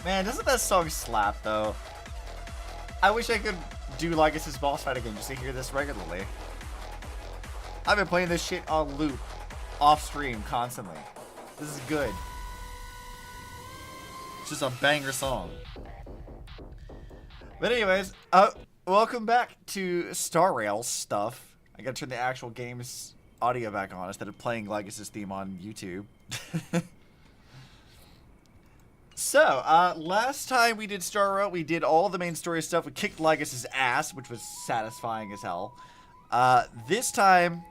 Man, doesn't that song slap, though? I wish I could do Legacy's boss fight again just to hear this regularly. I've been playing this shit on loop, off stream, constantly. This is good. It's just a banger song. But anyways, welcome back to DeRailed stuff. I gotta turn the actual game's audio back on instead of playing Legacy's theme on YouTube. So, last time we did DeRailed, we did all the main story stuff. We kicked Legacy's ass, which was satisfying as hell. This time,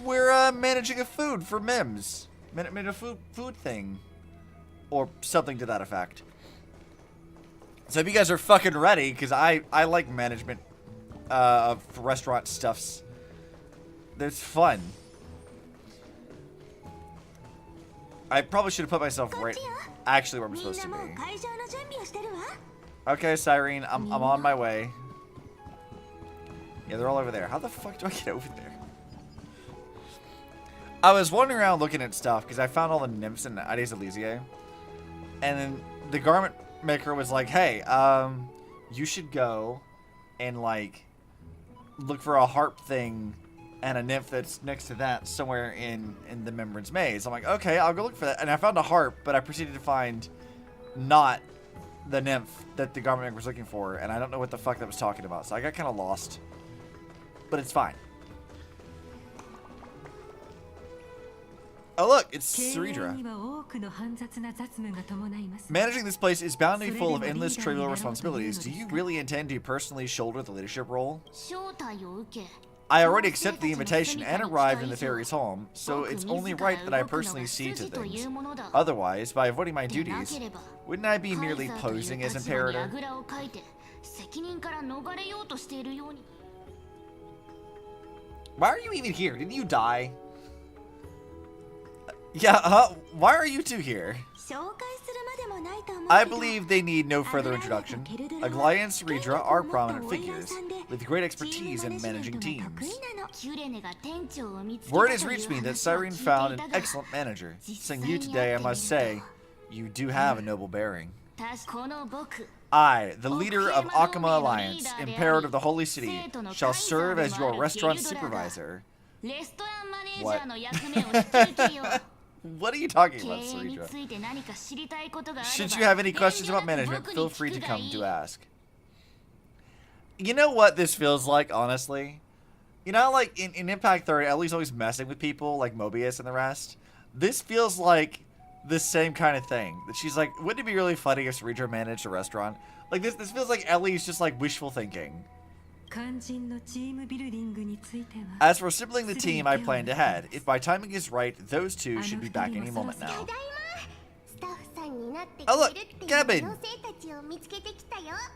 we're managing a food for Mims. A food thing. Or something to that effect. So if you guys are fucking ready, because I like management of restaurant stuffs. It's fun. I probably should have put myself right actually where I'm supposed to be. Okay, Cyrene, I'm on my way. Yeah, they're all over there. How the fuck do I get over there? I was wandering around looking at stuff because I found all the nymphs in Ades Elysiae. And then the garment maker was like, hey, you should go and, like, look for a harp thing and a nymph that's next to that somewhere in the Remembrance Maze. I'm like, okay, I'll go look for that. And I found a harp, but I proceeded to find not the nymph that the garment maker was looking for. And I don't know what the fuck that was talking about. So I got kind of lost. But it's fine. Oh look, it's Saridra. Managing this place is bound to be full of endless trivial responsibilities. Do you really intend to personally shoulder the leadership role? I already accepted the invitation and arrived in the fairy's home, so it's only right that I personally see to things. Otherwise, by avoiding my duties, wouldn't I be merely posing as imperator? Why are you even here? Didn't you die? Yeah, why are you two here? I believe they need no further introduction. Aglaia and Saridra are prominent figures, with great expertise in managing teams. Word has reached me that Cyrene found an excellent manager. Seeing you today, I must say, you do have a noble bearing. I, the leader of Akama Alliance, imperator of the Holy City, shall serve as your restaurant supervisor. What? What are you talking about, Saridra? Should you have any questions about management, feel free to come to ask. You know what this feels like, honestly? You know, like, in Impact 30, Ellie's always messing with people, like Mobius and the rest. This feels like the same kind of thing. That she's like, wouldn't it be really funny if Saridra managed a restaurant? Like, this feels like Ellie's just, like, wishful thinking. As for assembling the team, I planned ahead. If my timing is right, those two should be back any moment now. Oh look, Kevin!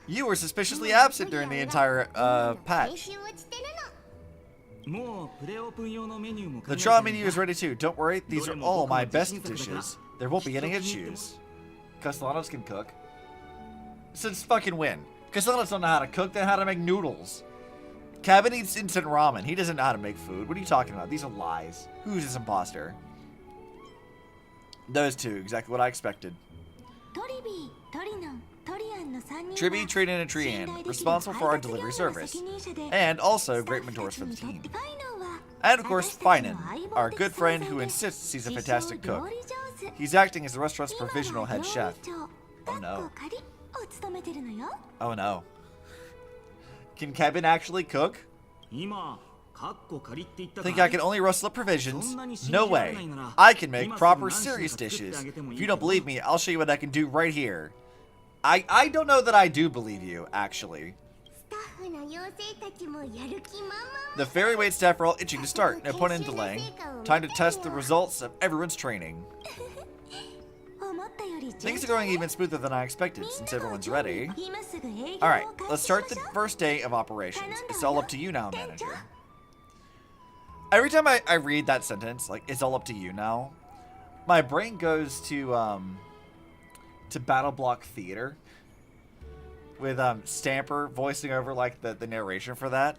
You were suspiciously absent during the entire patch. The trial menu is ready too. Don't worry, these are all my best dishes. There won't be any issues. Castellanos can cook. Since fucking when? Castellanos don't know how to cook, then how to make noodles. Cabin eats instant ramen. He doesn't know how to make food. What are you talking about? These are lies. Who's this imposter? Those two, exactly what I expected. Tribi, Trinan, and Trian, responsible for our delivery service. And also great mentors for the team. And of course, Finan, our good friend who insists he's a fantastic cook. He's acting as the restaurant's provisional head chef. Oh no. Oh no. Can Kevin actually cook? Think I can only rustle up provisions? No way. I can make proper serious dishes. If you don't believe me, I'll show you what I can do right here. I don't know that I do believe you, actually. The fairy wait staff are all itching to start. No point in delaying. Time to test the results of everyone's training. Things are going even smoother than I expected, since everyone's ready. Alright, let's start the first day of operations. It's all up to you now, manager. Every time I read that sentence, like, it's all up to you now, my brain goes to Battle Block Theater, with Stamper voicing over, like, the narration for that.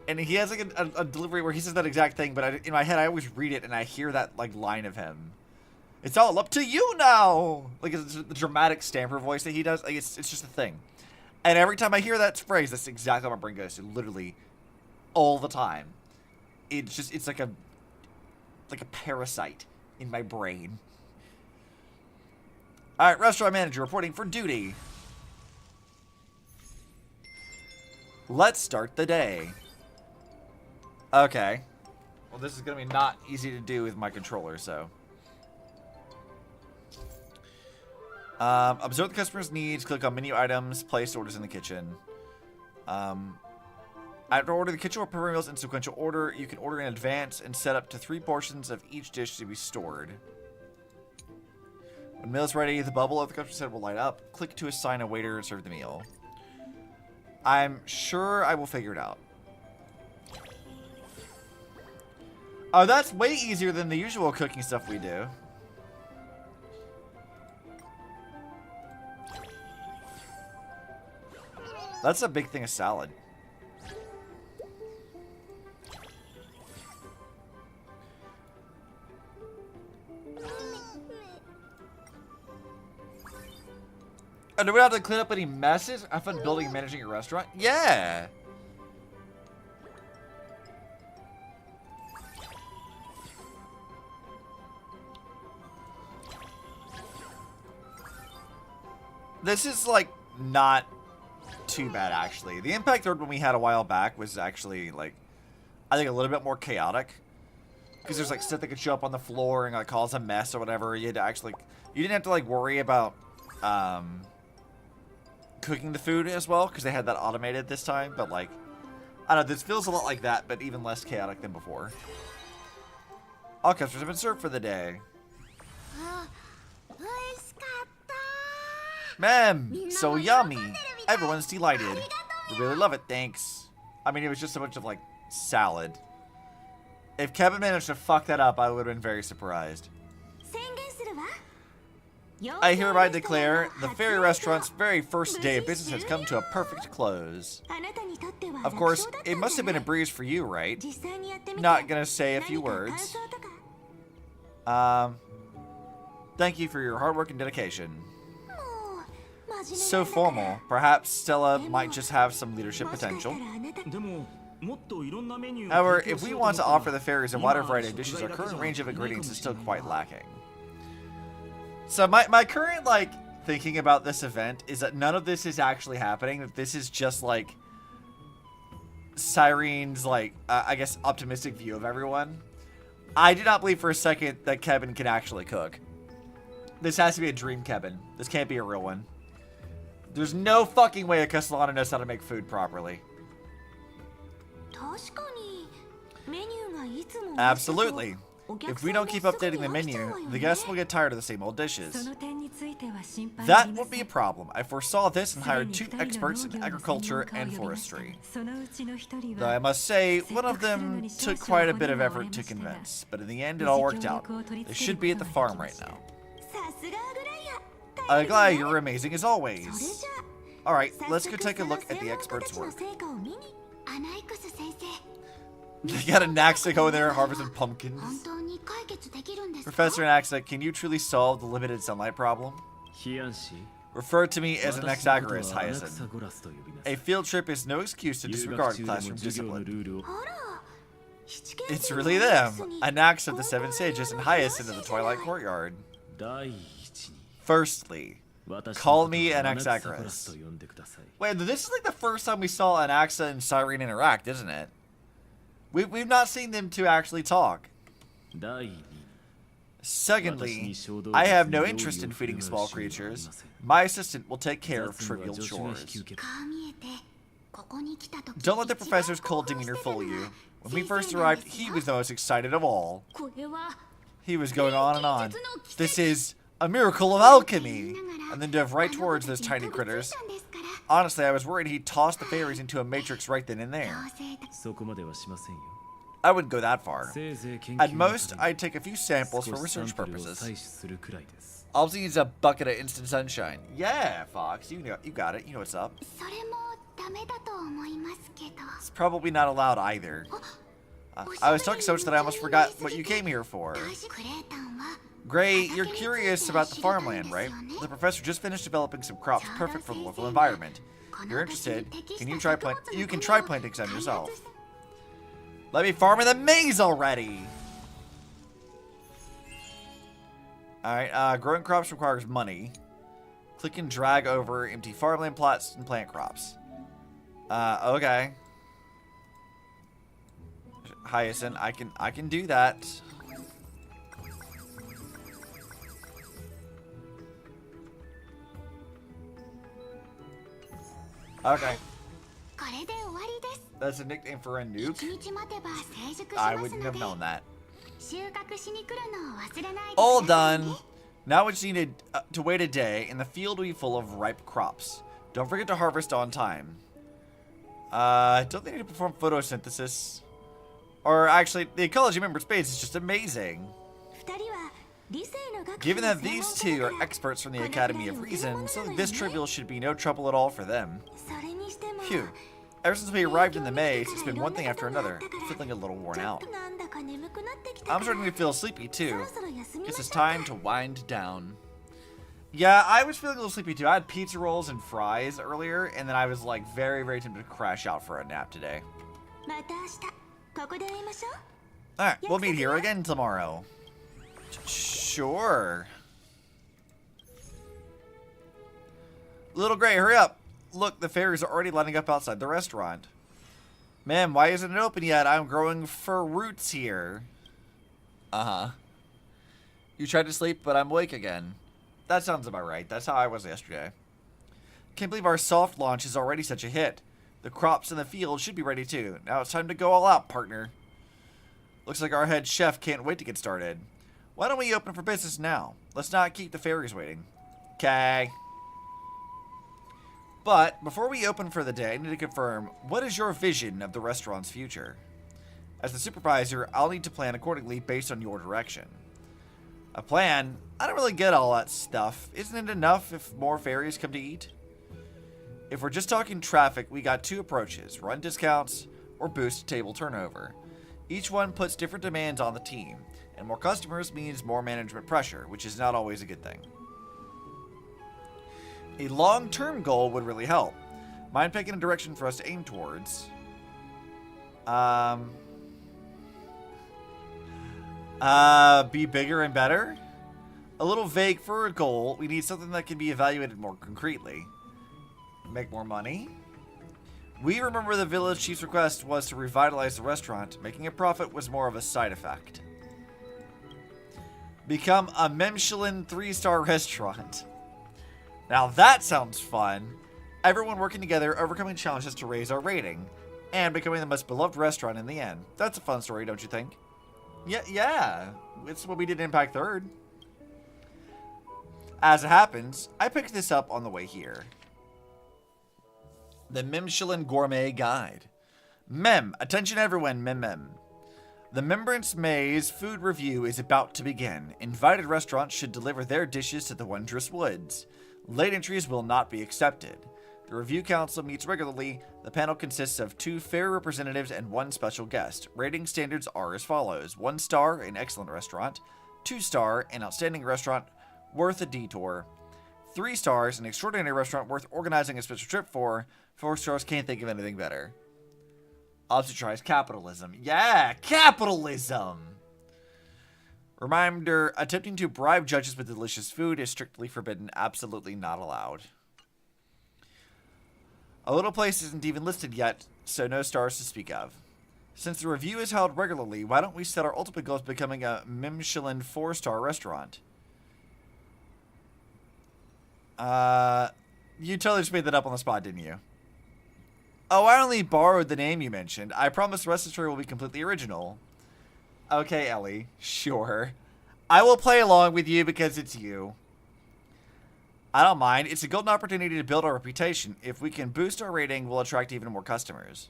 And he has, like, a delivery where he says that exact thing, but in my head, I always read it, and I hear that, like, line of him. It's all up to you now. Like, it's the dramatic stamper voice that he does. Like, it's just a thing. And every time I hear that phrase, that's exactly what my brain goes to. Literally, all the time. It's like a parasite in my brain. All right, restaurant manager reporting for duty. Let's start the day. Okay. Well, this is going to be not easy to do with my controller, so. Observe the customer's needs. Click on menu items. Place orders in the kitchen. After order the kitchen will prepare meals in sequential order. You can order in advance and set up to 3 portions of each dish to be stored. When the meal is ready, the bubble of the customer's head will light up. Click to assign a waiter to serve the meal. I'm sure I will figure it out. Oh, that's way easier than the usual cooking stuff we do. That's a big thing of salad. Oh, do we have to clean up any messes? Have fun building and managing your restaurant? Yeah! This is, like, not too bad, actually. The Impact Third one we had a while back was actually, like, I think a little bit more chaotic. Because there's, like, stuff that could show up on the floor and, like, cause a mess or whatever. You had to actually, you didn't have to, like, worry about, cooking the food as well, because they had that automated this time. But, like, I don't know, this feels a lot like that, but even less chaotic than before. All customers have been served for the day. Ma'am, so yummy. Everyone's delighted. We really love it, thanks. I mean, it was just a bunch of, like, salad. If Kevin managed to fuck that up, I would have been very surprised. I hereby declare the Fairy Restaurant's very first day of business has come to a perfect close. Of course, it must have been a breeze for you, right? Not gonna say a few words. Thank you for your hard work and dedication. So formal. Perhaps Stella might just have some leadership potential. However, if we want to offer the fairies a wider variety of dishes, our current range of ingredients is still quite lacking. So my current, like, thinking about this event is that none of this is actually happening. That this is just, like, Cyrene's, like, I guess, optimistic view of everyone. I do not believe for a second that Kevin can actually cook. This has to be a dream Kevin. This can't be a real one. There's no fucking way a Castellano knows how to make food properly. Absolutely. If we don't keep updating the menu, the guests will get tired of the same old dishes. That would be a problem. I foresaw this and hired 2 experts in agriculture and forestry. Though I must say, one of them took quite a bit of effort to convince, but in the end it all worked out. They should be at the farm right now. Glad you're amazing as always. Alright, let's go take a look at the expert's work. They got a Naxa go in there harvesting pumpkins. Professor Naxa, can you truly solve the limited sunlight problem? Refer to me as an Anaxagoras, Hyacinth. A field trip is no excuse to disregard classroom discipline. It's really them, Anaxa of the Seven Sages and Hyacinth of the Twilight Courtyard. Firstly, call me an Anaxagoras. Wait, this is like the first time we saw Anaxa and Cyrene interact, isn't it? We've not seen them two actually talk. Secondly, I have no interest in feeding small creatures. My assistant will take care of trivial chores. Don't let the professor's cold demeanor fool you. When we first arrived, he was the most excited of all. He was going on and on. This is a miracle of alchemy! And then dove right towards those tiny critters. Honestly, I was worried he'd toss the fairies into a matrix right then and there. I wouldn't go that far. At most, I'd take a few samples for research purposes. All he needs is a bucket of instant sunshine. Yeah, Fox, you got it. You know what's up. It's probably not allowed either. I was talking so much that I almost forgot what you came here for. Gray, you're curious about the farmland, right? The professor just finished developing some crops perfect for the local environment. If you're interested, you can try planting some yourself. Let me farm in the maze already! Alright, growing crops requires money. Click and drag over empty farmland plots and plant crops. Okay. Hyacinth, I can do that. Okay. That's a nickname for a nuke? I wouldn't have known that. All done. Now we just need to wait a day, and the field will be full of ripe crops. Don't forget to harvest on time. Don't they need to perform photosynthesis? Or actually, the ecology member space is just amazing. Given that these two are experts from the Academy of Reason, so this trivial should be no trouble at all for them. Phew. Ever since we arrived in the maze, it's been one thing after another, feeling a little worn out. I'm starting to feel sleepy too. Guess it's time to wind down. Yeah, I was feeling a little sleepy too. I had pizza rolls and fries earlier, and then I was like very, very tempted to crash out for a nap today. Alright, we'll meet here again tomorrow. Sure. Little Gray, hurry up. Look, the fairies are already lining up outside the restaurant. Man, why isn't it open yet? I'm growing fur roots here. Uh-huh. You tried to sleep, but I'm awake again. That sounds about right. That's how I was yesterday. Can't believe our soft launch is already such a hit. The crops in the field should be ready too. Now it's time to go all out, partner. Looks like our head chef can't wait to get started. Why don't we open for business now? Let's not keep the fairies waiting. Okay. But before we open for the day, I need to confirm, what is your vision of the restaurant's future? As the supervisor, I'll need to plan accordingly based on your direction. A plan? I don't really get all that stuff. Isn't it enough if more fairies come to eat? If we're just talking traffic, we got two approaches, run discounts or boost table turnover. Each one puts different demands on the team, and more customers means more management pressure, which is not always a good thing. A long-term goal would really help. Mind picking a direction for us to aim towards? Be bigger and better? A little vague for a goal. We need something that can be evaluated more concretely. Make more money? We remember the village chief's request was to revitalize the restaurant. Making a profit was more of a side effect. Become a Michelin 3-star restaurant. Now that sounds fun. Everyone working together, overcoming challenges to raise our rating, and becoming the most beloved restaurant in the end. That's a fun story, don't you think? Yeah. It's what we did in Impact 3rd. As it happens, I picked this up on the way here. The Michelin Gourmet Guide. Attention everyone, mem. The Remembrance Maze food review is about to begin. Invited restaurants should deliver their dishes to the Wondrous Woods. Late entries will not be accepted. The review council meets regularly. The panel consists of 2 fair representatives and 1 special guest. Rating standards are as follows. 1 star, an excellent restaurant. 2 star, an outstanding restaurant worth a detour. 3 stars, an extraordinary restaurant worth organizing a special trip for. 4 stars, can't think of anything better. Obviously tries capitalism. Yeah, capitalism! Reminder, attempting to bribe judges with delicious food is strictly forbidden, absolutely not allowed. A little place isn't even listed yet, so no stars to speak of. Since the review is held regularly, why don't we set our ultimate goal of becoming a Michelin 4-star restaurant? You totally just made that up on the spot, didn't you? Oh, I only borrowed the name you mentioned. I promise the rest of the story will be completely original. Okay, Ellie. Sure. I will play along with you because it's you. I don't mind. It's a golden opportunity to build our reputation. If we can boost our rating, we'll attract even more customers.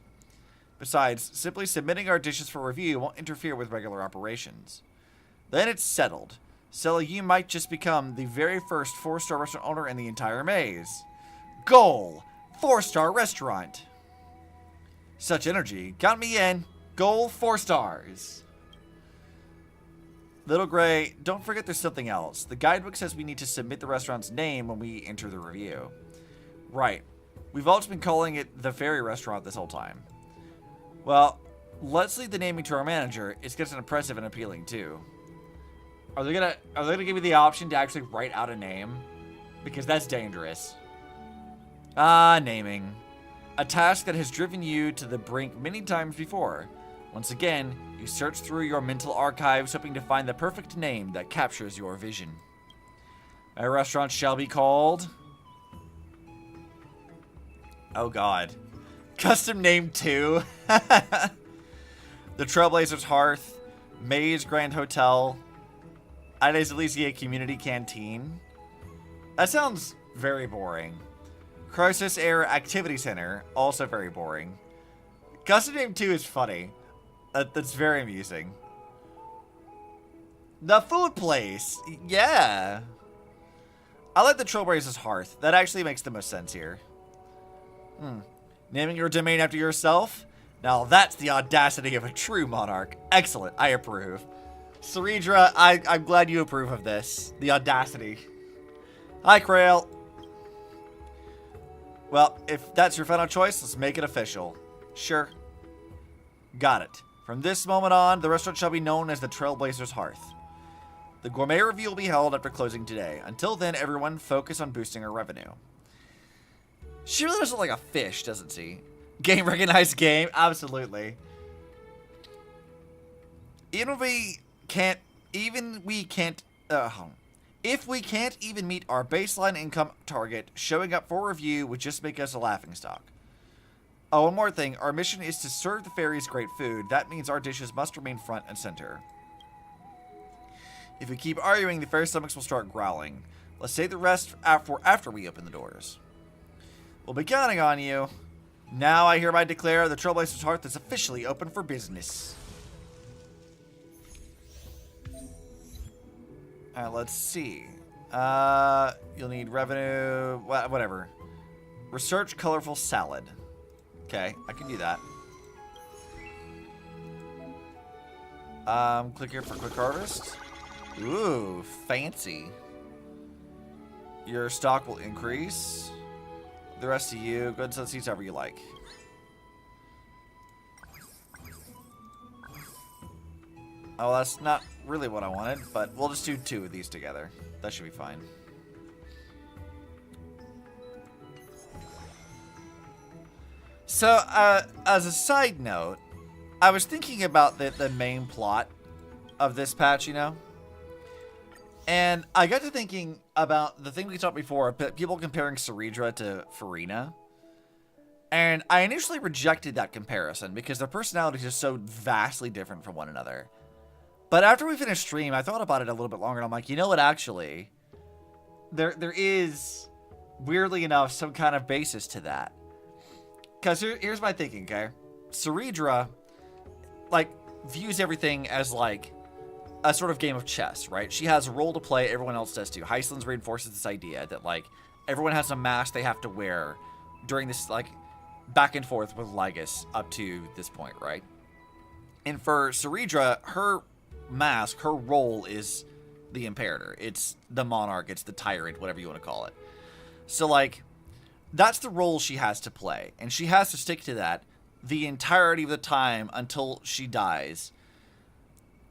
Besides, simply submitting our dishes for review won't interfere with regular operations. Then it's settled. Sella, you might just become the very first 4-star restaurant owner in the entire maze. Goal! 4-star restaurant! Such energy. Count me in. Goal 4 stars. Little Gray, don't forget there's something else. The guidebook says we need to submit the restaurant's name when we enter the review. Right. We've all just been calling it the Fairy Restaurant this whole time. Well, let's leave the naming to our manager. It's gets impressive and appealing too. Are they gonna give me the option to actually write out a name? Because that's dangerous. Naming. A task that has driven you to the brink many times before. Once again, you search through your mental archives hoping to find the perfect name that captures your vision. My restaurant shall be called... Oh god. Custom name 2. The Trailblazer's Hearth. Maze Grand Hotel. Ades Elysiae Community Canteen. That sounds very boring. Crisis Air Activity Center. Also very boring. Custom name 2 is funny. That's very amusing. The Food Place. Yeah. I like the Trailblazer's Hearth. That actually makes the most sense here. Naming your domain after yourself? Now that's the audacity of a true monarch. Excellent. I approve. Ceridra, I'm glad you approve of this. The audacity. Hi, Krail. Well, if that's your final choice, let's make it official. Sure. Got it. From this moment on, the restaurant shall be known as the Trailblazer's Hearth. The gourmet review will be held after closing today. Until then, everyone focus on boosting our revenue. She really does look like a fish, doesn't she? Game recognized game? Absolutely. If we can't even meet our baseline income target, showing up for review would just make us a laughingstock. Oh, one more thing. Our mission is to serve the fairies great food. That means our dishes must remain front and center. If we keep arguing, the fairy stomachs will start growling. Let's save the rest for after we open the doors. We'll be counting on you. Now I hereby declare the Trailblazer's Hearth is officially open for business. Alright, let's see. You'll need revenue, whatever. Research colorful salad. Okay, I can do that. Click here for quick harvest. Ooh, fancy. Your stock will increase. The rest of you, go ahead and set seats however you like. Oh, that's not really what I wanted, but we'll just do 2 of these together. That should be fine. So, as a side note, I was thinking about the main plot of this patch, you know? And I got to thinking about the thing we talked before, people comparing Ceridra to Farina. And I initially rejected that comparison because their personalities are so vastly different from one another. But after we finished stream, I thought about it a little bit longer, and I'm like, you know what, actually, there is, weirdly enough, some kind of basis to that. Because here's my thinking, okay? Ceridra, like, views everything as, like, a sort of game of chess, right? She has a role to play, everyone else does too. Heislands reinforces this idea that, like, everyone has a mask they have to wear during this, like, back and forth with Lygus up to this point, right? And for Ceridra, her mask, her role is the Imperator. It's the Monarch, it's the Tyrant, whatever you want to call it. So, like, that's the role she has to play. And she has to stick to that the entirety of the time until she dies.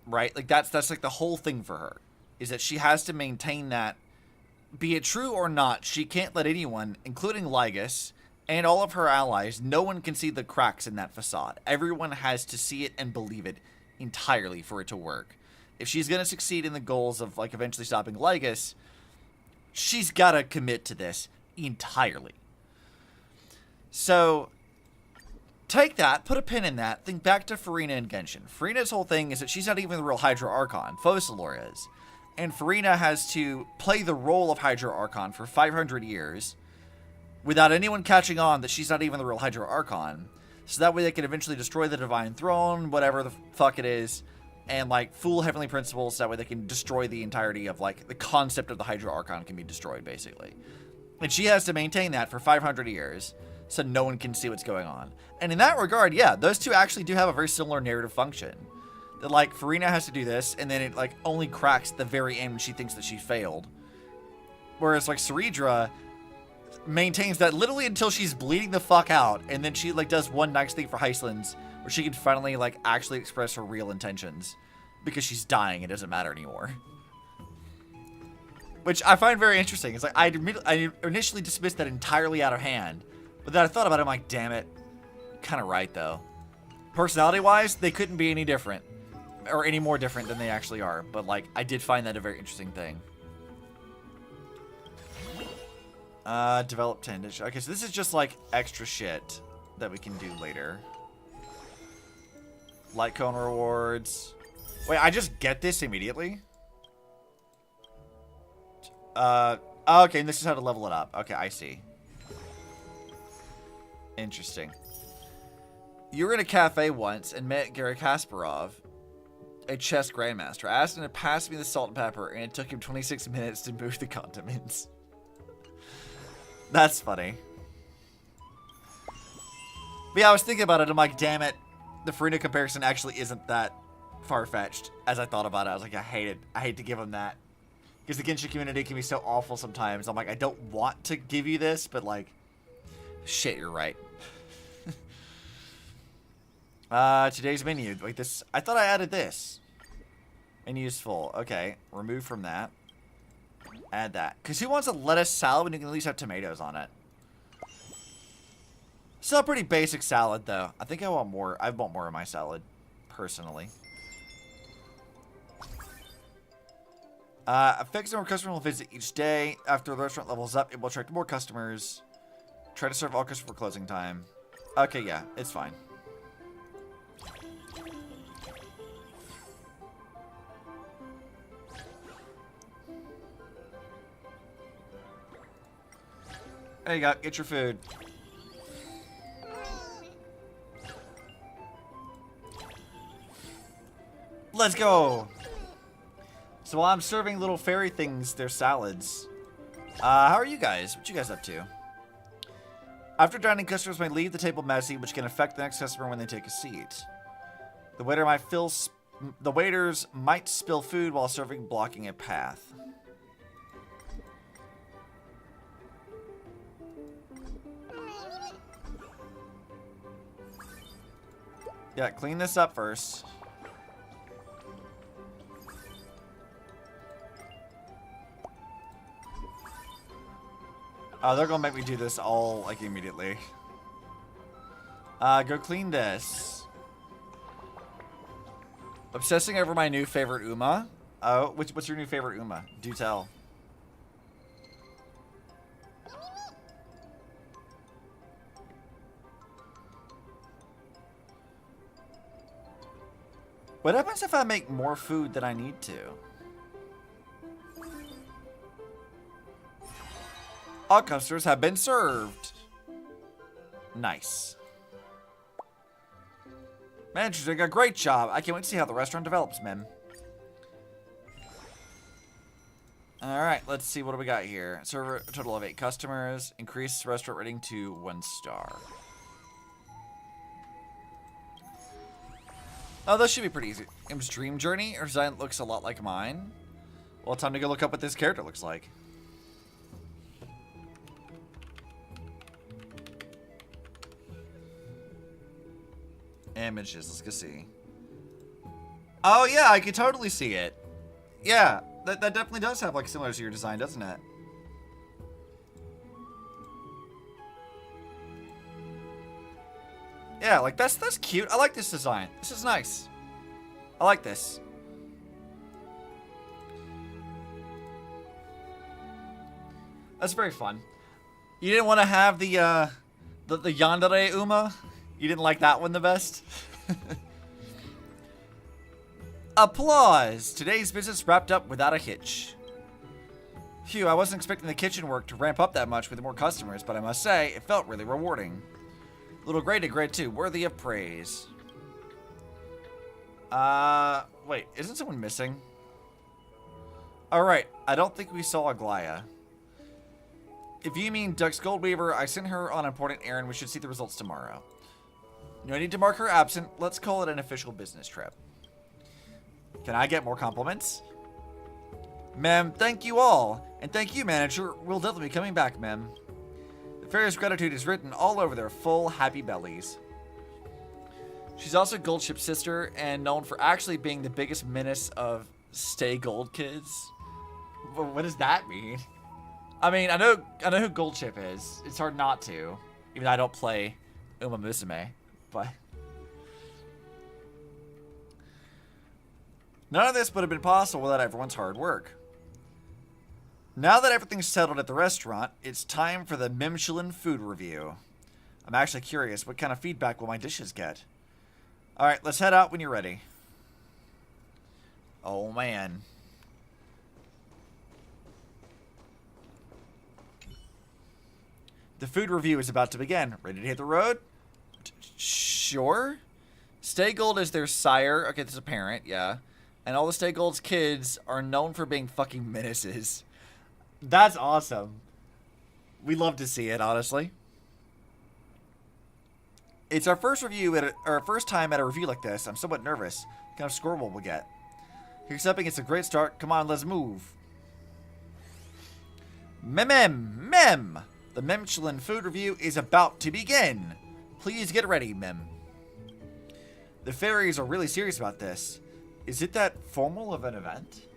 Right? Like, that's like the whole thing for her. Is that she has to maintain that. Be it true or not, she can't let anyone, including Lygus, and all of her allies, no one can see the cracks in that facade. Everyone has to see it and believe it entirely for it to work. If she's going to succeed in the goals of, like, eventually stopping Lygus, she's got to commit to this entirely. So, take that, put a pin in that, think back to Farina and Genshin. Farina's whole thing is that she's not even the real Hydra Archon. Focalor is. And Farina has to play the role of Hydra Archon for 500 years without anyone catching on that she's not even the real Hydra Archon. So that way they can eventually destroy the Divine Throne, whatever the fuck it is, and, like, fool Heavenly Principles, so that way they can destroy the entirety of, like, the concept of the Hydra Archon can be destroyed, basically. And she has to maintain that for 500 years, so no one can see what's going on. And in that regard, yeah, those two actually do have a very similar narrative function. That, like, Farina has to do this, and then it, like, only cracks at the very end when she thinks that she failed. Whereas, like, Saridra maintains that literally until she's bleeding the fuck out, and then she, like, does one nice thing for Heislands, where she can finally, like, actually express her real intentions. Because she's dying, it doesn't matter anymore. Which I find very interesting. It's like, I initially dismissed that entirely out of hand, but then I thought about it, I'm like, damn it. Kind of right, though. Personality-wise, they couldn't be any different. Or any more different than they actually are. But, like, I did find that a very interesting thing. Develop tendage. Okay, so this is just, like, extra shit that we can do later. Light cone rewards. Wait, I just get this immediately? Okay, and this is how to level it up. Okay, I see. Interesting. You were in a cafe once and met Garry Kasparov, a chess grandmaster. I asked him to pass me the salt and pepper, and it took him 26 minutes to move the condiments. That's funny. But yeah, I was thinking about it. I'm like, damn it. The Farina comparison actually isn't that far-fetched as I thought about it. I was like, I hate it. I hate to give him that. Because the Genshin community can be so awful sometimes. I'm like, I don't want to give you this, but like, shit, you're right. Today's menu. Wait, this. I thought I added this. Menu is full. Okay, remove from that. Add that. Because who wants a lettuce salad when you can at least have tomatoes on it? Still a pretty basic salad, though. I think I want more. I want more of my salad, personally. A fixed number of customers will visit each day. After the restaurant levels up, it will attract more customers. Try to serve all customers for closing time. Okay, yeah, it's fine. There you go. Get your food. Let's go. So while I'm serving little fairy things their salads, how are you guys? What you guys up to? After dining, customers may leave the table messy, which can affect the next customer when they take a seat. The waiters might spill food while serving, blocking a path. Yeah, clean this up first. Oh, they're gonna make me do this all, like, immediately. Go clean this. Obsessing over my new favorite Uma. Oh, what's your new favorite Uma? Do tell. What happens if I make more food than I need to? All customers have been served. Nice. Manager's doing a great job. I can't wait to see how the restaurant develops, men. Alright, let's see what do we got here. Serve a total of 8 customers. Increase restaurant rating to 1 star. Oh, those should be pretty easy. Im's dream journey. Her design looks a lot like mine. Well, time to go look up what this character looks like. Images, let's go see. Oh yeah, I can totally see it. Yeah, that definitely does have like similar to your design, doesn't it? Yeah, like that's cute. I like this design. This is nice. I like this. That's very fun. You didn't want to have the Yandere Uma? You didn't like that one the best? Applause! Today's business wrapped up without a hitch. Phew, I wasn't expecting the kitchen work to ramp up that much with more customers, but I must say, it felt really rewarding. Little grade to grade 2, worthy of praise. Wait, isn't someone missing? Alright, I don't think we saw Aglaya. If you mean Duck's Goldweaver, I sent her on an important errand. We should see the results tomorrow. No need to mark her absent. Let's call it an official business trip. Can I get more compliments? Ma'am, thank you all. And thank you, manager. We'll definitely be coming back, ma'am. The fairy's gratitude is written all over their full, happy bellies. She's also Goldchip's sister and known for actually being the biggest menace of Stay Gold kids. What does that mean? I mean, I know who Goldchip is. It's hard not to, even though I don't play Uma Musume, but none of this would have been possible without everyone's hard work. Now that everything's settled at the restaurant, it's time for the Mimshilin food review. I'm actually curious, what kind of feedback will my dishes get? Alright, let's head out when you're ready. Oh man. The food review is about to begin. Ready to hit the road? Sure. Stay Gold is their sire. Okay, this is a parent, yeah. And all the Stay Gold's kids are known for being fucking menaces. That's awesome. We love to see it, honestly. It's our first time at a review like this. I'm somewhat nervous. What kind of score will we get? Here's something. It's a great start. Come on, let's move. Mem. The Mimshilin food review is about to begin. Please get ready, Mem. The fairies are really serious about this. Is it that formal of an event?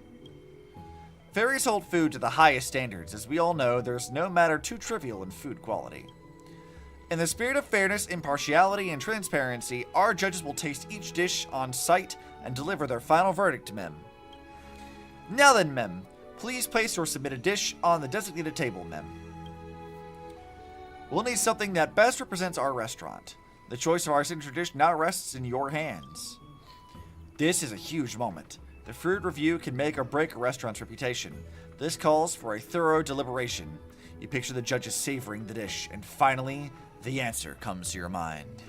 Fairies hold food to the highest standards. As we all know, there's no matter too trivial in food quality. In the spirit of fairness, impartiality, and transparency, our judges will taste each dish on site and deliver their final verdict to Mem. Now then, Mem, please place your submitted dish on the designated table, Mem. We'll need something that best represents our restaurant. The choice of our signature dish now rests in your hands. This is a huge moment. The food review can make or break a restaurant's reputation. This calls for a thorough deliberation. You picture the judges savoring the dish, and finally, the answer comes to your mind.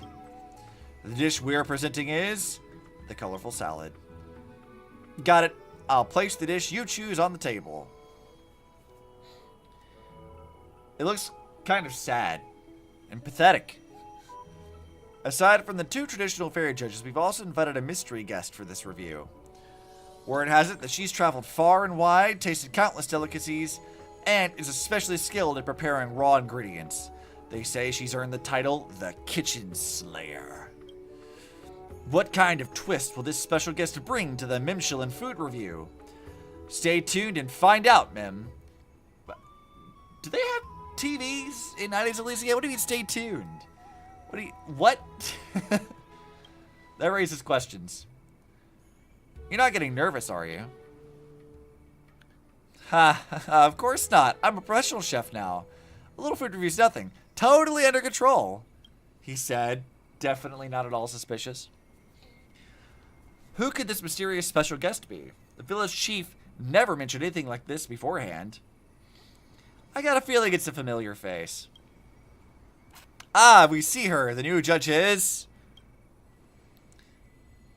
The dish we are presenting is the colorful salad. Got it. I'll place the dish you choose on the table. It looks kind of sad and pathetic. Aside from the two traditional fairy judges, we've also invited a mystery guest for this review. Word has it that she's traveled far and wide, tasted countless delicacies, and is especially skilled at preparing raw ingredients. They say she's earned the title, the Kitchen Slayer. What kind of twist will this special guest bring to the Mimshilin food review? Stay tuned and find out, Mem. Do they have TVs in 90s Elysia? What do you mean, stay tuned? What? That raises questions. You're not getting nervous, are you? Of course not. I'm a professional chef now. A little food review's nothing. Totally under control, he said, definitely not at all suspicious. Who could this mysterious special guest be? The village chief never mentioned anything like this beforehand. I got a feeling it's a familiar face. Ah, we see her. The new judge is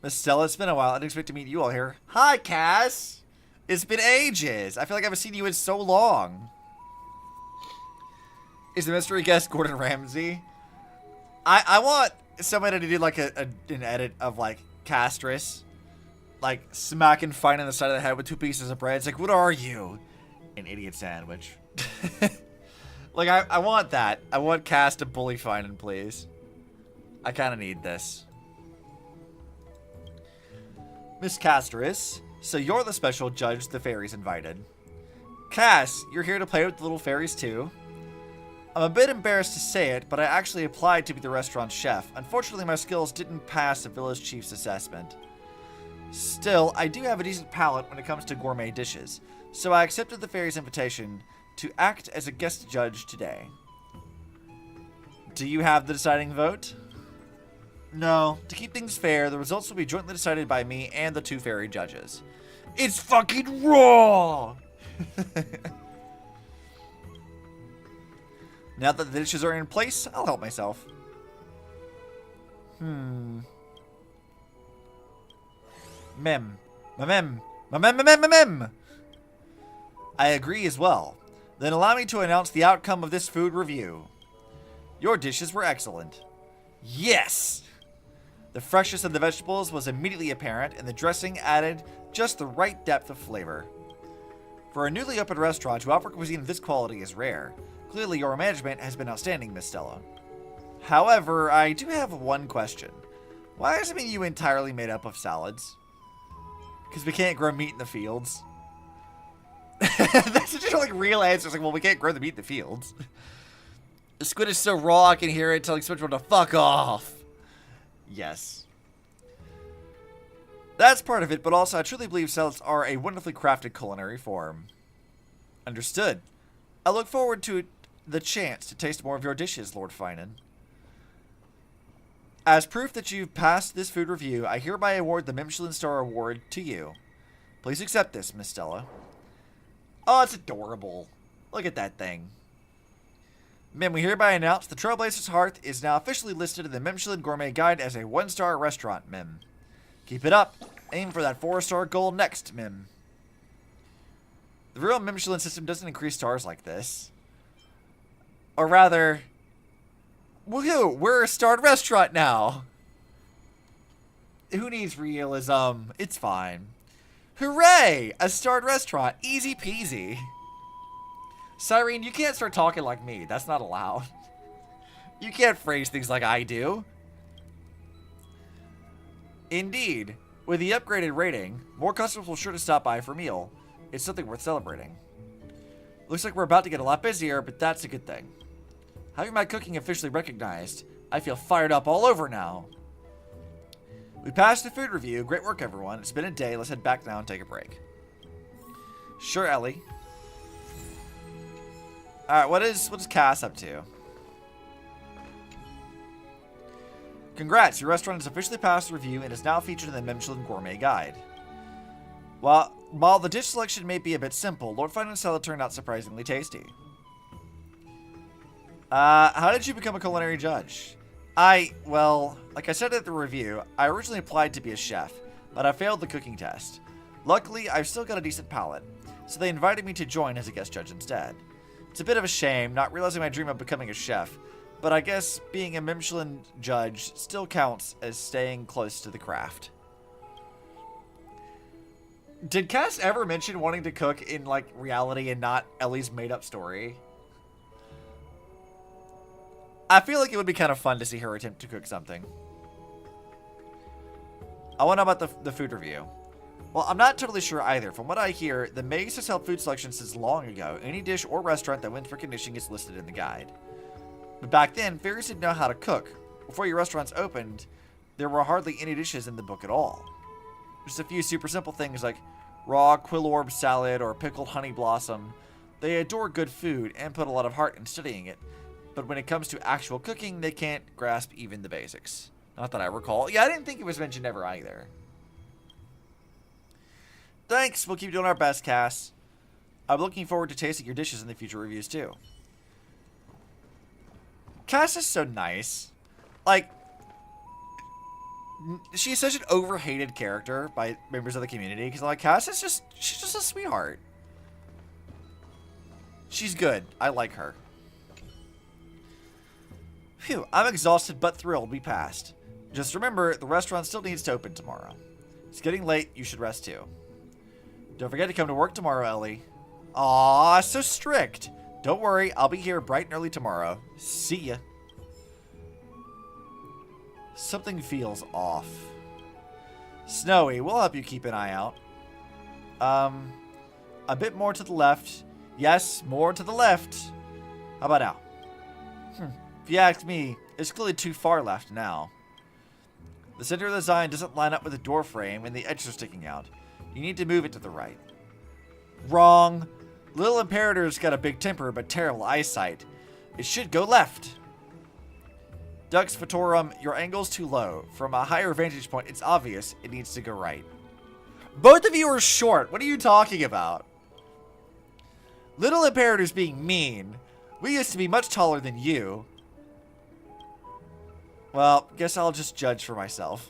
Miss Stella. It's been a while. I didn't expect to meet you all here. Hi, Cass. It's been ages. I feel like I haven't seen you in so long. Is the mystery guest Gordon Ramsay? I want somebody to do like an edit of like Castris, like smacking Fine on the side of the head with 2 pieces of bread. It's like, what are you? An idiot sandwich. Like, I want that. I want Cass to bully Finan, please. I kind of need this. Miss Castris, so you're the special judge the fairies invited. Cass, you're here to play with the little fairies too? I'm a bit embarrassed to say it, but I actually applied to be the restaurant chef. Unfortunately, my skills didn't pass the village chief's assessment. Still, I do have a decent palate when it comes to gourmet dishes, so I accepted the fairies' invitation to act as a guest judge today. Do you have the deciding vote? No. To keep things fair, the results will be jointly decided by me and the 2 fairy judges. It's fucking raw! Now that the dishes are in place, I'll help myself. Mem. I agree as well. Then allow me to announce the outcome of this food review. Your dishes were excellent. Yes! The freshness of the vegetables was immediately apparent, and the dressing added just the right depth of flavor. For a newly opened restaurant to offer cuisine of this quality is rare. Clearly, your management has been outstanding, Miss Stella. However, I do have one question. Why is the menu entirely made up of salads? Because we can't grow meat in the fields. That's just like real answer. It's like, well, we can't grow the meat in the fields. The squid is so raw I can hear it telling SpongeBob to fuck off. Yes. That's part of it, but also I truly believe salads are a wonderfully crafted culinary form. Understood. I look forward to the chance to taste more of your dishes, Lord Finan. As proof that you've passed this food review, I hereby award the Michelin Star Award to you. Please accept this, Miss Stella. Oh, it's adorable. Look at that thing. Mim, we hereby announce the Trailblazer's Hearth is now officially listed in the Michelin Gourmet Guide as a 1-star restaurant, Mim. Keep it up. Aim for that 4-star goal next, Mim. The real Michelin system doesn't increase stars like this. Or rather, woohoo, we're a starred restaurant now. Who needs realism? It's fine. Hooray! A starred restaurant. Easy peasy. Cyrene, you can't start talking like me. That's not allowed. You can't phrase things like I do. Indeed. With the upgraded rating, more customers will sure to stop by for a meal. It's something worth celebrating. Looks like we're about to get a lot busier, but that's a good thing. Having my cooking officially recognized, I feel fired up all over now. We passed the food review. Great work, everyone. It's been a day. Let's head back now and take a break. Sure, Ellie. Alright, what is Cass up to? Congrats, your restaurant has officially passed the review and is now featured in the Michelin Gourmet Guide. While the dish selection may be a bit simple, Lord Finance salad turned out surprisingly tasty. How did you become a culinary judge? Well, like I said at the review, I originally applied to be a chef, but I failed the cooking test. Luckily, I've still got a decent palate, so they invited me to join as a guest judge instead. It's a bit of a shame, not realizing my dream of becoming a chef, but I guess being a Michelin judge still counts as staying close to the craft. Did Cass ever mention wanting to cook in, like, reality and not Ellie's made-up story? I feel like it would be kind of fun to see her attempt to cook something. I want to know about the food review. Well, I'm not totally sure either. From what I hear, the Maze has held food selection since long ago. Any dish or restaurant that wins recognition gets listed in the guide. But back then, fairies didn't know how to cook. Before your restaurants opened, there were hardly any dishes in the book at all. Just a few super simple things like raw quillorb salad or pickled honey blossom. They adore good food and put a lot of heart in studying it. But when it comes to actual cooking, they can't grasp even the basics. Not that I recall. Yeah, I didn't think it was mentioned ever either. Thanks, we'll keep doing our best, Cass. I'm looking forward to tasting your dishes in the future reviews, too. Cass is so nice. Like, she's such an overhated character by members of the community. Because, like, Cass is she's just a sweetheart. She's good. I like her. Phew, I'm exhausted but thrilled we passed. Just remember, the restaurant still needs to open tomorrow. It's getting late, you should rest too. Don't forget to come to work tomorrow, Ellie. Aw, so strict. Don't worry, I'll be here bright and early tomorrow. See ya. Something feels off. Snowy, we'll help you keep an eye out. A bit more to the left. Yes, more to the left. How about now? If you ask me, it's clearly too far left now. The center of the design doesn't line up with the door frame and the edges are sticking out. You need to move it to the right. Wrong. Little Imperator's got a big temper but terrible eyesight. It should go left. Dux Fatorum, your angle's too low. From a higher vantage point, it's obvious it needs to go right. Both of you are short. What are you talking about? Little Imperator's being mean. We used to be much taller than you. Well, guess I'll just judge for myself.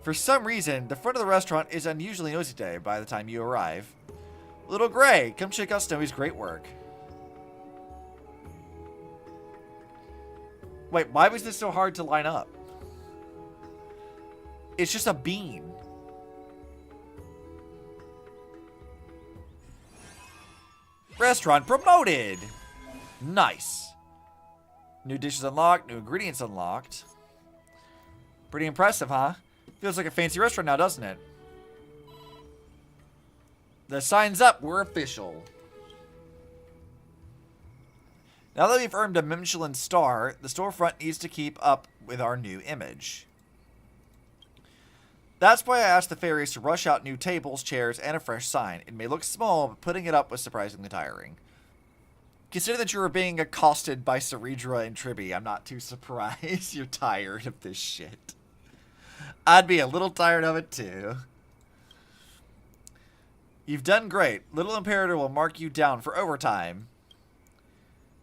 For some reason, the front of the restaurant is unusually noisy today by the time you arrive. Little Gray, come check out Snowy's great work. Wait, why was this so hard to line up? It's just a bean. Restaurant promoted. Nice. New dishes unlocked. New ingredients unlocked. Pretty impressive, huh? Feels like a fancy restaurant now, doesn't it? The sign's up. We're official. Now that we've earned a Michelin star, the storefront needs to keep up with our new image. That's why I asked the fairies to rush out new tables, chairs, and a fresh sign. It may look small, but putting it up was surprisingly tiring. Considering that you were being accosted by Ceredra and Tribby, I'm not too surprised you're tired of this shit. I'd be a little tired of it too. You've done great. Little Imperator will mark you down for overtime.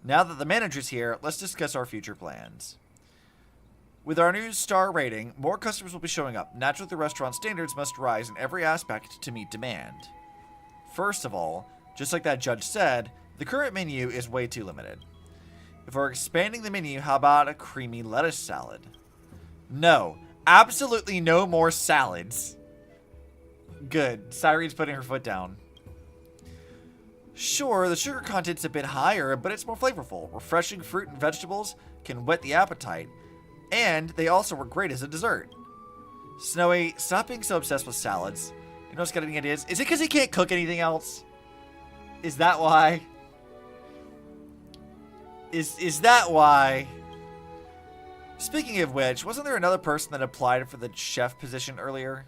Now that the manager's here, let's discuss our future plans. With our new star rating, more customers will be showing up. Naturally, the restaurant standards must rise in every aspect to meet demand. First of all, just like that judge said, the current menu is way too limited. If we're expanding the menu, how about a creamy lettuce salad? No, absolutely no more salads. Good. Cyrene's putting her foot down. Sure, the sugar content's a bit higher, but it's more flavorful. Refreshing fruit and vegetables can whet the appetite. And they also work great as a dessert. Snowy, stop being so obsessed with salads. You know what's got any ideas? Is it because he can't cook anything else? Is that why? Is that why? Speaking of which, wasn't there another person that applied for the chef position earlier?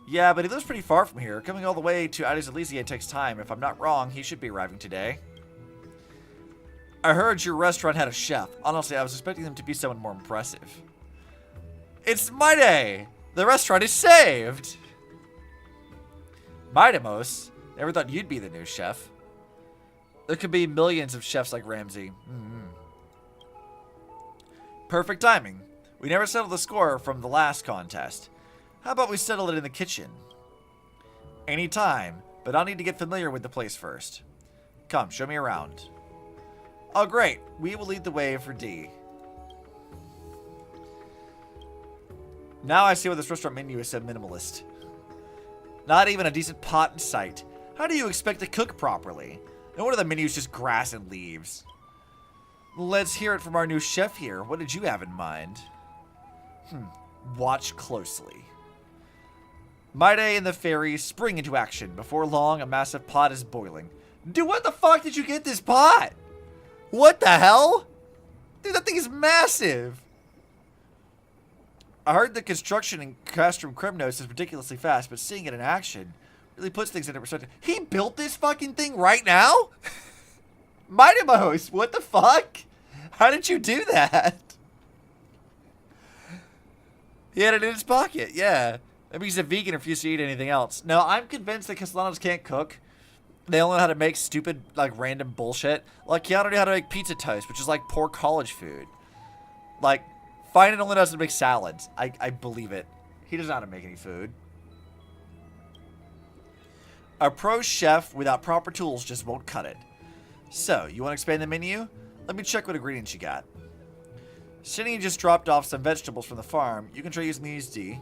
Yeah, but he lives pretty far from here. Coming all the way to Ades Elysiae takes time. If I'm not wrong, he should be arriving today. I heard your restaurant had a chef. Honestly, I was expecting them to be someone more impressive. It's my day! The restaurant is saved! Midamos? Never thought you'd be the new chef. There could be millions of chefs like Ramsey. Perfect timing. We never settled the score from the last contest. How about we settle it in the kitchen? Anytime, but I'll need to get familiar with the place first. Come, show me around. Oh, great. We will lead the way for D. Now I see why this restaurant menu is so minimalist. Not even a decent pot in sight. How do you expect to cook properly? No wonder the menu's just grass and leaves. Let's hear it from our new chef here. What did you have in mind? Watch closely. Maide and the fairies spring into action. Before long, a massive pot is boiling. Dude, what the fuck did you get this pot? What the hell? Dude, that thing is massive. I heard the construction in Castrum Kremnos is ridiculously fast, but seeing it in action really puts things into perspective. He built this fucking thing right now? Midamos, what the fuck? How did you do that? He had it in his pocket, yeah. Maybe he's a vegan and refused to eat anything else. No, I'm convinced that Castellanos can't cook. They only know how to make stupid, like, random bullshit. Like, Keanu knew how to make pizza toast, which is like poor college food. Like, Finan only knows how to make salads. I believe it. He doesn't know how to make any food. A pro chef without proper tools just won't cut it. So, you want to expand the menu? Let me check what ingredients you got. Shinny just dropped off some vegetables from the farm. You can try using these, D.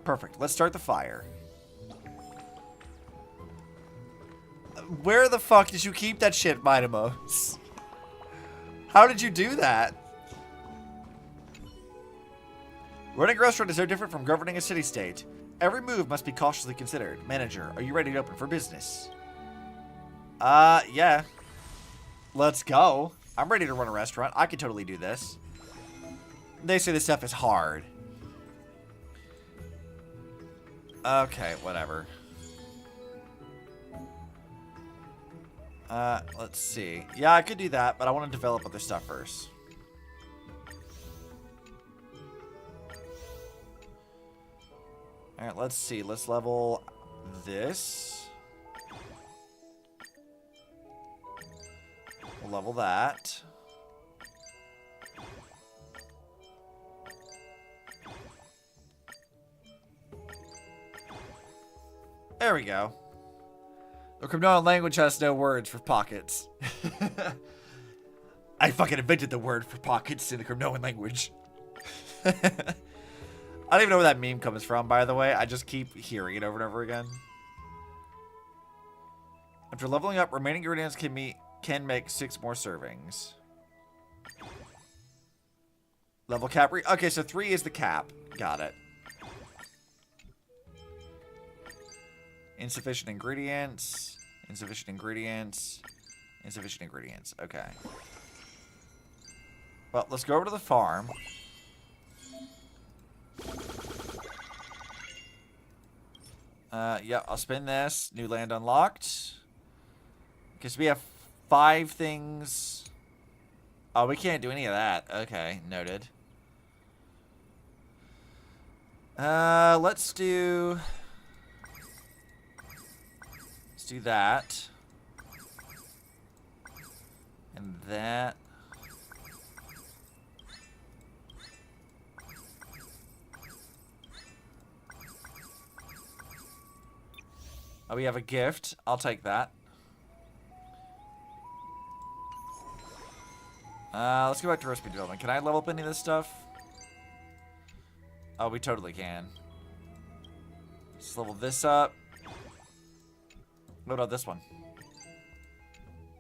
Perfect. Let's start the fire. Where the fuck did you keep that shit, Midamos? How did you do that? Running a restaurant is no different from governing a city-state. Every move must be cautiously considered. Manager, are you ready to open for business? Yeah. Let's go. I'm ready to run a restaurant. I can totally do this. They say this stuff is hard. Okay, whatever. Let's see. Yeah, I could do that, but I want to develop other stuff first. Alright, let's see. Let's level this. We'll level that. There we go. The Cremnoan language has no words for pockets. I fucking invented the word for pockets in the Cremnoan language. I don't even know where that meme comes from, by the way. I just keep hearing it over and over again. After leveling up, remaining ingredients can make 6 more servings. Level cap. Okay, so 3 is the cap. Got it. Insufficient ingredients. Insufficient ingredients. Insufficient ingredients. Okay. Well, let's go over to the farm. Yeah, I'll spin this. New land unlocked. Because we have 5 things. Oh, we can't do any of that. Okay, noted. Let's do that. And that. Oh, we have a gift. I'll take that. Let's go back to recipe development. Can I level up any of this stuff? Oh, we totally can. Let's level this up. What about this one?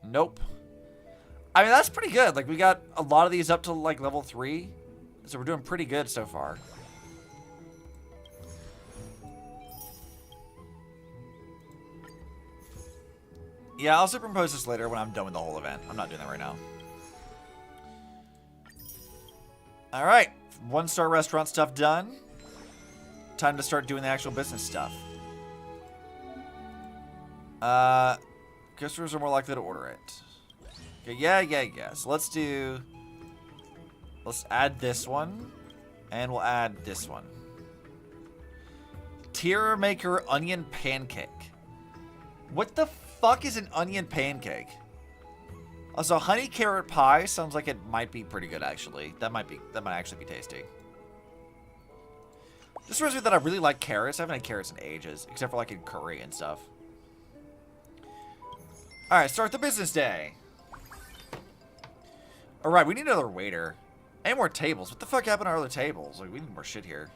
Nope. I mean, that's pretty good. Like, we got a lot of these up to, like, level 3. So we're doing pretty good so far. Yeah, I'll superimpose this later when I'm done with the whole event. I'm not doing that right now. Alright. 1-star restaurant stuff done. Time to start doing the actual business stuff. Customers are more likely to order it. Okay, yeah. So let's add this one. And we'll add this one. Tier Maker Onion Pancake. What the fuck is an onion pancake? Also, honey carrot pie sounds like it might be pretty good, actually. That might actually be tasty. This reminds me that I really like carrots. I haven't had carrots in ages, except for like in curry and stuff. Alright, start the business day. Alright, we need another waiter. And more tables. What the fuck happened to our other tables? Like, we need more shit here.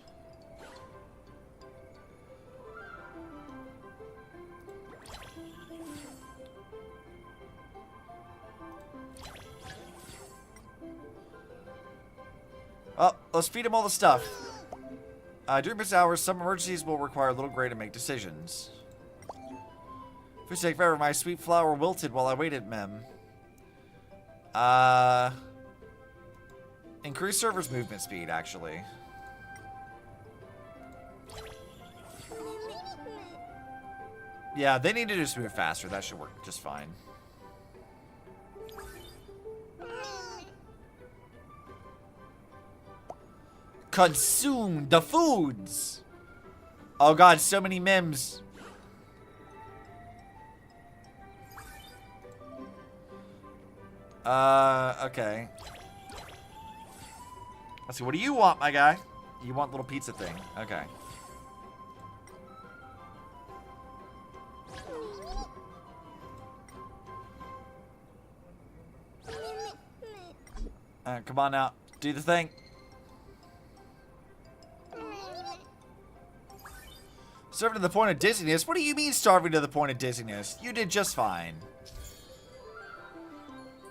Well, let's feed him all the stuff. During business hours, some emergencies will require a little gray to make decisions. Food take forever. My sweet flour wilted while I waited, mem. Increase server's movement speed, actually. Yeah, they need to just move faster. That should work just fine. Consume the foods. Oh god, so many memes. Okay. Let's see, what do you want, my guy? You want little pizza thing. Okay. Come on now. Do the thing. Starving to the point of dizziness? What do you mean starving to the point of dizziness? You did just fine.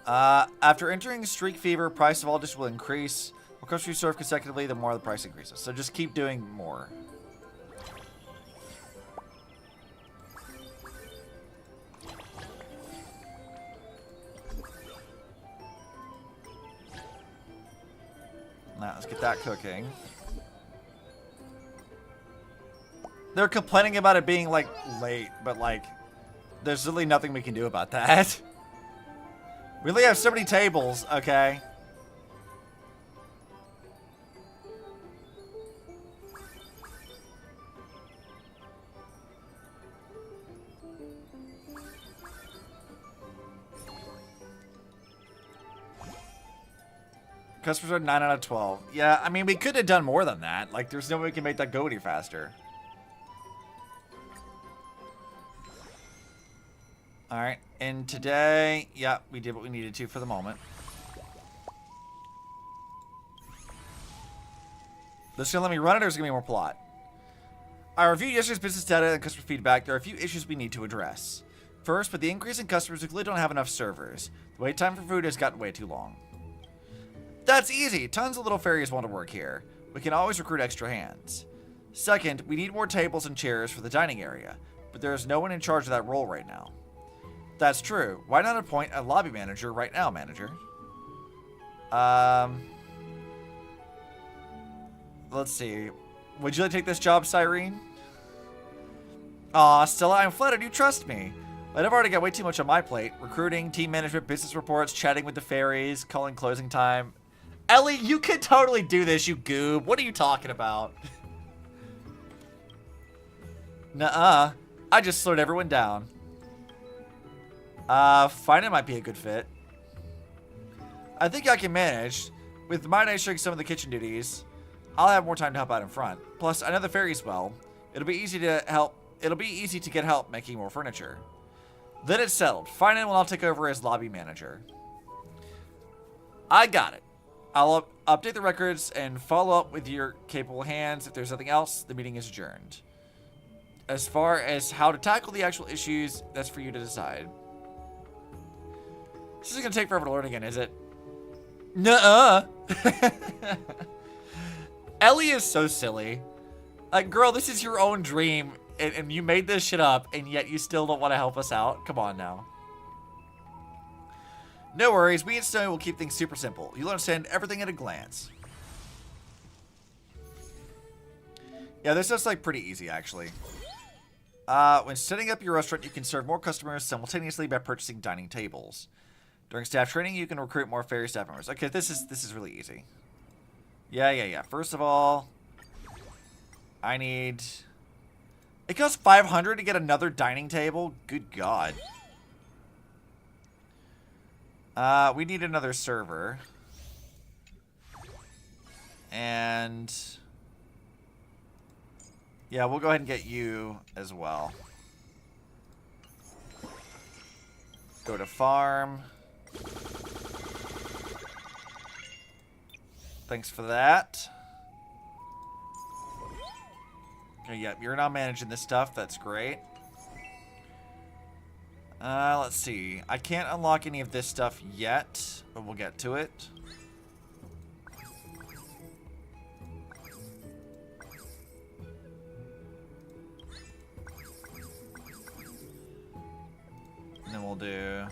After entering streak fever, price of all dishes will increase. The closer you serve consecutively, the more the price increases. So just keep doing more. Now, let's get that cooking. They're complaining about it being, like, late, but, like, there's really nothing we can do about that. We only have so many tables, okay? Customers are 9 out of 12. Yeah, I mean, we could have done more than that. Like, there's no way we can make that go any faster. Alright, and today, yeah, we did what we needed to for the moment. This gonna let me run it, or is it gonna be more plot? I reviewed yesterday's business data and customer feedback. There are a few issues we need to address. First, with the increase in customers, we clearly don't have enough servers. The wait time for food has gotten way too long. That's easy. Tons of little fairies want to work here. We can always recruit extra hands. Second, we need more tables and chairs for the dining area, but there is no one in charge of that role right now. That's true. Why not appoint a lobby manager right now, manager? Let's see. Would you like to take this job, Cyrene? Aw, Stella, I'm flattered you trust me. But I've already got way too much on my plate. Recruiting, team management, business reports, chatting with the fairies, calling closing time. Ellie, you could totally do this, you goob. What are you talking about? Nuh-uh. I just slowed everyone down. Finance might be a good fit. I think I can manage. With my night sharing some of the kitchen duties, I'll have more time to help out in front. Plus, I know the fairies well. It'll be easy to get help making more furniture. Then it's settled. Finance will now take over as lobby manager. I got it. I'll update the records and follow up with your capable hands. If there's nothing else, the meeting is adjourned. As far as how to tackle the actual issues, that's for you to decide. This isn't going to take forever to learn again, is it? Nuh-uh. Ellie is so silly. Like, girl, this is your own dream, and you made this shit up, and yet you still don't want to help us out? Come on now. No worries, we at Snowy will keep things super simple. You'll understand everything at a glance. Yeah, this is like pretty easy, actually. When setting up your restaurant, you can serve more customers simultaneously by purchasing dining tables. During staff training, you can recruit more fairy staff members. Okay, this is really easy. Yeah. First of all, I need... It costs 500 to get another dining table? Good God. We need another server. And... yeah, we'll go ahead and get you as well. Go to farm. Thanks for that. Okay, yep, you're now managing this stuff. That's great. Let's see. I can't unlock any of this stuff yet, but we'll get to it. And then we'll do...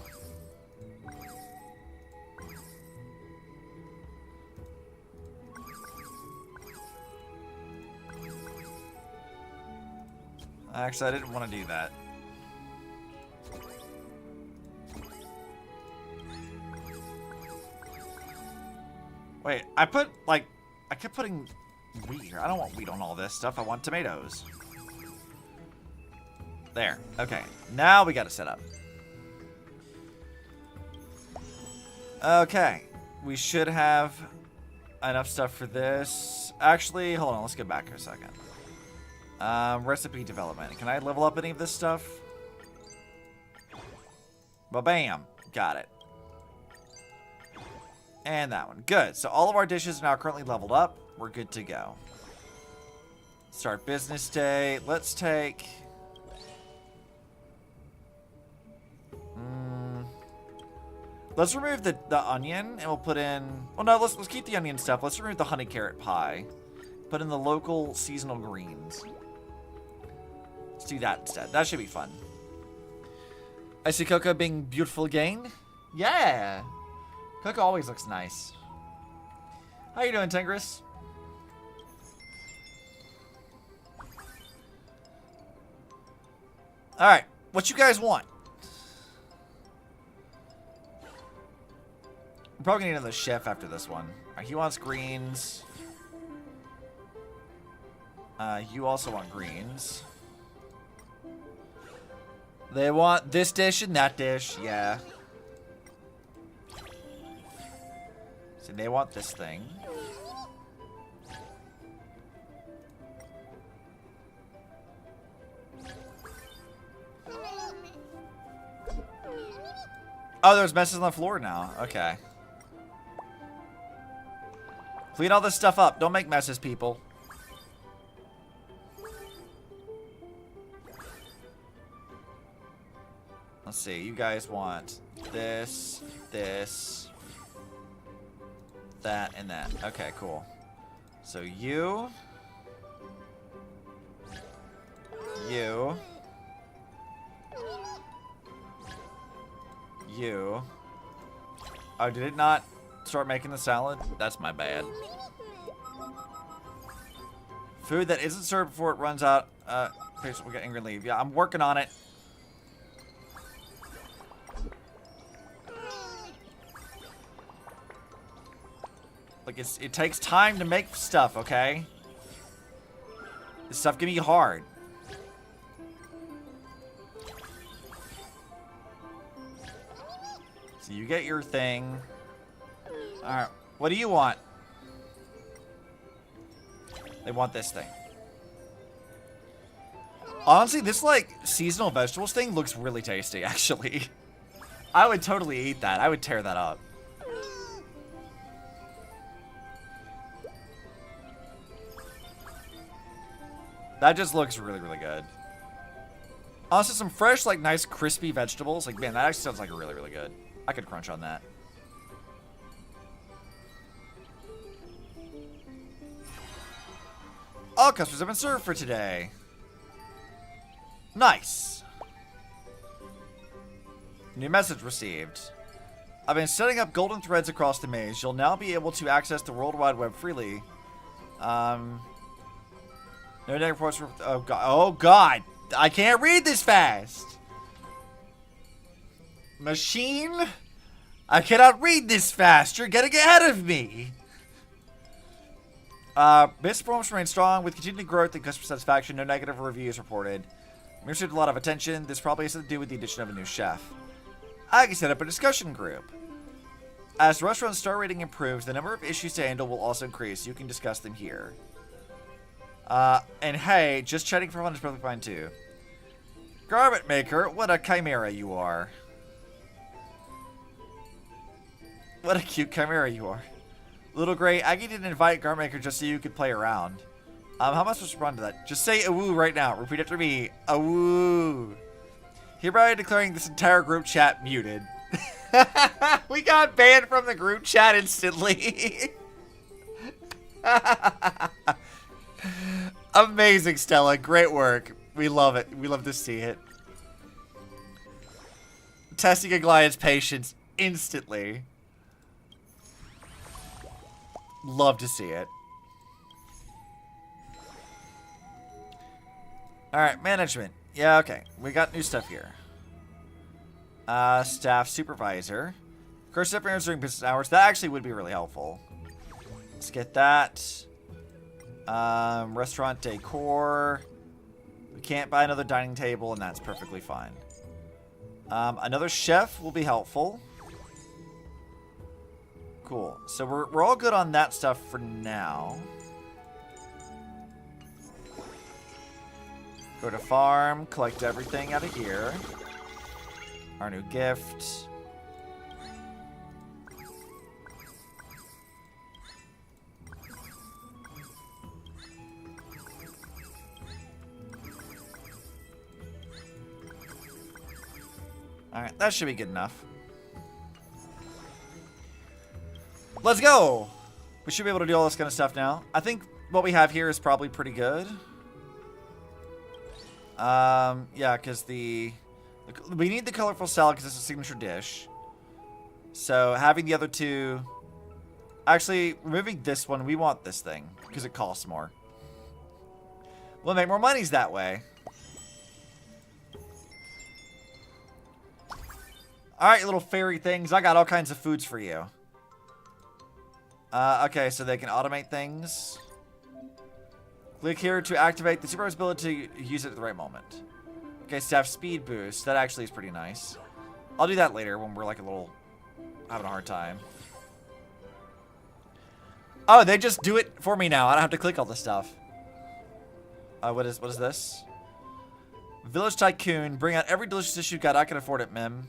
Actually, I didn't want to do that. Wait, I kept putting wheat here. I don't want wheat on all this stuff. I want tomatoes. There. Okay. Now we got to set up. Okay. We should have enough stuff for this. Actually, hold on. Let's go back for a second. Recipe development. Can I level up any of this stuff? Ba-bam. Got it. And that one. Good. So all of our dishes are now currently leveled up. We're good to go. Start business day. Let's take... let's remove the onion, and we'll put in... well, no, let's keep the onion stuff. Let's remove the honey carrot pie. Put in the local seasonal greens. Let's do that instead. That should be fun. I see Coco being beautiful again. Yeah. Coco always looks nice. How you doing, Tigris? Alright. What you guys want? We're probably gonna need another chef after this one. Alright, he wants greens. You also want greens. They want this dish and that dish, yeah. So they want this thing. Oh, there's messes on the floor now. Okay. Clean all this stuff up. Don't make messes, people. Let's see. You guys want this, this, that, and that. Okay, cool. So you. You. You. Oh, did it not start making the salad? That's my bad. Food that isn't served before it runs out. We'll get angry and leave. Yeah, I'm working on it. Like, it takes time to make stuff, okay? This stuff can be hard. So you get your thing. Alright, what do you want? They want this thing. Honestly, this, like, seasonal vegetables thing looks really tasty, actually. I would totally eat that. I would tear that up. That just looks really, really good. Honestly, some fresh, like, nice, crispy vegetables. Like, man, that actually sounds like really, really good. I could crunch on that. All customers have been served for today. Nice. New message received. I've been setting up golden threads across the maze. You'll now be able to access the World Wide Web freely. No negative reports. Oh god. Oh god. I can't read this fast. Machine? I cannot read this fast. You're getting ahead of me. Business performance remains strong with continued growth and customer satisfaction. No negative reviews reported. We received a lot of attention. This probably has to do with the addition of a new chef. I can set up a discussion group. As the restaurant's star rating improves, the number of issues to handle will also increase. You can discuss them here. And hey, just chatting for fun is perfectly fine too. Garment maker, what a chimera you are. What a cute chimera you are. Little Gray, Aggie didn't invite Garment Maker just so you could play around. How am I supposed to respond to that? Just say awoo right now. Repeat after me. Awoo. Hereby declaring this entire group chat muted. We got banned from the group chat instantly. Amazing, Stella. Great work. We love it. We love to see it. Testing a Goliath's patience instantly. Love to see it. Alright, management. Yeah, okay. We got new stuff here. Staff supervisor. Of course, appearance during business hours. That actually would be really helpful. Let's get that. Restaurant decor. We can't buy another dining table, and that's perfectly fine. Another chef will be helpful. Cool. So we're all good on that stuff for now. Go to farm, collect everything out of here. Our new gift. Alright, that should be good enough. Let's go! We should be able to do all this kind of stuff now. I think what we have here is probably pretty good. Yeah, because we need the colorful salad because it's a signature dish. So having the other two... Actually, removing this one, we want this thing because it costs more. We'll make more monies that way. Alright, little fairy things. I got all kinds of foods for you. Okay, so they can automate things. Click here to activate the supervisor's ability to use it at the right moment. Okay, staff speed boost. That actually is pretty nice. I'll do that later when we're like a little having a hard time. Oh, they just do it for me now. I don't have to click all this stuff. What is this? Village Tycoon. Bring out every delicious dish you got. I can afford it, Mim.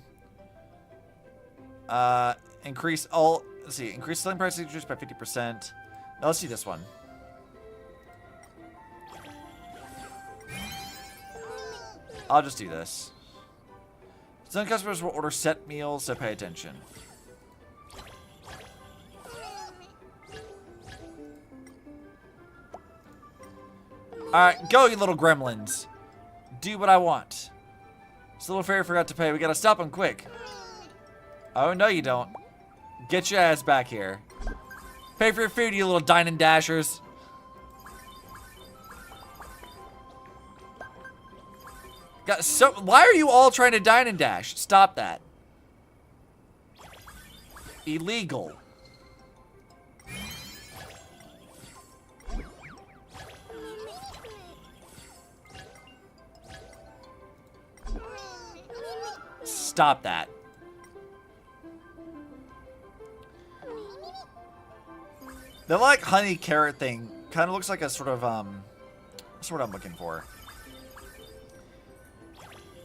Increase all... Let's see. Increase selling price signatures by 50%. Now let's see this one. I'll just do this. Some customers will order set meals, so pay attention. Alright, go, you little gremlins. Do what I want. This little fairy forgot to pay. We gotta stop him quick. Oh, no, you don't. Get your ass back here. Pay for your food, you little dine and dashers. Why are you all trying to dine and dash? Stop that. Illegal. Stop that. The like honey carrot thing kind of looks like a sort of that's what I'm looking for.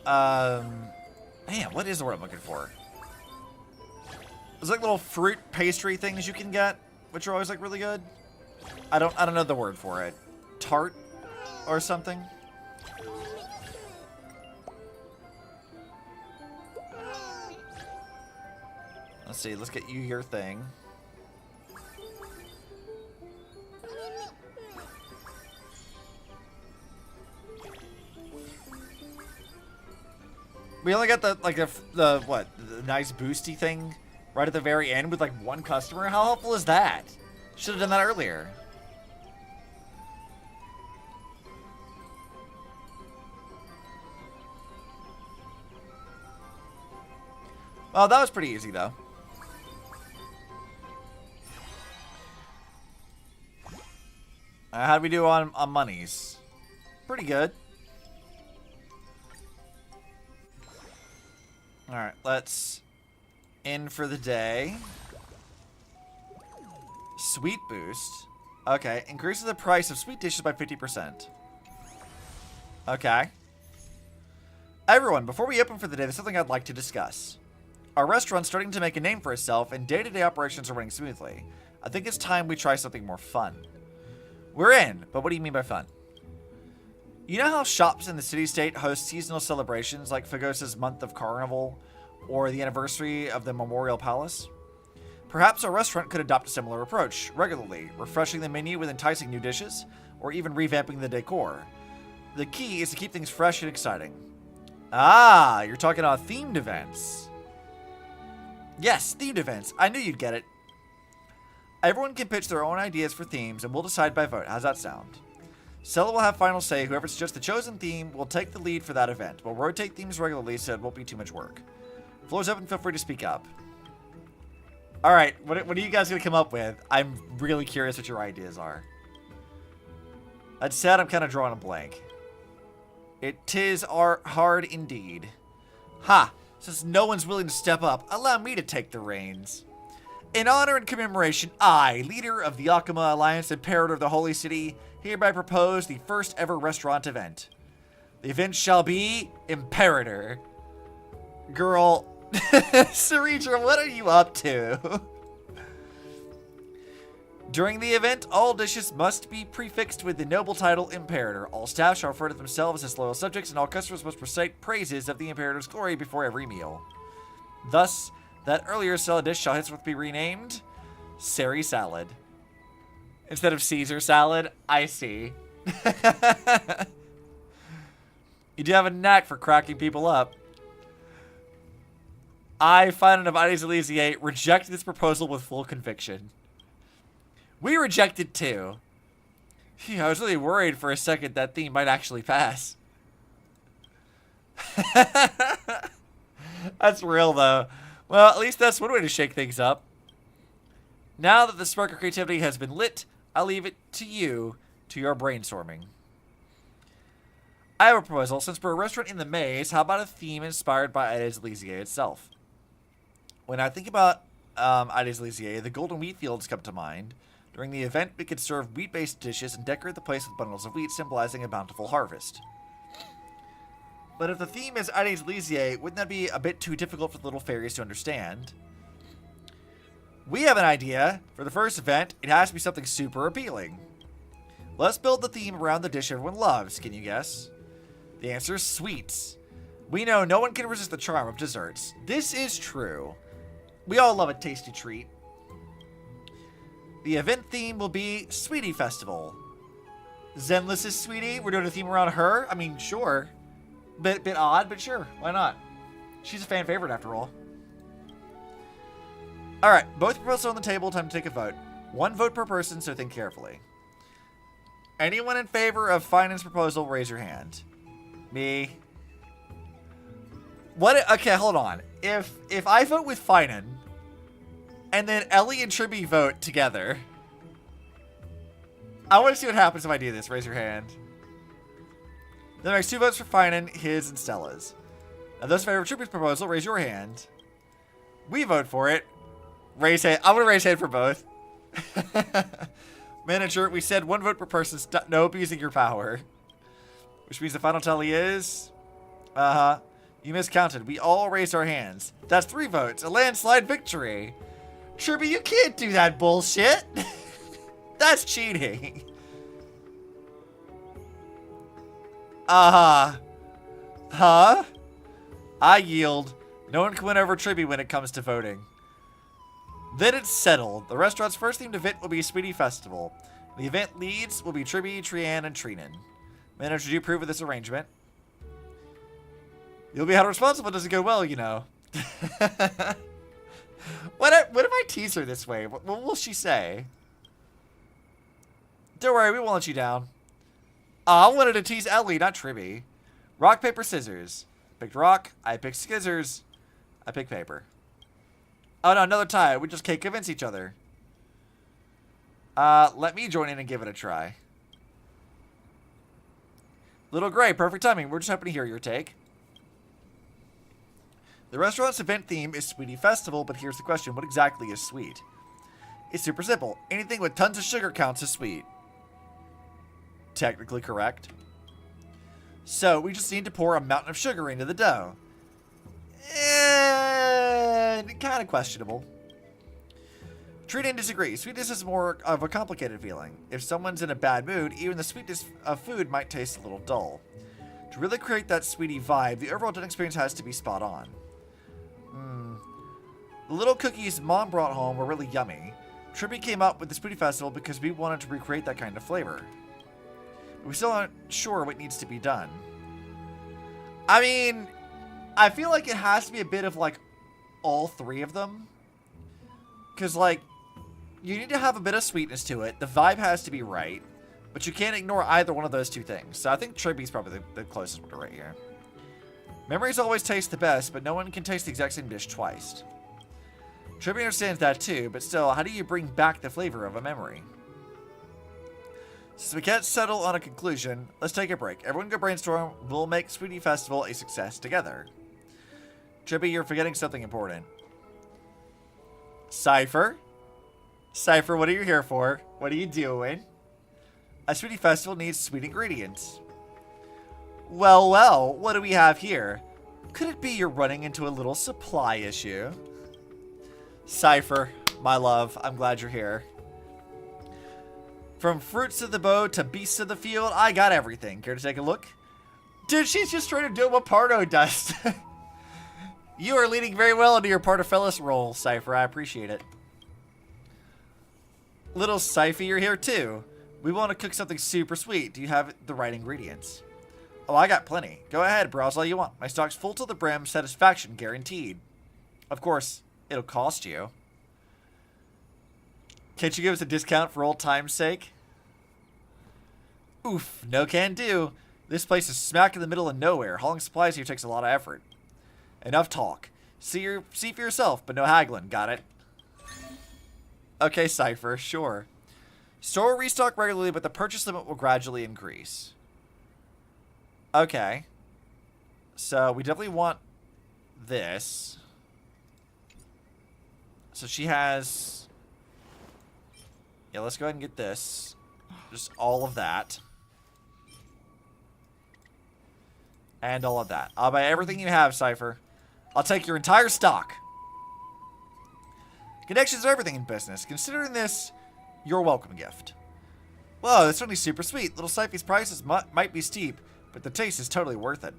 Man, what is the word I'm looking for? There's like little fruit pastry things you can get, which are always like really good. I don't know the word for it. Tart or something. Let's see, let's get you your thing. We only got the nice boosty thing right at the very end with like one customer. How helpful is that? Should have done that earlier. Well, that was pretty easy though. How do we do on monies? Pretty good. Alright, let's in for the day. Sweet boost. Okay, increases the price of sweet dishes by 50%. Okay. Everyone, before we open for the day, there's something I'd like to discuss. Our restaurant's starting to make a name for itself, and day-to-day operations are running smoothly. I think it's time we try something more fun. We're in, but what do you mean by fun? You know how shops in the city-state host seasonal celebrations like Fagos's Month of Carnival or the anniversary of the Memorial Palace? Perhaps our restaurant could adopt a similar approach, regularly, refreshing the menu with enticing new dishes, or even revamping the decor. The key is to keep things fresh and exciting. Ah, you're talking about themed events. Yes, themed events. I knew you'd get it. Everyone can pitch their own ideas for themes, and we'll decide by vote. How's that sound? Sella will have final say. Whoever suggests the chosen theme will take the lead for that event. We'll rotate themes regularly so it won't be too much work. Floor's open. Feel free to speak up. All right, what are you guys going to come up with? I'm really curious what your ideas are. That said, I'm kind of drawing a blank. It is hard indeed. Ha! Since no one's willing to step up, allow me to take the reins. In honor and commemoration, I, leader of the Akama Alliance, Imperator of the Holy City, hereby propose the first ever restaurant event. The event shall be Imperator. Girl, Saritra, what are you up to? During the event, all dishes must be prefixed with the noble title Imperator. All staff shall refer to themselves as loyal subjects, and all customers must recite praises of the Imperator's glory before every meal. Thus, that earlier salad dish shall henceforth be renamed Sari Salad. Instead of Caesar salad, I see. You do have a knack for cracking people up. I, Finan of Ides Elysiae, reject this proposal with full conviction. We reject it too. Phew, I was really worried for a second that theme might actually pass. That's real though. Well, at least that's one way to shake things up. Now that the spark of creativity has been lit, I'll leave it to you, to your brainstorming. I have a proposal. Since we're a restaurant in the maze, how about a theme inspired by Ides Elysiae itself? When I think about Ides Elysiae, the golden wheat fields come to mind. During the event, we could serve wheat-based dishes and decorate the place with bundles of wheat, symbolizing a bountiful harvest. But if the theme is Ides Elysiae, wouldn't that be a bit too difficult for the little fairies to understand? We have an idea. For the first event, it has to be something super appealing. Let's build the theme around the dish everyone loves. Can you guess? The answer is sweets. We know no one can resist the charm of desserts. This is true. We all love a tasty treat. The event theme will be Sweetie Festival. Zenless is Sweetie. We're doing a theme around her. I mean, sure. Bit odd, but sure. Why not? She's a fan favorite after all. Alright, both proposals on the table. Time to take a vote. 1 vote per person, so think carefully. Anyone in favor of Finance's proposal, raise your hand. Me. What? Okay, hold on. If I vote with Finan, and then Ellie and Tribby vote together, I want to see what happens if I do this. Raise your hand. That makes 2 votes for Finan, his and Stella's. Now, those in favor of Tribby's proposal, raise your hand. We vote for it. Raise hand. I'm going to raise hand for both. Manager, we said 1 vote per person. No abusing your power. Which means the final tally is... You miscounted. We all raised our hands. That's 3 votes. A landslide victory. Tribby, you can't do that bullshit. That's cheating. Huh? I yield. No one can win over Tribby when it comes to voting. Then it's settled. The restaurant's first themed event will be Sweetie Festival. The event leads will be Tribby, Trian, and Trinan. Manager, do you approve of this arrangement? You'll be held responsible if it doesn't go well, you know. What if I tease her this way? What will she say? Don't worry, we won't let you down. I wanted to tease Ellie, not Tribby. Rock, paper, scissors. Picked rock. I picked scissors. I picked paper. Oh no, another tie. We just can't convince each other. Let me join in and give it a try. Little Gray, perfect timing. We're just happy to hear your take. The restaurant's event theme is Sweetie Festival, but here's the question. What exactly is sweet? It's super simple. Anything with tons of sugar counts as sweet. Technically correct. So, we just need to pour a mountain of sugar into the dough. Kind of questionable. Trinan disagrees. Sweetness is more of a complicated feeling. If someone's in a bad mood, even the sweetness of food might taste a little dull. To really create that sweetie vibe, the overall dinner experience has to be spot on. The little cookies Mom brought home were really yummy. Tribby came up with the Sweetie Festival because we wanted to recreate that kind of flavor. But we still aren't sure what needs to be done. I mean, I feel like it has to be a bit of, like, all 3 of them. Because, like, you need to have a bit of sweetness to it. The vibe has to be right. But you can't ignore either one of those 2 things. So I think Tribby's probably the closest one right here. Memories always taste the best, but no one can taste the exact same dish twice. Tribby understands that too, but still, how do you bring back the flavor of a memory? Since we can't settle on a conclusion, let's take a break. Everyone go brainstorm. We'll make Sweetie Festival a success together. Tribby, you're forgetting something important. Cypher? Cypher, what are you here for? What are you doing? A Sweetie Festival needs sweet ingredients. Well, what do we have here? Could it be you're running into a little supply issue? Cypher, my love, I'm glad you're here. From fruits of the bow to beasts of the field, I got everything. Care to take a look? Dude, she's just trying to do what Pardo does. You are leading very well into your Pardofellis role, Cypher. I appreciate it. Little Cypher, you're here too. We want to cook something super sweet. Do you have the right ingredients? Oh, I got plenty. Go ahead, browse all you want. My stock's full to the brim, satisfaction guaranteed. Of course, it'll cost you. Can't you give us a discount for old time's sake? Oof, no can do. This place is smack in the middle of nowhere. Hauling supplies here takes a lot of effort. Enough talk. See for yourself, but no haggling. Got it? Okay, Cypher, sure. Store will restock regularly, but the purchase limit will gradually increase. Okay. So, we definitely want this. So, she has... Yeah, let's go ahead and get this. Just all of that. And all of that. I'll buy everything you have, Cypher. I'll take your entire stock. Connections are everything in business. Considering this your welcome gift. Whoa, that's certainly super sweet. Little Cypher's prices might be steep, but the taste is totally worth it.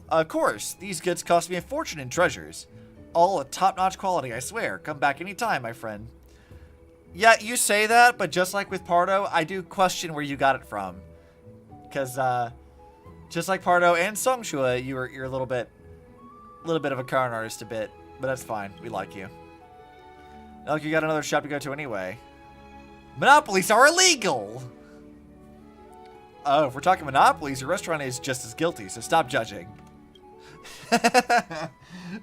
Of course, these goods cost me a fortune in treasures. All of top-notch quality, I swear. Come back anytime, my friend. Yeah, you say that, but just like with Pardo, I do question where you got it from. Because, just like Pardo and Songshua, you're a little bit of a con artist a bit. But that's fine. We like you. Look, you got another shop to go to anyway. Monopolies are illegal! Oh, if we're talking monopolies, your restaurant is just as guilty, so stop judging.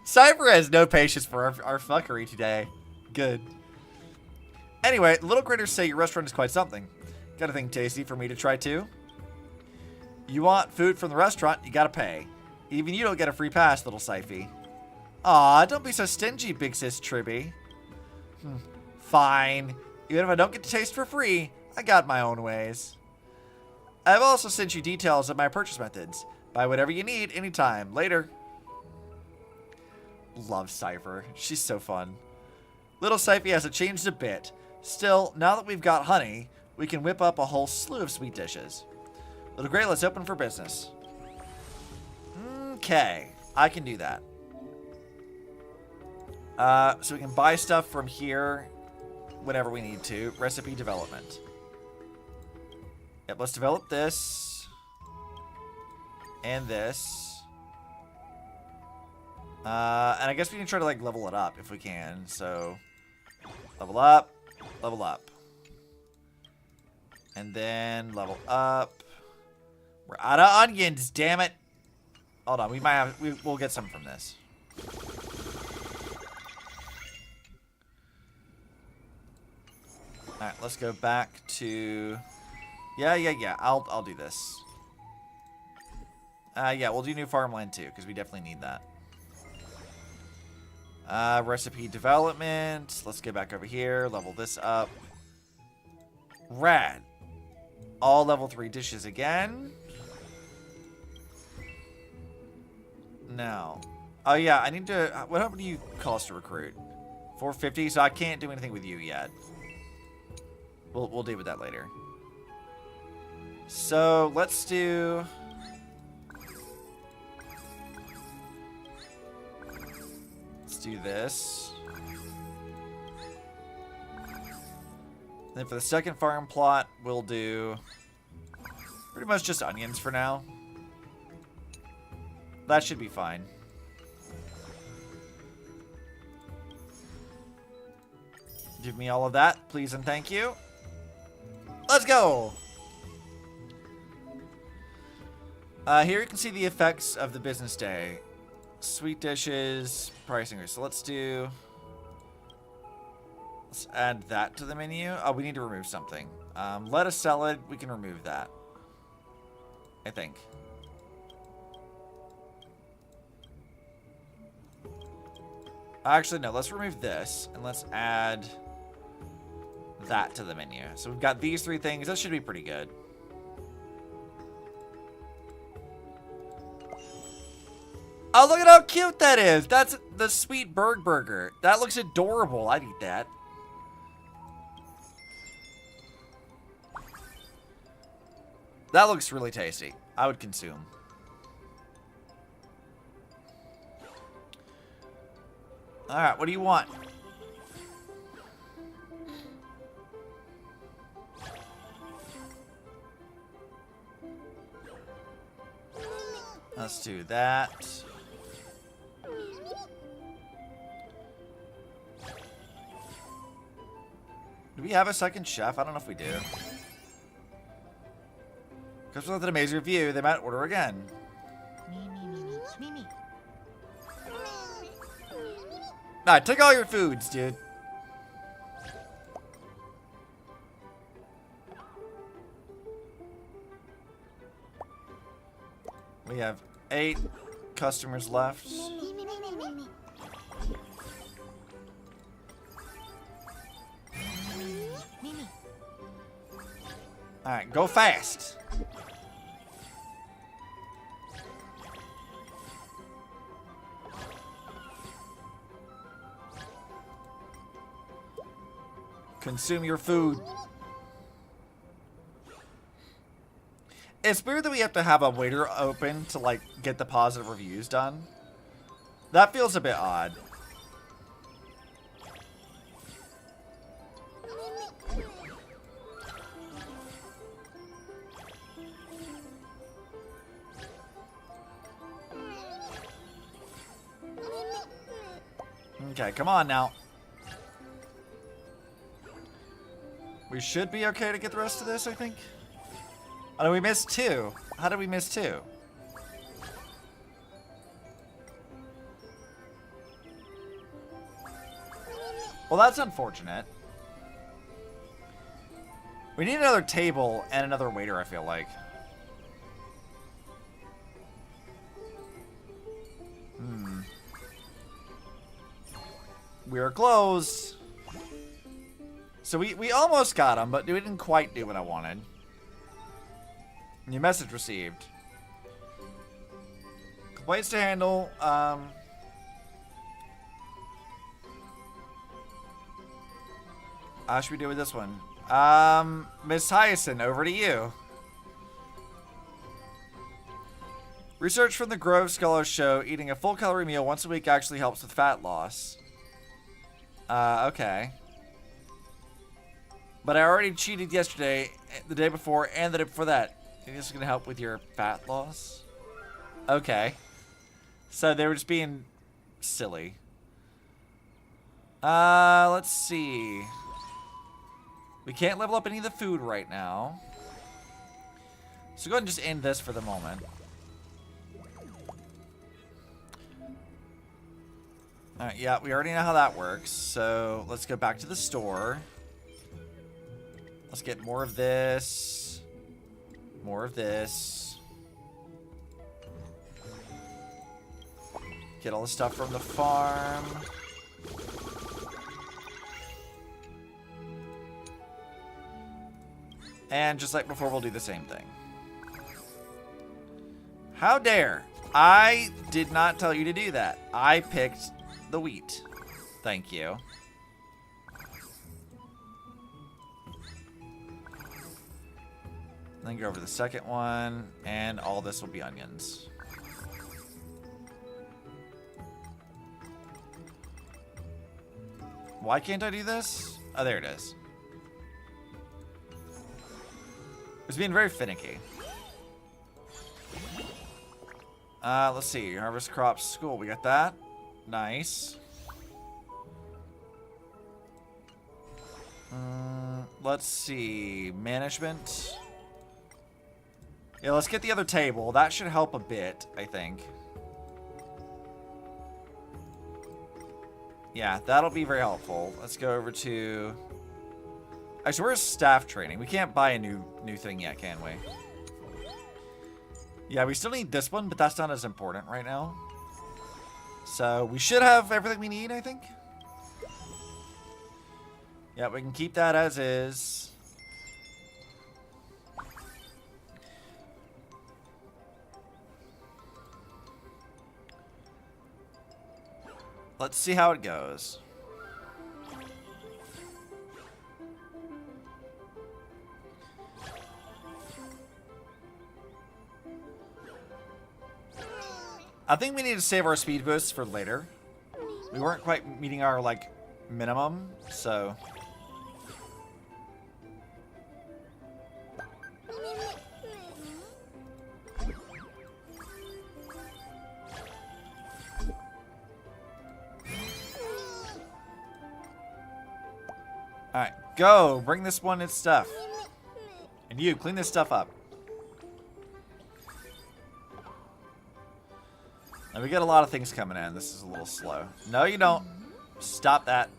Cypher has no patience for our fuckery today. Good. Anyway, little critters say your restaurant is quite something. Got a thing tasty for me to try too? You want food from the restaurant, you gotta pay. Even you don't get a free pass, little Cyphy. Aw, don't be so stingy, big sis Tribby. Fine. Even if I don't get to taste for free, I got my own ways. I've also sent you details of my purchase methods. Buy whatever you need anytime. Later. Love Cypher. She's so fun. Little Cyphy hasn't changed a bit. Still, now that we've got honey, we can whip up a whole slew of sweet dishes. Little Grey, let's open for business. Okay. I can do that. So we can buy stuff from here whenever we need to. Recipe development. Yep, let's develop this. And this. And I guess we can try to, like, level it up if we can. So, level up. Level up. And then level up. We're out of onions, damn it. Hold on, we might have... We'll get some from this. Alright, let's go back to... Yeah. I'll do this. Yeah, we'll do new farmland too, because we definitely need that. Recipe development. Let's get back over here. Level this up. Rad. All level 3 dishes again. Now. Oh yeah, I need to... What do you cost to recruit? 450, so I can't do anything with you yet. We'll deal with that later. So, let's do... Let's do this. Then for the second farm plot, we'll do pretty much just onions for now. That should be fine. Give me all of that, please and thank you. Let's go! Here you can see the effects of the business day. Sweet dishes, pricing. So let's add that to the menu. Oh, we need to remove something. Lettuce salad, we can remove that. I think. Actually, no, let's remove this and let's add that to the menu. So we've got these 3 things. That should be pretty good. Oh, look at how cute that is. That's the sweet bird burger. That looks adorable. I'd eat that. That looks really tasty. I would consume. Alright, what do you want? Let's do that. Do we have a second chef? I don't know if we do. Because with an amazing review, they might order again. Nah, take all your foods, dude. We have 8 customers left. Alright, go fast. Consume your food. It's weird that we have to have a waiter open to, like, get the positive reviews done. That feels a bit odd. Okay, come on now. We should be okay to get the rest of this, I think. Oh, we missed 2. How did we miss 2? Well, that's unfortunate. We need another table and another waiter, I feel like. We are closed. So we almost got him, but we didn't quite do what I wanted. New message received. Complaints to handle. How should we do with this one? Miss Hyacinth, over to you. Research from the Grove Scholars show eating a full calorie meal once a week actually helps with fat loss. Okay. But I already cheated yesterday, the day before, and the day before that. Think this is gonna help with your fat loss? Okay. So they were just being silly. Let's see. We can't level up any of the food right now. So go ahead and just end this for the moment. Alright, yeah, we already know how that works. So let's go back to the store. Let's get more of this. More of this. Get all the stuff from the farm. And just like before, we'll do the same thing. How dare! I did not tell you to do that. I picked the wheat. Thank you. Then go over the second one, and all this will be onions. Why can't I do this? Oh, there it is. It's being very finicky. Let's see. Harvest crops school. We got that. Nice. Let's see. Management. Yeah, let's get the other table. That should help a bit, I think. Yeah, that'll be very helpful. Let's go over to... Actually, where's staff training? We can't buy a new thing yet, can we? Yeah, we still need this one, but that's not as important right now. So, we should have everything we need, I think. Yeah, we can keep that as is. Let's see how it goes. I think we need to save our speed boosts for later. We weren't quite meeting our, like, minimum, so... Alright, go! Bring this one its stuff. And you, clean this stuff up. Now we get a lot of things coming in. This is a little slow. No, you don't. Stop that.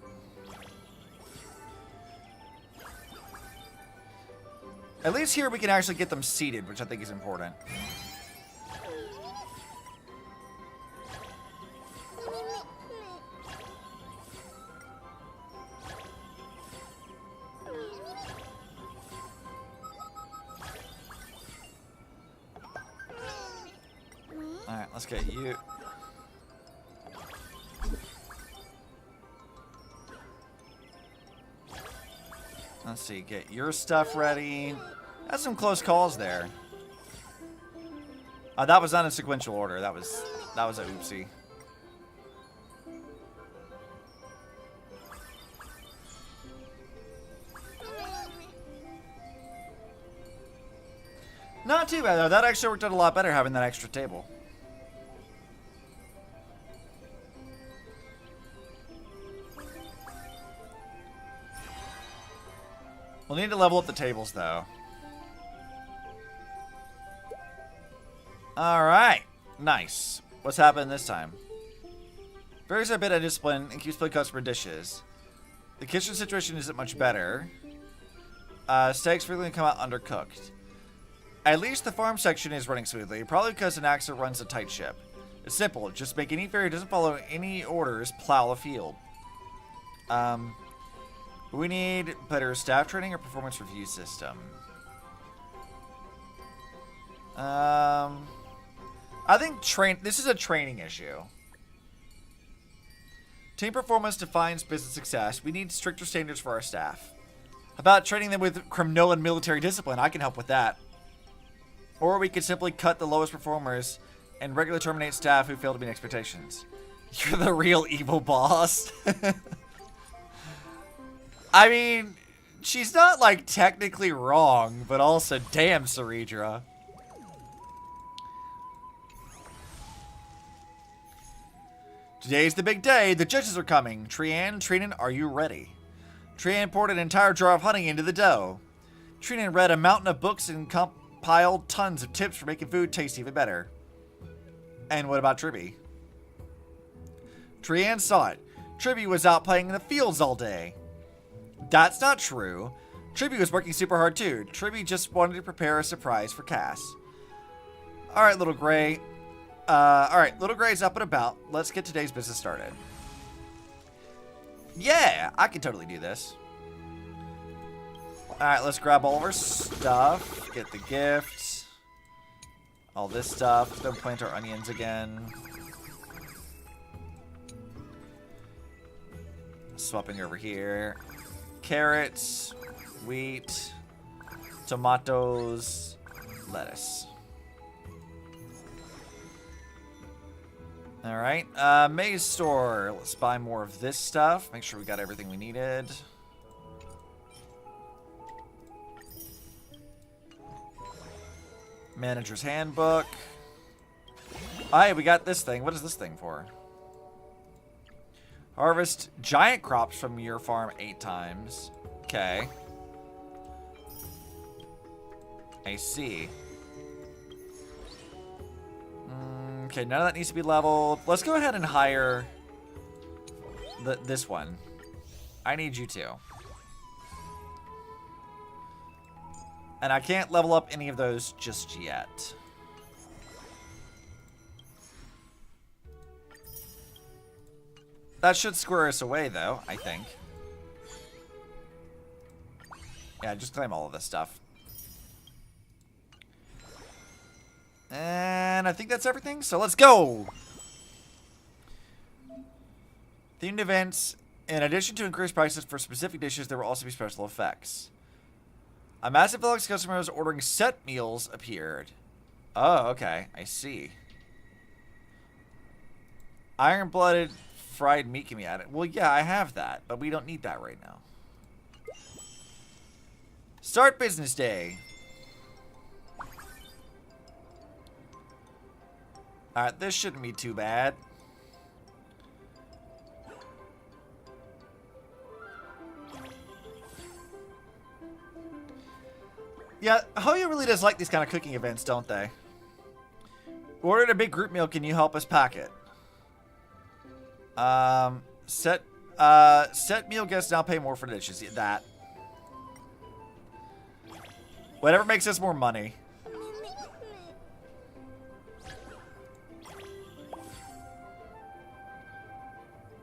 At least here we can actually get them seated, which I think is important. Alright, let's get you. Let's see, get your stuff ready. That's some close calls there. That was not in sequential order. That was a oopsie. Not too bad though. That actually worked out a lot better having that extra table. We'll need to level up the tables though. Alright. Nice. What's happened this time? Varies a bit of discipline and keeps playing customer dishes. The kitchen situation isn't much better. Steaks frequently come out undercooked. At least the farm section is running smoothly, probably because Anaxa runs a tight ship. It's simple, just make any fairy who doesn't follow any orders plow a field. We need better staff training or performance review system. I think this is a training issue. Team performance defines business success. We need stricter standards for our staff. How about training them with criminal and military discipline? I can help with that. Or we could simply cut the lowest performers and regularly terminate staff who fail to meet expectations. You're the real evil boss. I mean, she's not, like, technically wrong, but also, damn, Ceridra. Today's the big day. The judges are coming. Trian, Trinan, are you ready? Trian poured an entire jar of honey into the dough. Trinan read a mountain of books and compiled tons of tips for making food taste even better. And what about Tribby? Trian saw it. Tribby was out playing in the fields all day. That's not true. Tribby was working super hard too. Tribby just wanted to prepare a surprise for Cass. Alright, Little Gray. Alright, Little Gray's up and about. Let's get today's business started. Yeah, I can totally do this. Alright, let's grab all of our stuff. Get the gifts. All this stuff. Don't plant our onions again. Swapping over here. Carrots, wheat, tomatoes, lettuce. Alright, Maze Store. Let's buy more of this stuff. Make sure we got everything we needed. Manager's Handbook. Oh, hey, we got this thing. What is this thing for? Harvest giant crops from your farm 8 times. Okay. I see. Okay, none of that needs to be leveled. Let's go ahead and hire this one. I need you to. And I can't level up any of those just yet. That should square us away, though, I think. Yeah, just claim all of this stuff. And I think that's everything, so let's go! Themed events. In addition to increased prices for specific dishes, there will also be special effects. A massive influx of customers ordering set meals appeared. Oh, okay. I see. Iron-blooded fried meat can be added. Well, yeah, I have that, but we don't need that right now. Start business day. Alright, this shouldn't be too bad. Yeah, Hoya really does like these kind of cooking events, don't they? We ordered a big group meal. Can you help us pack it? Set meal guests now pay more for dishes. That. Whatever makes us more money.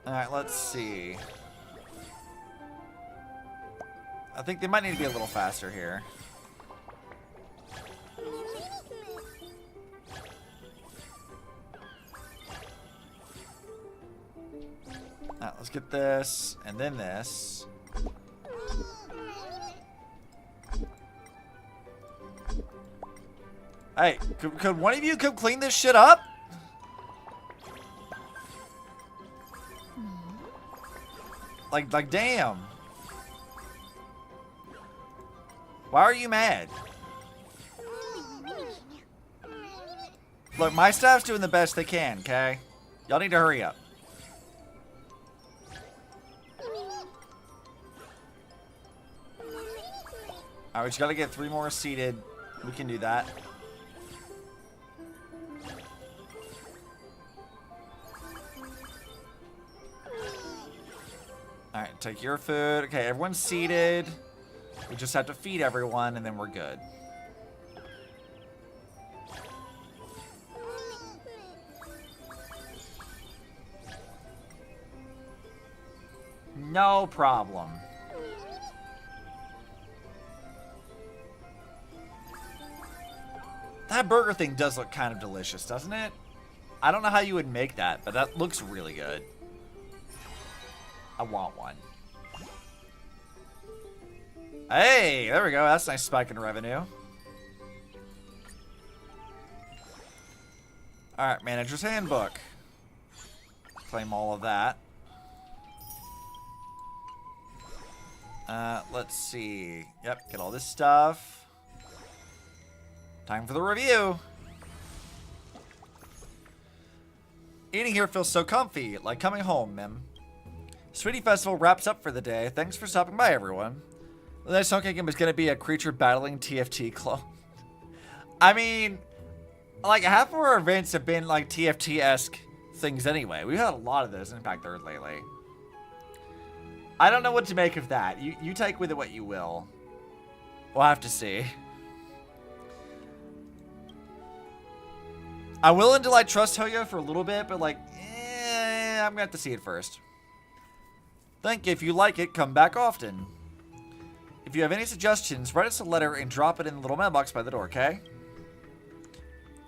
Alright, let's see. I think they might need to be a little faster here. Alright, let's get this, and then this. Hey, could one of you come clean this shit up? Like, damn. Why are you mad? Look, my staff's doing the best they can, okay? Y'all need to hurry up. Alright, we just gotta get 3 more seated. We can do that. Alright, take your food. Okay, everyone's seated. We just have to feed everyone, and then we're good. No problem. That burger thing does look kind of delicious, doesn't it? I don't know how you would make that, but that looks really good. I want one. Hey, there we go. That's a nice spike in revenue. Alright, manager's handbook. Claim all of that. Let's see. Yep, get all this stuff. Time for the review. Eating here feels so comfy, like coming home, Mim. Sweetie Festival wraps up for the day. Thanks for stopping by, everyone. The next Honkai game is going to be a creature battling TFT clone. I mean, like, half of our events have been, like, TFT-esque things anyway. We've had a lot of those in Impact Third lately. I don't know what to make of that. You take with it what you will. We'll have to see. I'm willing to, like, trust Hoyo for a little bit, but, like, I'm going to have to see it first. Thank you. If you like it, come back often. If you have any suggestions, write us a letter and drop it in the little mailbox by the door, okay?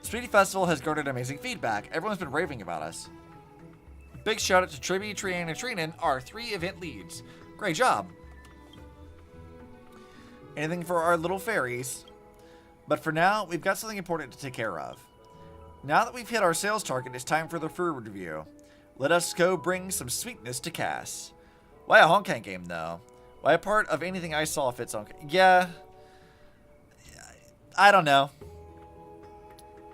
Sweetie Festival has garnered amazing feedback. Everyone's been raving about us. Big shout out to Triby, Trian, and Trinan, our 3 event leads. Great job. Anything for our little fairies. But for now, we've got something important to take care of. Now that we've hit our sales target, it's time for the food review. Let us go bring some sweetness to Cass. Why a Honkai game, though? Why a part of anything I saw fits on... Yeah. I don't know.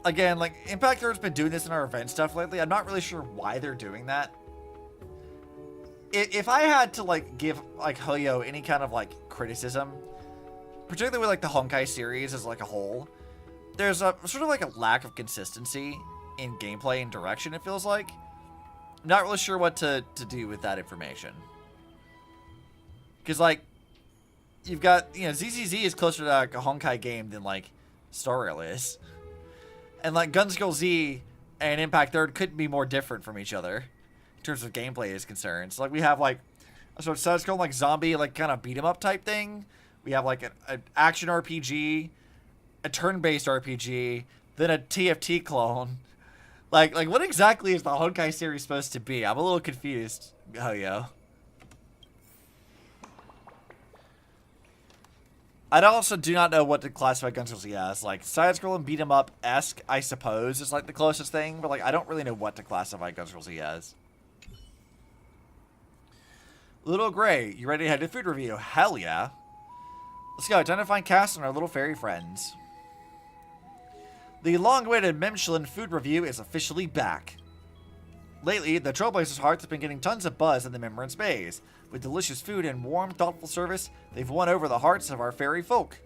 Again, like, Impact Third's been doing this in our event stuff lately. I'm not really sure why they're doing that. If I had to, like, give, like, Hoyo any kind of, like, criticism, particularly with, like, the Honkai series as, like, a whole, there's a sort of, like, a lack of consistency in gameplay and direction, it feels like. I'm not really sure what to do with that information. Because, like, you've got, you know, ZZZ is closer to, like, a Honkai game than, like, Star Rail is. And, like, Gunskill Z and Impact Third couldn't be more different from each other in terms of gameplay is concerned. So, like, we have, like, a sort of side-scrolling, like, zombie, like, kind of beat-em-up type thing. We have, like, an action RPG, a turn-based RPG, then a TFT clone. Like, what exactly is the Honkai series supposed to be? I'm a little confused, Hoyo. I also do not know what to classify Gunskill Z as. Like, side-scrolling beat-em-up-esque, I suppose, is, like, the closest thing. But, like, I don't really know what to classify Gunskill Z as. Little Gray, you ready to head to food review? Hell yeah. Let's go. Time to find Cass and our little fairy friends. The long-awaited Michelin food review is officially back. Lately, the Trailblazers' Hearts have been getting tons of buzz in the Memorance Bays. With delicious food and warm, thoughtful service, they've won over the hearts of our fairy folk.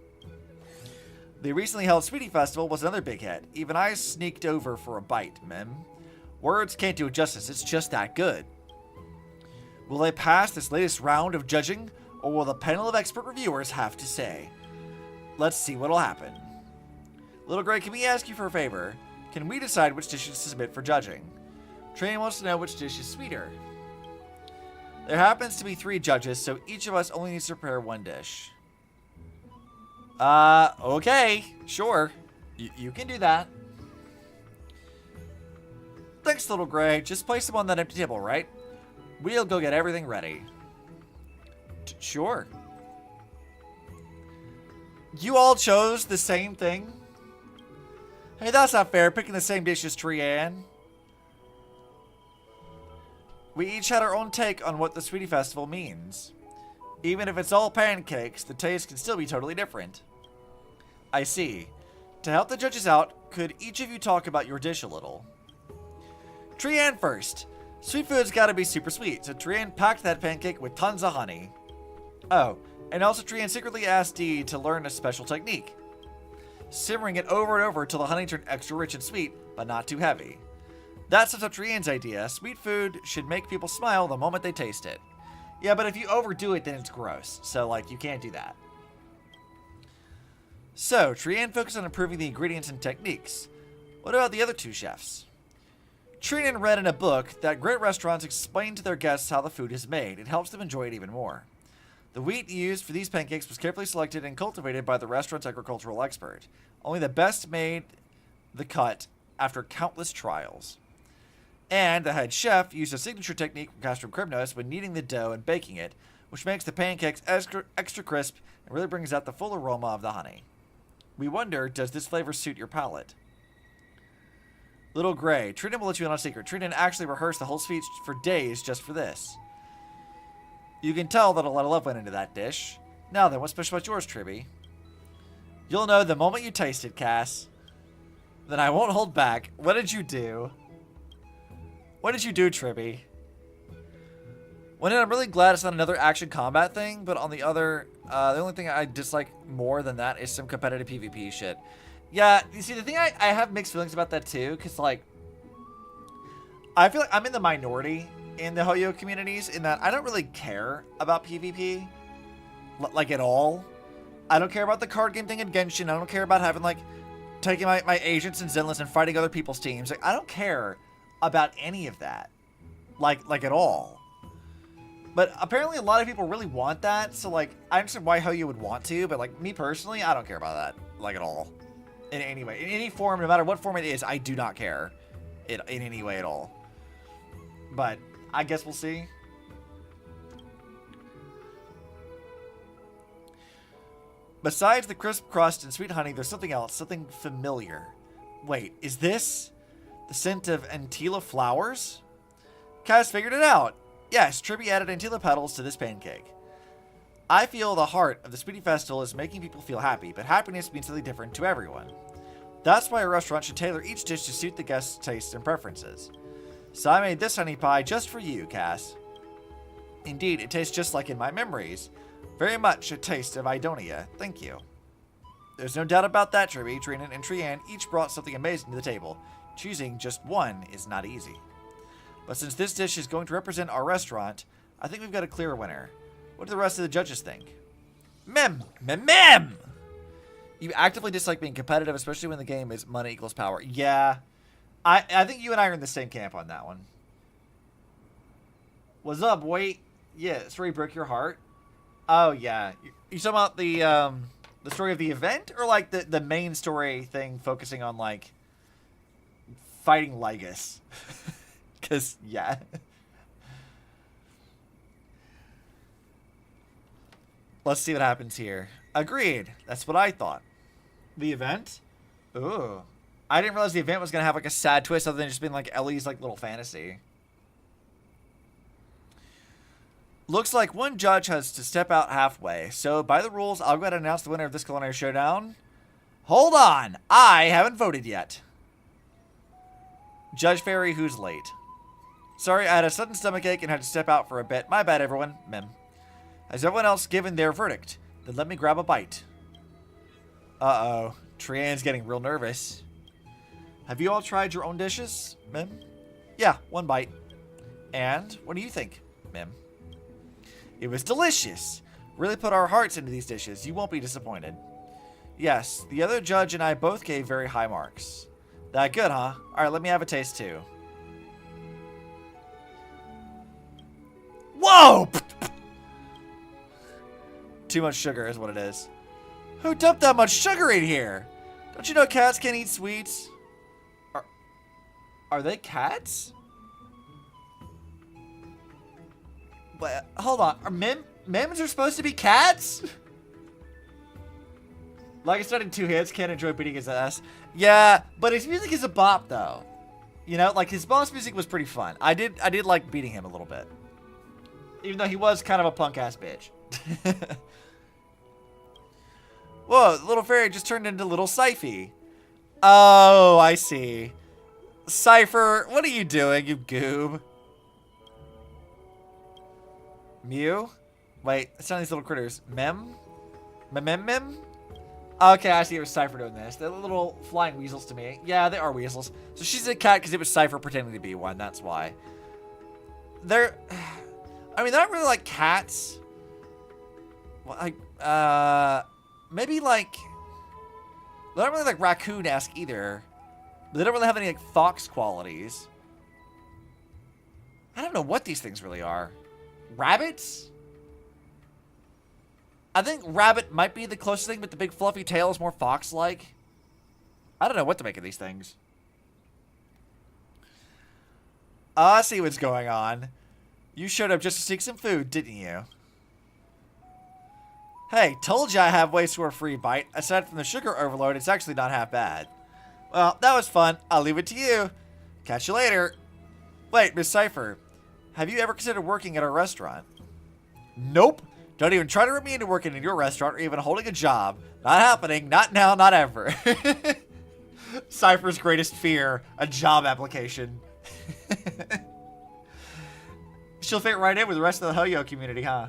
The recently held Sweetie Festival was another big hit. Even I sneaked over for a bite, Mem. Words can't do it justice, it's just that good. Will they pass this latest round of judging, or will the panel of expert reviewers have to say? Let's see what'll happen. Little Gray, can we ask you for a favor? Can we decide which dishes to submit for judging? Train wants to know which dish is sweeter. There happens to be 3 judges, so each of us only needs to prepare 1 dish. Okay, sure. You can do that. Thanks, Little Gray. Just place them on that empty table, right? We'll go get everything ready. Sure. You all chose the same thing? Hey, that's not fair, picking the same dish as Trian. We each had our own take on what the Sweetie Festival means. Even if it's all pancakes, the taste can still be totally different. I see. To help the judges out, could each of you talk about your dish a little? Trian first. Sweet food's gotta be super sweet, so Trian packed that pancake with tons of honey. Oh, and also Trian secretly asked Dee to learn a special technique. Simmering it over and over till the honey turned extra rich and sweet, but not too heavy. That's also Trian's idea. Sweet food should make people smile the moment they taste it. Yeah, but if you overdo it, then it's gross. So, like, you can't do that. So, Trian focused on improving the ingredients and techniques. What about the other two chefs? Trian read in a book that great restaurants explain to their guests how the food is made. It helps them enjoy it even more. The wheat used for these pancakes was carefully selected and cultivated by the restaurant's agricultural expert. Only the best made the cut after countless trials. And the head chef used a signature technique from Castro Cribnos when kneading the dough and baking it, which makes the pancakes extra crisp and really brings out the full aroma of the honey. We wonder, does this flavor suit your palate? Little Gray, Trinan will let you in on a secret. Trinan actually rehearsed the whole speech for days just for this. You can tell that a lot of love went into that dish. Now then, what's special about yours, Tribby? You'll know the moment you taste it, Cass. Then I won't hold back. What did you do? What did you do, Tribby? Well, I'm really glad it's not another action combat thing, but on the other, the only thing I dislike more than that is some competitive PvP shit. Yeah, you see, the thing I have mixed feelings about that too, because, like, I feel like I'm in the minority in the Hoyo communities in that I don't really care about PvP, like, at all. I don't care about the card game thing in Genshin. I don't care about having, like, taking my agents and Zenless and fighting other people's teams. Like, I don't care about any of that, like at all. But apparently a lot of people really want that, so, like, I understand why Hoyo would want to, but, like, me personally, I don't care about that, like, at all. In any way. In any form, no matter what form it is, I do not care in any way at all. But I guess we'll see. Besides the crisp crust and sweet honey, there's something else, something familiar. Wait, is this the scent of Antila flowers? Kaz figured it out. Yes, Tribby added Antila petals to this pancake. I feel the heart of the Sweetie Festival is making people feel happy, but happiness means something different to everyone. That's why a restaurant should tailor each dish to suit the guests' tastes and preferences. So I made this honey pie just for you, Cass. Indeed, it tastes just like in my memories. Very much a taste of Idonia. Thank you. There's no doubt about that, Tribby. Trinan and Trian each brought something amazing to the table. Choosing just one is not easy. But since this dish is going to represent our restaurant, I think we've got a clear winner. What do the rest of the judges think? Mem! You actively dislike being competitive, especially when the game is money equals power. Yeah. I think you and I are in the same camp on that one. What's up, boy? Yeah, story broke your heart? Oh, yeah. You talking about the story of the event? Or, like, the main story thing focusing on, like, fighting Lygus? Because, yeah. Let's see what happens here. Agreed. That's what I thought. The event? Ooh. I didn't realize the event was going to have, like, a sad twist other than just being, like, Ellie's, like, little fantasy. Looks like one judge has to step out halfway. So, by the rules, I'll go ahead and announce the winner of this culinary showdown. Hold on. I haven't voted yet. Judge Fairy, who's late. Sorry, I had a sudden stomachache and had to step out for a bit. My bad, everyone. Mem. Has everyone else given their verdict? Then let me grab a bite. Uh-oh. Trian's getting real nervous. Have you all tried your own dishes, Mem? Yeah, one bite. And what do you think, Mem? It was delicious. Really put our hearts into these dishes. You won't be disappointed. Yes, the other judge and I both gave very high marks. That good, huh? All right, let me have a taste too. Whoa! Too much sugar is what it is. Who dumped that much sugar in here? Don't you know cats can't eat sweets? Are they cats? But hold on. Are memes are supposed to be cats? Like I started 2 hits, can't enjoy beating his ass. Yeah, but his music is a bop though. You know, like his boss music was pretty fun. I did like beating him a little bit. Even though he was kind of a punk ass bitch. Whoa, the little fairy just turned into little Syphie. Oh, I see. Cypher, what are you doing, you goob? Mew? Wait, it's not these little critters. Mem? Mem? Okay, I see it was Cypher doing this. They're little flying weasels to me. Yeah, they are weasels. So she's a cat because it was Cypher pretending to be one. That's why. They're... I mean, they're not really like cats. Well, like, maybe like... They're not really like raccoon-esque either. But they don't really have any like fox qualities. I don't know what these things really are. Rabbits? I think rabbit might be the closest thing, but the big fluffy tail is more fox-like. I don't know what to make of these things. I see what's going on. You showed up just to seek some food, didn't you? Hey, told you I have ways for a free bite. Aside from the sugar overload, it's actually not half bad. Well, that was fun. I'll leave it to you. Catch you later. Wait, Miss Cypher, have you ever considered working at our restaurant? Nope. Don't even try to rip me into working in your restaurant or even holding a job. Not happening. Not now. Not ever. Cypher's greatest fear. A job application. She'll fit right in with the rest of the Hoyo community, huh?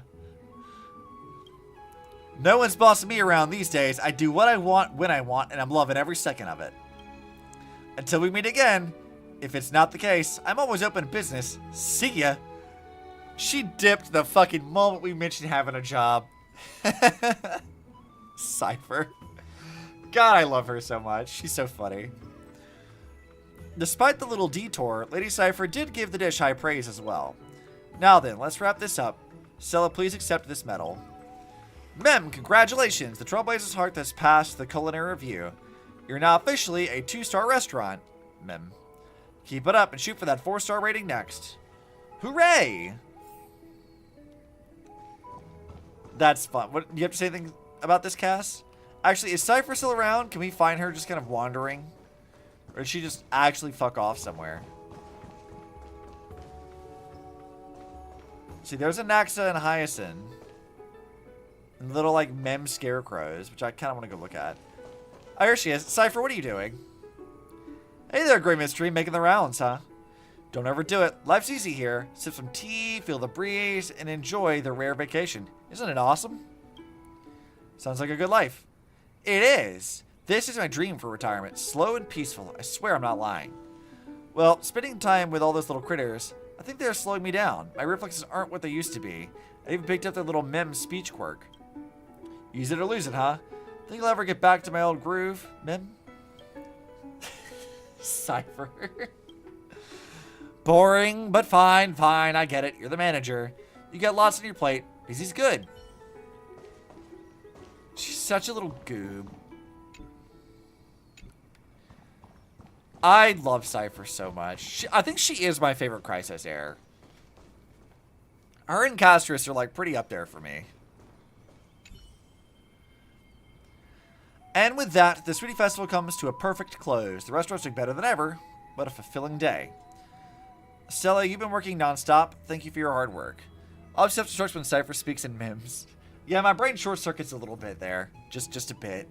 No one's bossing me around these days. I do what I want, when I want, and I'm loving every second of it. Until we meet again. If it's not the case, I'm always open to business. See ya. She dipped the fucking moment we mentioned having a job. Cypher. God, I love her so much. She's so funny. Despite the little detour, Lady Cypher did give the dish high praise as well. Now then, let's wrap this up. Stella, please accept this medal. Mem, congratulations. The Trailblazer's Heart has passed the culinary review. You're now officially a 2-star restaurant. Mem. Keep it up and shoot for that 4-star rating next. Hooray! That's fun. What, do you have to say anything about this, Cass? Actually, is Cypher still around? Can we find her just kind of wandering? Or did she just actually fuck off somewhere? See, there's a Naxa and a Hyacinth. And little, like, mem scarecrows, which I kind of want to go look at. Oh, here she is. Cypher, what are you doing? Hey there, Grey Mystery, making the rounds, huh? Don't overdo it. Life's easy here. Sip some tea, feel the breeze, and enjoy the rare vacation. Isn't it awesome? Sounds like a good life. It is. This is my dream for retirement. Slow and peaceful. I swear I'm not lying. Well, spending time with all those little critters, I think they're slowing me down. My reflexes aren't what they used to be. I even picked up their little mem speech quirk. Use it or lose it, huh? Think I'll ever get back to my old groove, mem? Cypher. Boring, but fine, I get it. You're the manager. You got lots on your plate. Busy's good. She's such a little goob. I love Cypher so much. I think she is my favorite Crisis heir. Her and Castris are like pretty up there for me. And with that, the Sweetie Festival comes to a perfect close. The restaurants look better than ever, but a fulfilling day. Stella, you've been working non-stop. Thank you for your hard work. I'll accept instructions when Cypher speaks in memes. Yeah, my brain short circuits a little bit there. Just a bit.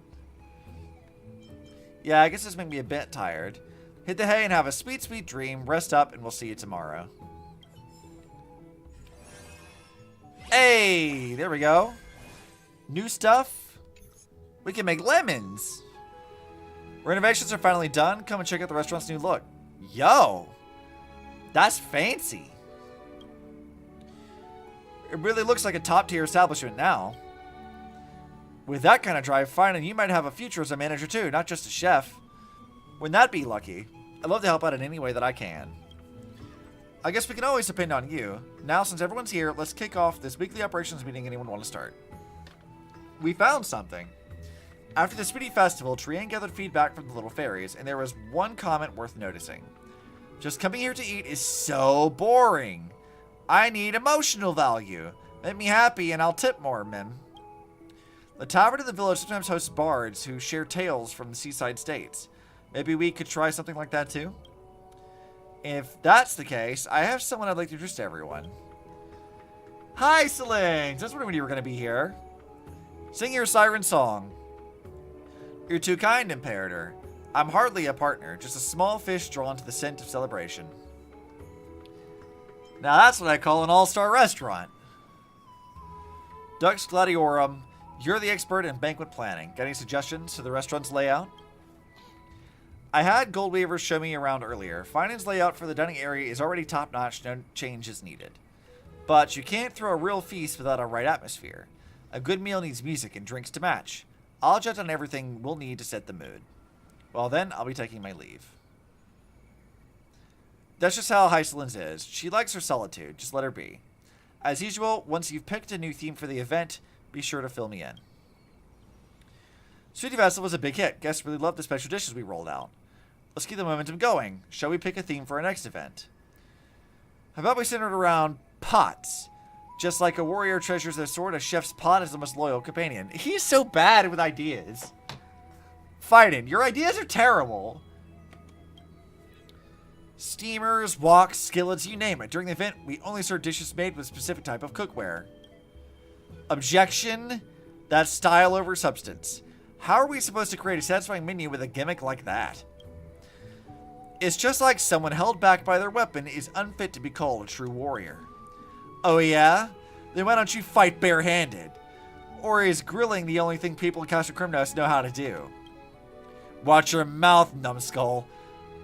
Yeah, I guess this made me a bit tired. Hit the hay and have a sweet, sweet dream. Rest up, and we'll see you tomorrow. Hey, there we go. New stuff. We can make lemons. Renovations are finally done. Come and check out the restaurant's new look. Yo, that's fancy. It really looks like a top-tier establishment now. With that kind of drive, finally, you might have a future as a manager too, not just a chef. Wouldn't that be lucky? I'd love to help out in any way that I can. I guess we can always depend on you. Now, since everyone's here, let's kick off this weekly operations meeting. Anyone want to start? We found something. After the Sweetie Festival, Trienne gathered feedback from the little fairies, and there was one comment worth noticing. Just coming here to eat is so boring. I need emotional value. Make me happy and I'll tip more, mem. The tavern in the village sometimes hosts bards who share tales from the seaside states. Maybe we could try something like that too? If that's the case, I have someone I'd like to introduce to everyone. Hi, Selings! I was wondering when you were going to be here. Sing your siren song. You're too kind, Imperator. I'm hardly a partner, just a small fish drawn to the scent of celebration. Now that's what I call an all-star restaurant. Dux Gladiorum, you're the expert in banquet planning. Got any suggestions to the restaurant's layout? I had Goldweaver show me around earlier. Finance layout for the dining area is already top-notch, no change is needed. But you can't throw a real feast without a right atmosphere. A good meal needs music and drinks to match. I'll jot on everything we'll need to set the mood. Well then, I'll be taking my leave. That's just how Hyselins is. She likes her solitude, just let her be. As usual, once you've picked a new theme for the event, be sure to fill me in. Sweetie Vessel was a big hit. Guests really loved the special dishes we rolled out. Let's keep the momentum going. Shall we pick a theme for our next event? How about we center it around pots? Just like a warrior treasures their sword, a chef's pot is the most loyal companion. He's so bad with ideas. Fighting, your ideas are terrible. Steamers, woks, skillets, you name it. During the event, we only serve dishes made with a specific type of cookware. Objection? That's style over substance. How are we supposed to create a satisfying menu with a gimmick like that? It's just like someone held back by their weapon is unfit to be called a true warrior. Oh yeah? Then why don't you fight barehanded? Or is grilling the only thing people in Castle Crimnos know how to do? Watch your mouth, numbskull.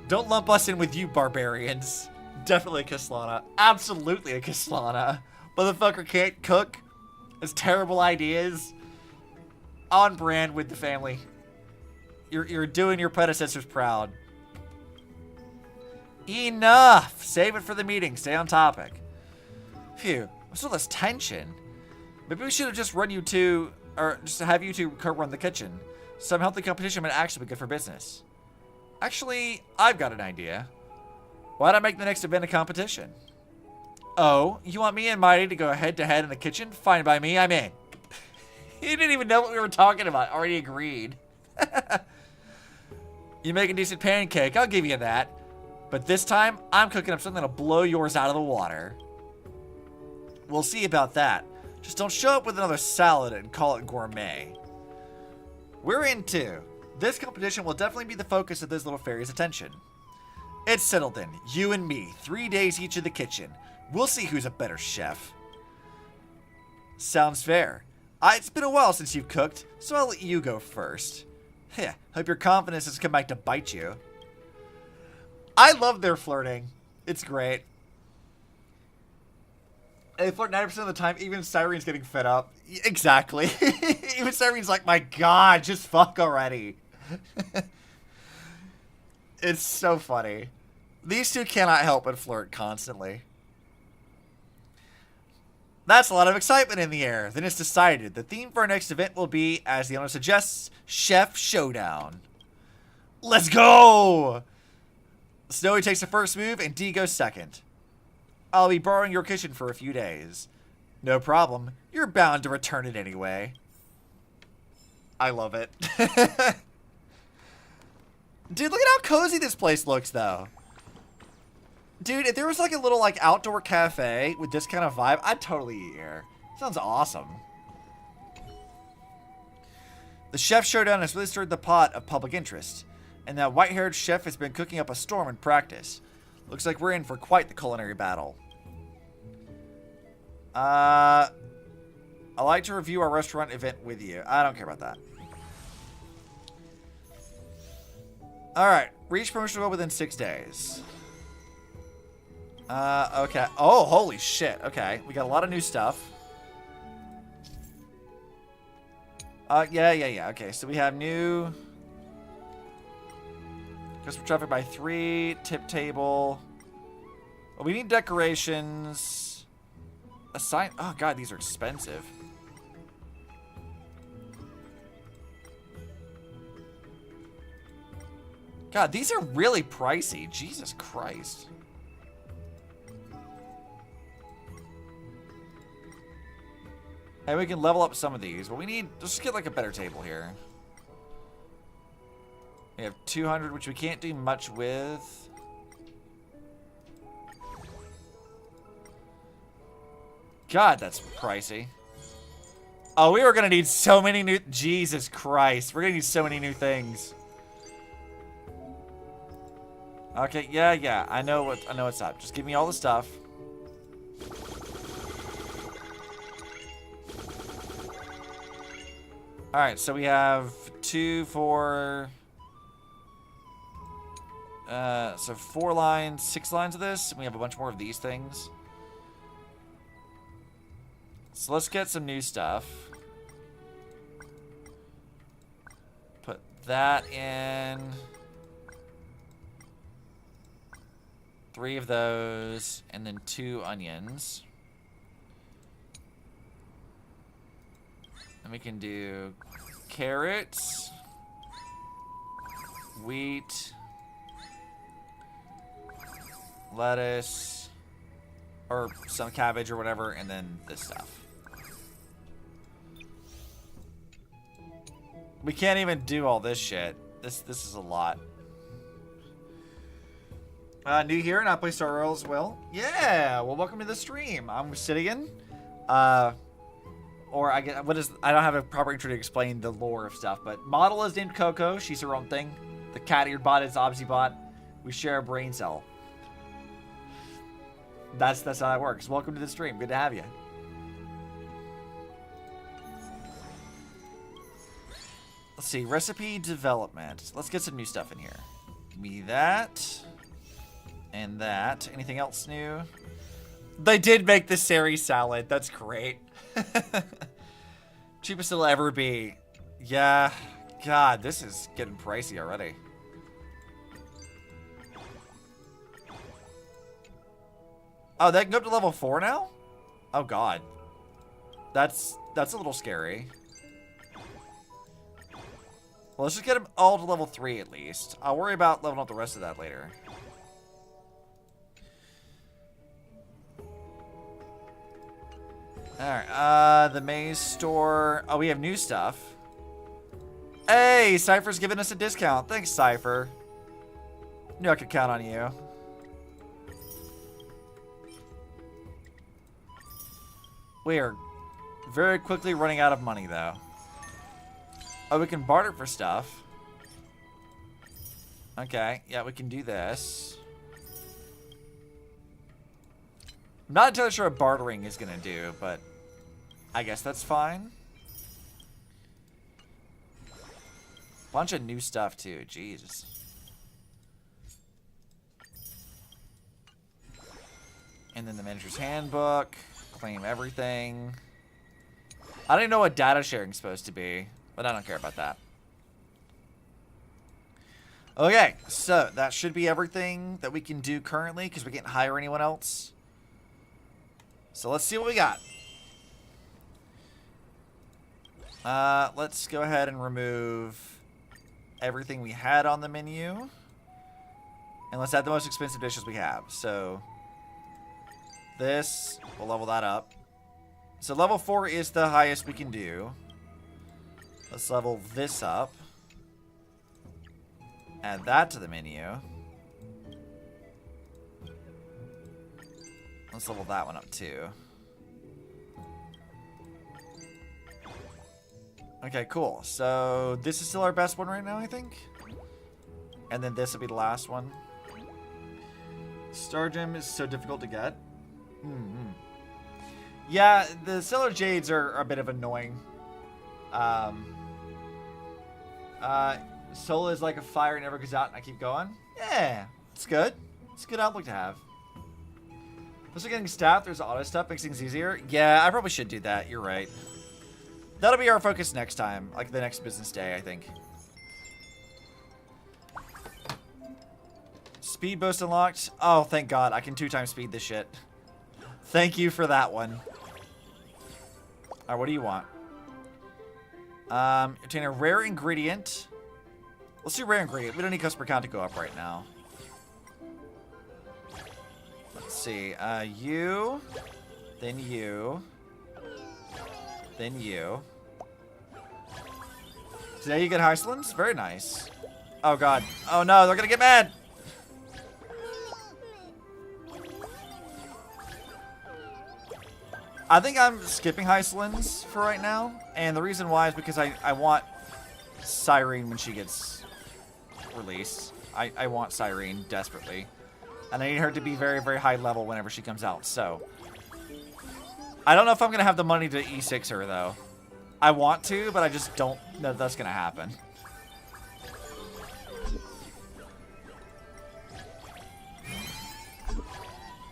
Don't lump us in with you barbarians. Definitely a Kislana. Absolutely a Kislana. Motherfucker can't cook. Has terrible ideas. On brand with the family. You're doing your predecessors proud. Enough! Save it for the meeting. Stay on topic. Phew. What's all this tension? Maybe we should have just run you two, or just have you two run the kitchen. Some healthy competition might actually be good for business. Actually, I've got an idea. Why not make the next event a competition? Oh, you want me and Mighty to go head-to-head in the kitchen? Fine by me, I'm in. He didn't even know what we were talking about. Already agreed. You make a decent pancake, I'll give you that. But this time, I'm cooking up something that'll blow yours out of the water. We'll see about that. Just don't show up with another salad and call it gourmet. We're in too. This competition will definitely be the focus of this little fairy's attention. It's settled then. You and me. 3 days each in the kitchen. We'll see who's a better chef. Sounds fair. It's been a while since you've cooked, so I'll let you go first. Heh, hope your confidence has come back to bite you. I love their flirting. It's great. They flirt 90% of the time, even Cyrene's getting fed up. Exactly. Even Cyrene's like, my god, just fuck already. It's so funny. These two cannot help but flirt constantly. That's a lot of excitement in the air. Then it's decided. The theme for our next event will be, as the owner suggests, Chef Showdown. Let's go! Snowy takes the first move and D goes second. I'll be borrowing your kitchen for a few days. No problem. You're bound to return it anyway. I love it. Dude, look at how cozy this place looks, though. Dude, if there was like a little like outdoor cafe with this kind of vibe, I'd totally eat here. Sounds awesome. The Chef Showdown has really stirred the pot of public interest, and that white-haired chef has been cooking up a storm in practice. Looks like we're in for quite the culinary battle. I'd like to review our restaurant event with you. I don't care about that. Alright. Reach promotion goal within 6 days. Okay. Oh, holy shit. Okay. We got a lot of new stuff. Yeah. Okay, so we have new... Customer traffic by 3. Tip table. Well, we need decorations. Assign... Oh, God, these are expensive. God, these are really pricey. Jesus Christ. And we can level up some of these, but we need, let's just get like a better table here. We have 200, which we can't do much with. God, that's pricey. Oh, we were gonna need so many new, Jesus Christ. We're gonna need so many new things. Okay, yeah, I know what's up. Just give me all the stuff. Alright, so we have 2, 4... so 4 lines, 6 lines of this, and we have a bunch more of these things. So let's get some new stuff. Put that in. 3 of those, and then 2 onions. And we can do carrots, wheat, lettuce, or some cabbage or whatever, and then this stuff. We can't even do all this shit. This is a lot. New here, and I play Star Rail as well. Yeah, well, welcome to the stream. I'm Obsidian. Or I get I don't have a proper intro to explain the lore of stuff, but model is named Coco. She's her own thing. The cat-eared bot is Obsibot. We share a brain cell. That's how it works. Welcome to the stream. Good to have you. Let's see, recipe development. Let's get some new stuff in here. Give me that. And that. Anything else new? They did make the sari salad. That's great. Cheapest it'll ever be. Yeah. God, this is getting pricey already. Oh, they can go up to level 4 now? Oh, God. That's a little scary. Well, let's just get them all to level 3 at least. I'll worry about leveling up the rest of that later. Alright, the maze store. Oh, we have new stuff. Hey, Cypher's giving us a discount. Thanks, Cypher. Knew I could count on you. We are very quickly running out of money, though. Oh, we can barter for stuff. Okay, yeah, we can do this. I'm not entirely sure what bartering is going to do, but I guess that's fine. Bunch of new stuff, too. Jesus. And then the manager's handbook. Claim everything. I don't even know what data sharing is supposed to be, but I don't care about that. Okay, so that should be everything that we can do currently, because we can't hire anyone else. So let's see what we got. Let's go ahead and remove everything we had on the menu. And let's add the most expensive dishes we have. So this, we'll level that up. So level 4 is the highest we can do. Let's level this up. Add that to the menu. Let's level that one up too. Okay, cool. So this is still our best one right now, I think. And then this will be the last one. Star Gem is so difficult to get. Yeah, the Stellar Jades are a bit of annoying. Soul is like a fire, it never goes out, and I keep going. Yeah, it's good. It's a good outlook to have. Plus, getting staff, there's auto stuff, makes things easier. Yeah, I probably should do that. You're right. That'll be our focus next time, like the next business day, I think. Speed boost unlocked. Oh, thank God. I can 2x speed this shit. Thank you for that one. Alright, what do you want? Obtain a rare ingredient. Let's do rare ingredient. We don't need customer count to go up right now. Let's see. You. Then you. Then you. Today you get Highlands? Very nice. Oh god. Oh no, they're gonna get mad! I think I'm skipping Highlands for right now. And the reason why is because I want Cyrene when she gets released. I want Cyrene desperately. And I need her to be very, very high level whenever she comes out, so. I don't know if I'm going to have the money to E6 her, though. I want to, but I just don't know that's going to happen.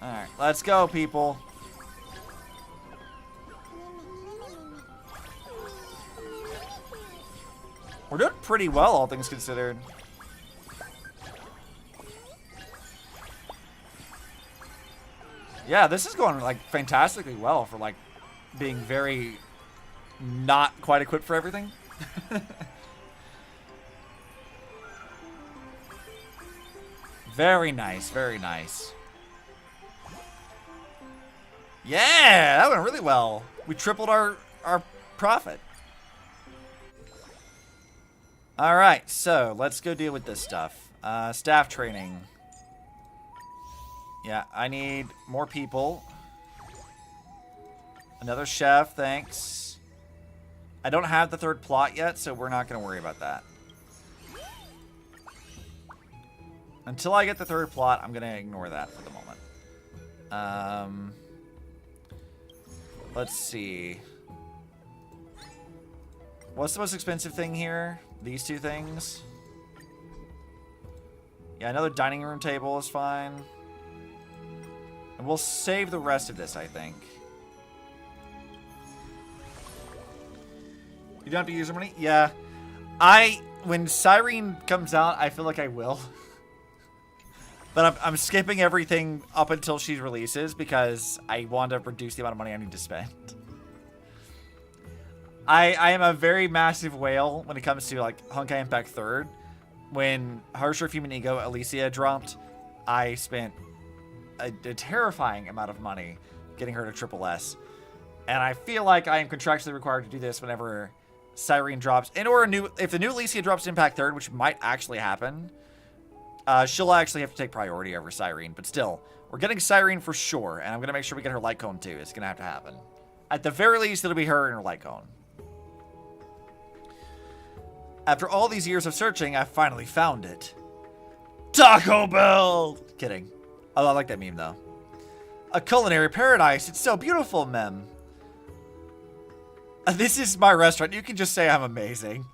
Alright, let's go, people. We're doing pretty well, all things considered. Yeah, this is going, like, fantastically well for, like, being very not quite equipped for everything. Very nice, very nice. Yeah, that went really well. We tripled our profit. All right, so let's go deal with this stuff. Staff training. Yeah, I need more people. Another chef, thanks. I don't have the third plot yet, so we're not going to worry about that. Until I get the third plot, I'm going to ignore that for the moment. Let's see. What's the most expensive thing here? These two things? Yeah, another dining room table is fine. And we'll save the rest of this, I think. You don't have to use your money? Yeah. When Cyrene comes out, I feel like I will. But I'm skipping everything up until she releases because I want to reduce the amount of money I need to spend. I am a very massive whale when it comes to like Honkai Impact 3rd. When Harsher Human Ego Alicia dropped, I spent a terrifying amount of money getting her to Triple S. And I feel like I am contractually required to do this whenever Cyrene drops. If the new Alicia drops Impact 3rd, which might actually happen, she'll actually have to take priority over Cyrene. But still, we're getting Cyrene for sure. And I'm going to make sure we get her Light Cone too. It's going to have to happen. At the very least, it'll be her and her Light Cone. After all these years of searching, I finally found it. Taco Bell! Kidding. Oh, I like that meme, though. A culinary paradise. It's so beautiful, Mem. This is my restaurant. You can just say I'm amazing.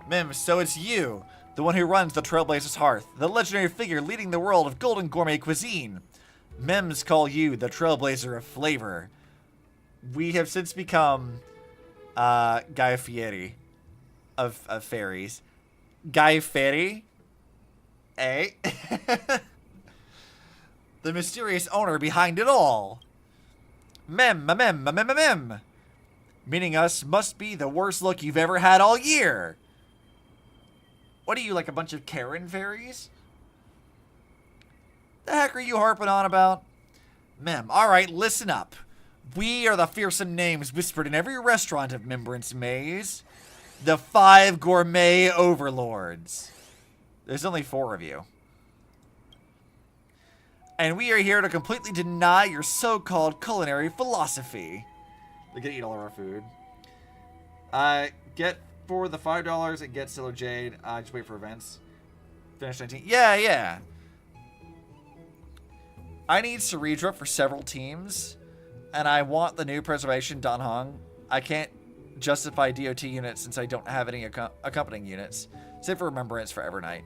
Mem, so it's you, the one who runs the Trailblazer's Hearth, the legendary figure leading the world of golden gourmet cuisine. Mems call you the Trailblazer of flavor. We have since become Guy Fieri of fairies. Guy Fieri? Eh? The mysterious owner behind it all. Mem. Meaning us must be the worst look you've ever had all year. What are you, like a bunch of Karen fairies? The heck are you harping on about? Mem, alright, listen up. We are the fearsome names whispered in every restaurant of Membrance Maze. The 5 gourmet overlords. There's only 4 of you. And we are here to completely deny your so-called culinary philosophy. They're gonna eat all of our food. Get for the $5 and get Silo Jade. Just wait for events. Finish 19. Yeah. I need Ceredra for several teams. And I want the new Preservation Dan Hong. I can't justify DOT units since I don't have any accompanying units. Save for Remembrance for Evernight.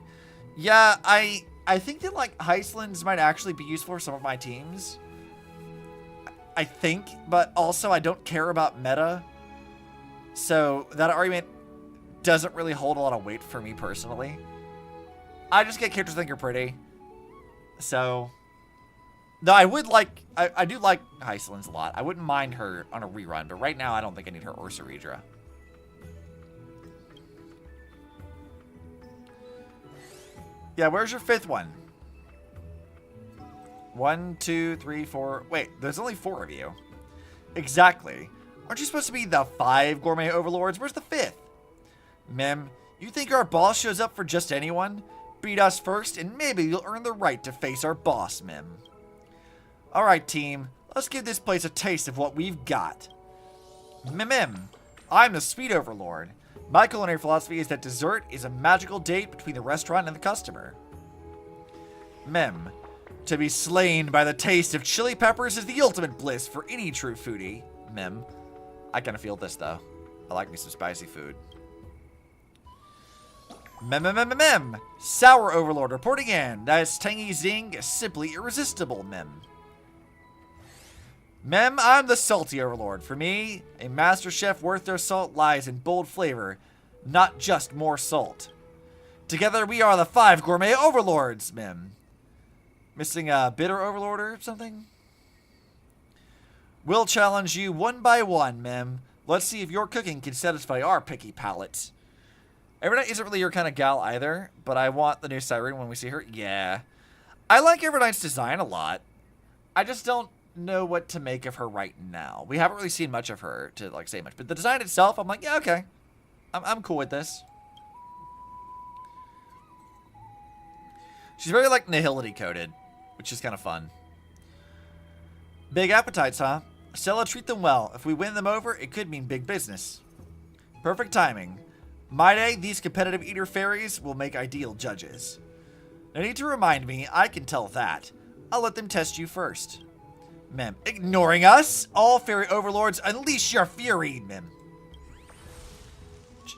Yeah, I think that, like, Heistlands might actually be useful for some of my teams. I think, but also I don't care about meta. So that argument doesn't really hold a lot of weight for me personally. I just get characters I think are pretty. So, no, I would like, I do like Heistlands a lot. I wouldn't mind her on a rerun, but right now I don't think I need her or Ceredra. Yeah, where's your 5th one? 1, 2, 3, 4. Wait, there's only 4 of you. Exactly. Aren't you supposed to be the 5 gourmet overlords? Where's the 5th? Mem, you think our boss shows up for just anyone? Beat us first, and maybe you'll earn the right to face our boss, Mem. Alright, team. Let's give this place a taste of what we've got. Mem, I'm the Sweet Overlord. My culinary philosophy is that dessert is a magical date between the restaurant and the customer. Mem, to be slain by the taste of chili peppers is the ultimate bliss for any true foodie. Mem, I kind of feel this though. I like me some spicy food. Mem. Sour Overlord reporting in. That is tangy zing is simply irresistible, Mem. Mem, I'm the Salty Overlord. For me, a master chef worth their salt lies in bold flavor, not just more salt. Together we are the 5 gourmet overlords, Mem. Missing a bitter overlord or something? We'll challenge you one by one, Mem. Let's see if your cooking can satisfy our picky palates. Evernight isn't really your kind of gal either, but I want the new Siren when we see her. Yeah. I like Evernight's design a lot. I just don't know what to make of her right now. We haven't really seen much of her to like say much, but the design itself, I'm like, yeah, okay. I'm cool with this. She's very like nihility coded, which is kind of fun. Big appetites, huh? Stella, treat them well. If we win them over, it could mean big business. Perfect timing. My day, these competitive eater fairies will make ideal judges. No need to remind me, I can tell that. I'll let them test you first. Mem, ignoring us? All fairy overlords, unleash your fury, Mem.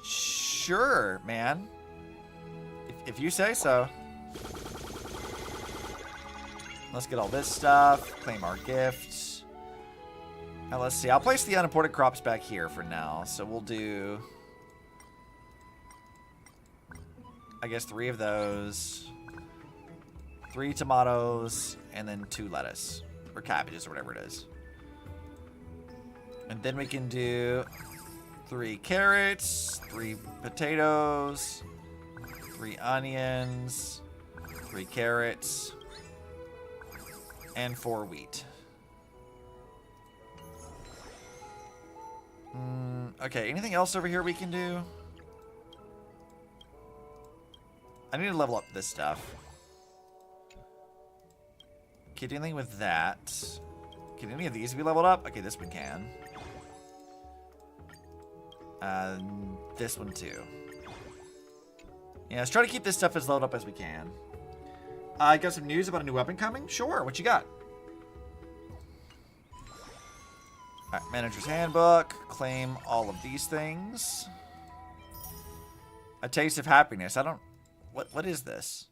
Sure, man. If you say so. Let's get all this stuff. Claim our gifts. Now let's see. I'll place the unimportant crops back here for now. So we'll do, I guess, 3 of those. 3 tomatoes. And then 2 lettuce. Or cabbages or whatever it is. And then we can do 3 carrots. 3 potatoes. 3 onions. 3 carrots. And 4 wheat. Okay, anything else over here we can do? I need to level up this stuff. Can do anything with that? Can any of these be leveled up? Okay, this one can. This one too. Yeah, let's try to keep this stuff as leveled up as we can. I got some news about a new weapon coming? Sure, what you got? Alright, Manager's Handbook. Claim all of these things. A Taste of Happiness. I don't... What is this?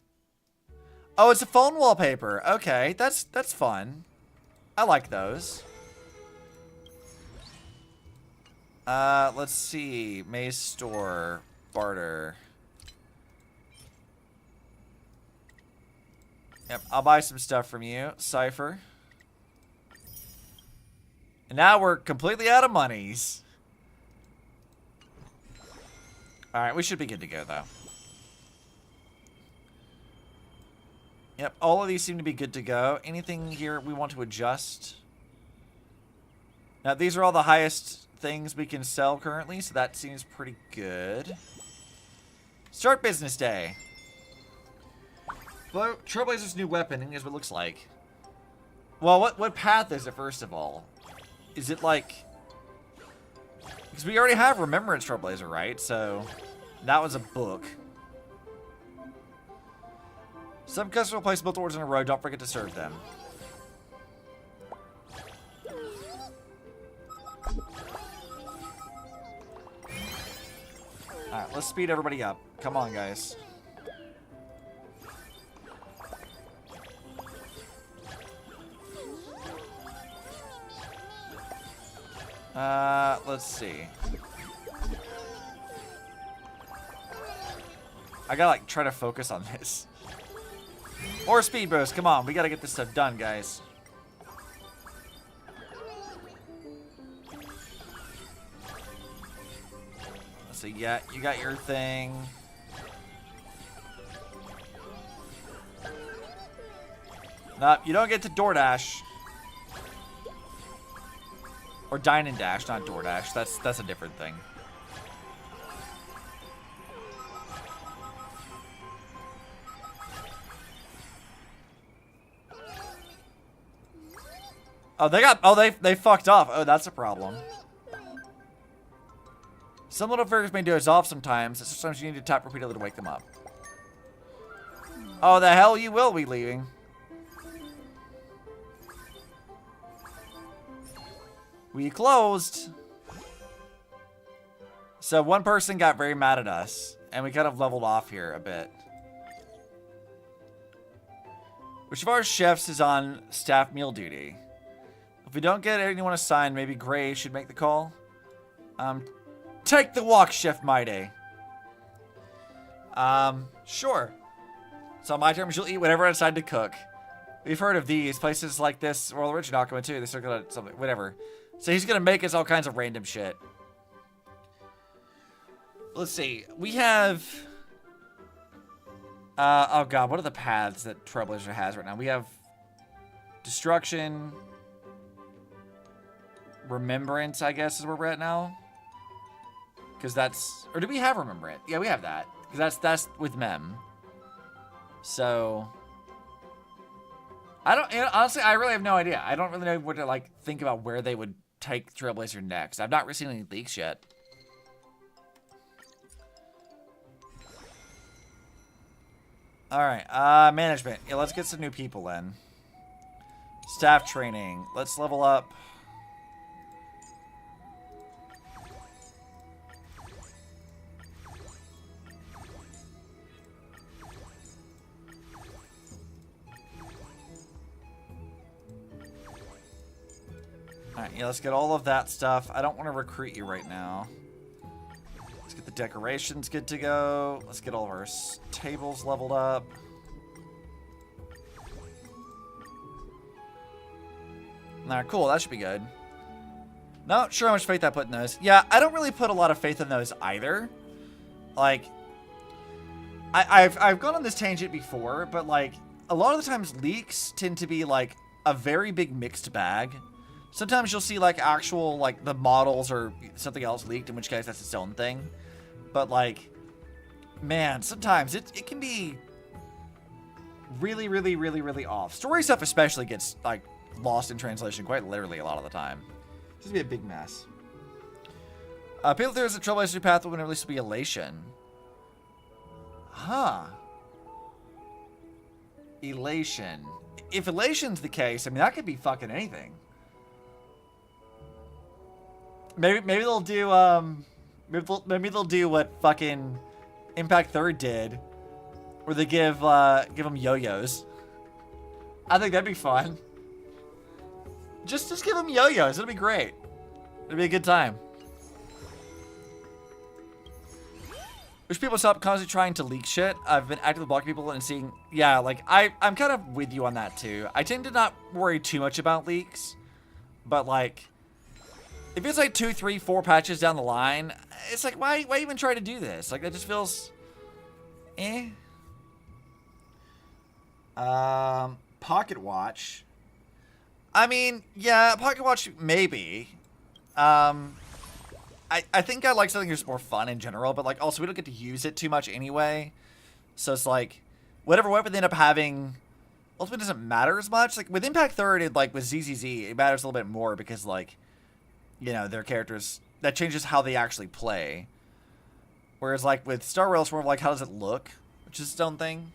Oh, it's a phone wallpaper. Okay, that's fun. I like those. Let's see. Maze Store. Barter. Yep, I'll buy some stuff from you, Cypher. And now we're completely out of monies. Alright, we should be good to go, though. Yep, all of these seem to be good to go. Anything here we want to adjust? Now, these are all the highest things we can sell currently, so that seems pretty good. Start business day. Well, Trailblazer's new weapon is what it looks like. Well, what path is it, first of all? Is it like... Because we already have Remembrance Trailblazer, right? So, that was a book. Some customer place multiple orders in a row. Don't forget to serve them. Alright, let's speed everybody up. Come on, guys. Let's see. I gotta, like, try to focus on this. More speed boost. Come on. We gotta get this stuff done, guys. Let's see. Yeah, you got your thing. Nope, you don't get to DoorDash. Or Dine and Dash, not DoorDash. That's a different thing. Oh, they fucked off. Oh, that's a problem. Some little figures may doze off sometimes. Sometimes you need to tap repeatedly to wake them up. Oh, the hell you will be leaving. We closed. So one person got very mad at us, and we kind of leveled off here a bit. Which of our chefs is on staff meal duty? If we don't get anyone assigned, maybe Gray should make the call. Take the walk, Chef Maide. Sure. So on my terms, you'll eat whatever I decide to cook. We've heard of these places like this. Well, Rich Nakama too. They start gonna something, whatever. So he's gonna make us all kinds of random shit. Let's see. We have. Oh god, what are the paths that Trailblazer has right now? We have Destruction, Remembrance, I guess, is where we're at now. Because that's, or do we have Remembrance? Yeah, we have that. Because that's with Mem. So, I don't, honestly, I really have no idea. I don't really know what to, like, think about where they would take Trailblazer next. I've not received any leaks yet. Alright, management. Yeah, let's get some new people in. Staff training. Let's level up. Alright, yeah, let's get all of that stuff. I don't want to recruit you right now. Let's get the decorations good to go. Let's get all of our tables leveled up. Alright, cool. That should be good. Not sure how much faith I put in those. Yeah, I don't really put a lot of faith in those either. Like, I've gone on this tangent before, but like, a lot of the times leaks tend to be like a very big mixed bag. Sometimes you'll see like actual, like the models or something else leaked, in which case that's its own thing. But like, man, sometimes it can be really, really, really, really off. Story stuff especially gets like lost in translation quite literally a lot of the time. It's just be a big mess. People, there's a Trailblazer path that would at least be Elation. Huh. Elation. If Elation's the case, I mean, that could be fucking anything. Maybe they'll do maybe they'll do what fucking Impact Third did, where they give them yo-yos. I think that'd be fun. Just give them yo-yos. It'll be great. It'll be a good time. Wish people stop constantly trying to leak shit. I've been actively blocking people and seeing, yeah, like I'm kind of with you on that too. I tend to not worry too much about leaks, but like, if it's like 2, 3, 4 patches down the line, it's like, why even try to do this? Like, that just feels, eh. Pocket Watch. I mean, yeah, Pocket Watch, maybe. I think I like something that's more fun in general, but like, also we don't get to use it too much anyway. So it's like, whatever weapon they end up having, ultimately doesn't matter as much. Like, with Impact Third, it, like, with ZZZ, it matters a little bit more because, like, you know, their characters, that changes how they actually play. Whereas, like, with Star Rail, it's more of like, how does it look? Which is its own thing.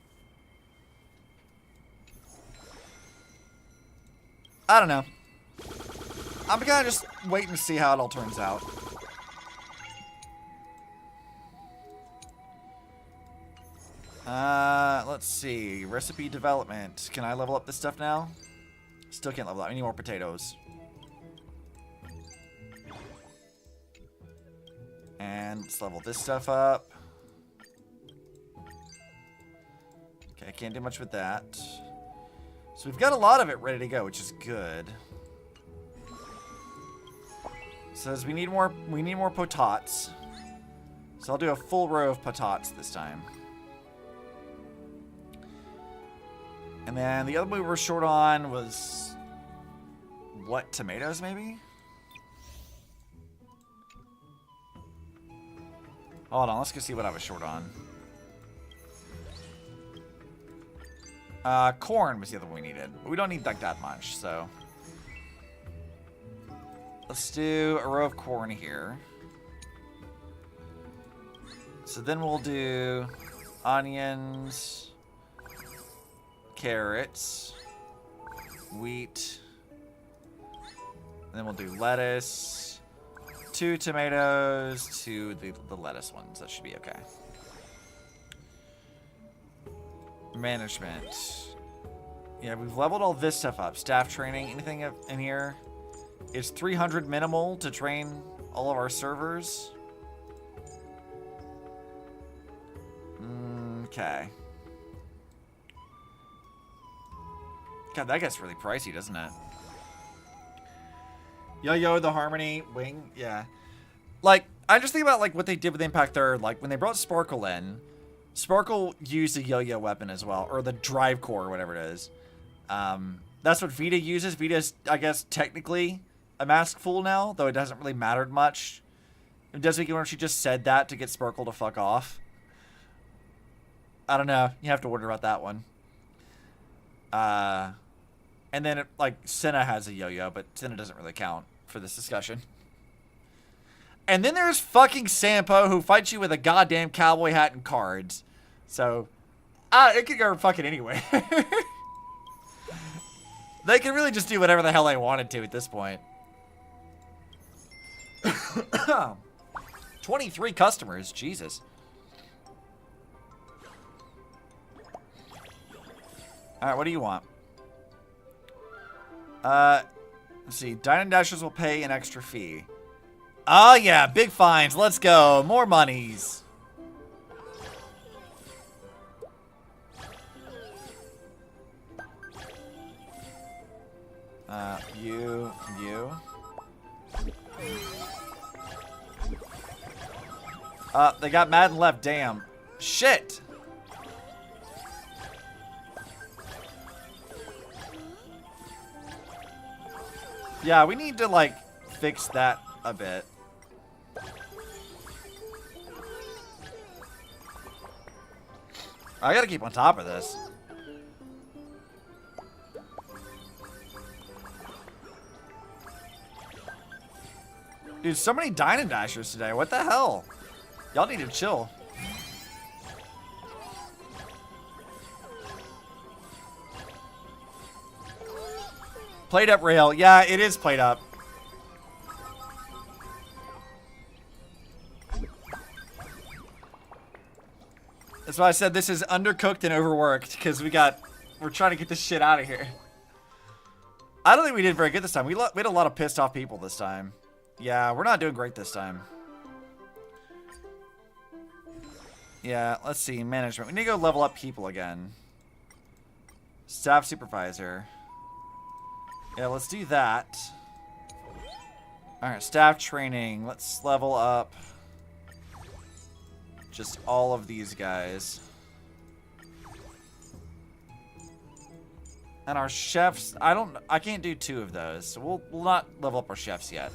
I don't know. I'm gonna just wait and see how it all turns out. Let's see. Recipe development. Can I level up this stuff now? Still can't level up. I need more potatoes. And let's level this stuff up. Okay, I can't do much with that. So we've got a lot of it ready to go, which is good. Says we need more potats. So I'll do a full row of potats this time. And then the other one we were short on was what, tomatoes maybe? Hold on, let's go see what I was short on. Corn was the other one we needed. We don't need like that much, so. Let's do a row of corn here. So then we'll do onions, carrots, wheat, and then we'll do lettuce, 2 tomatoes, 2 the lettuce ones. That should be okay. Management. Yeah, we've leveled all this stuff up. Staff training, anything in here? It's 300 minimal to train all of our servers. Okay. God, that gets really pricey, doesn't it? Yo-Yo, the Harmony, Wing, yeah. Like, I just think about, like, what they did with Impact Third. Like, when they brought Sparkle in, Sparkle used a Yo-Yo weapon as well, or the Drive Core, or whatever it is. That's what Vita uses. Vita's, I guess, technically a mask fool now, though it doesn't really matter much. It does make you wonder if she just said that to get Sparkle to fuck off. I don't know. You have to wonder about that one. And then, like, Senna has a yo-yo, but Senna doesn't really count for this discussion. And then there's fucking Sampo, who fights you with a goddamn cowboy hat and cards. So, it could go fucking anywhere. They can really just do whatever the hell they wanted to at this point. 23 customers, Jesus. Alright, what do you want? Let's see. Dine and Dashers will pay an extra fee. Oh yeah, big fines. Let's go. More monies. You. They got mad and left. Damn. Shit. Yeah, we need to, like, fix that a bit. I gotta keep on top of this. Dude, so many Dine and Dashers today. What the hell? Y'all need to chill. Played up rail. Yeah, it is played up. That's why I said this is undercooked and overworked, because we're trying to get this shit out of here. I don't think we did very good this time. We had a lot of pissed off people this time. Yeah, we're not doing great this time. Yeah, let's see. Management. We need to go level up people again. Staff supervisor. Yeah, let's do that. Alright, staff training. Let's level up just all of these guys. And our chefs, I can't do 2 of those, so we'll not level up our chefs yet.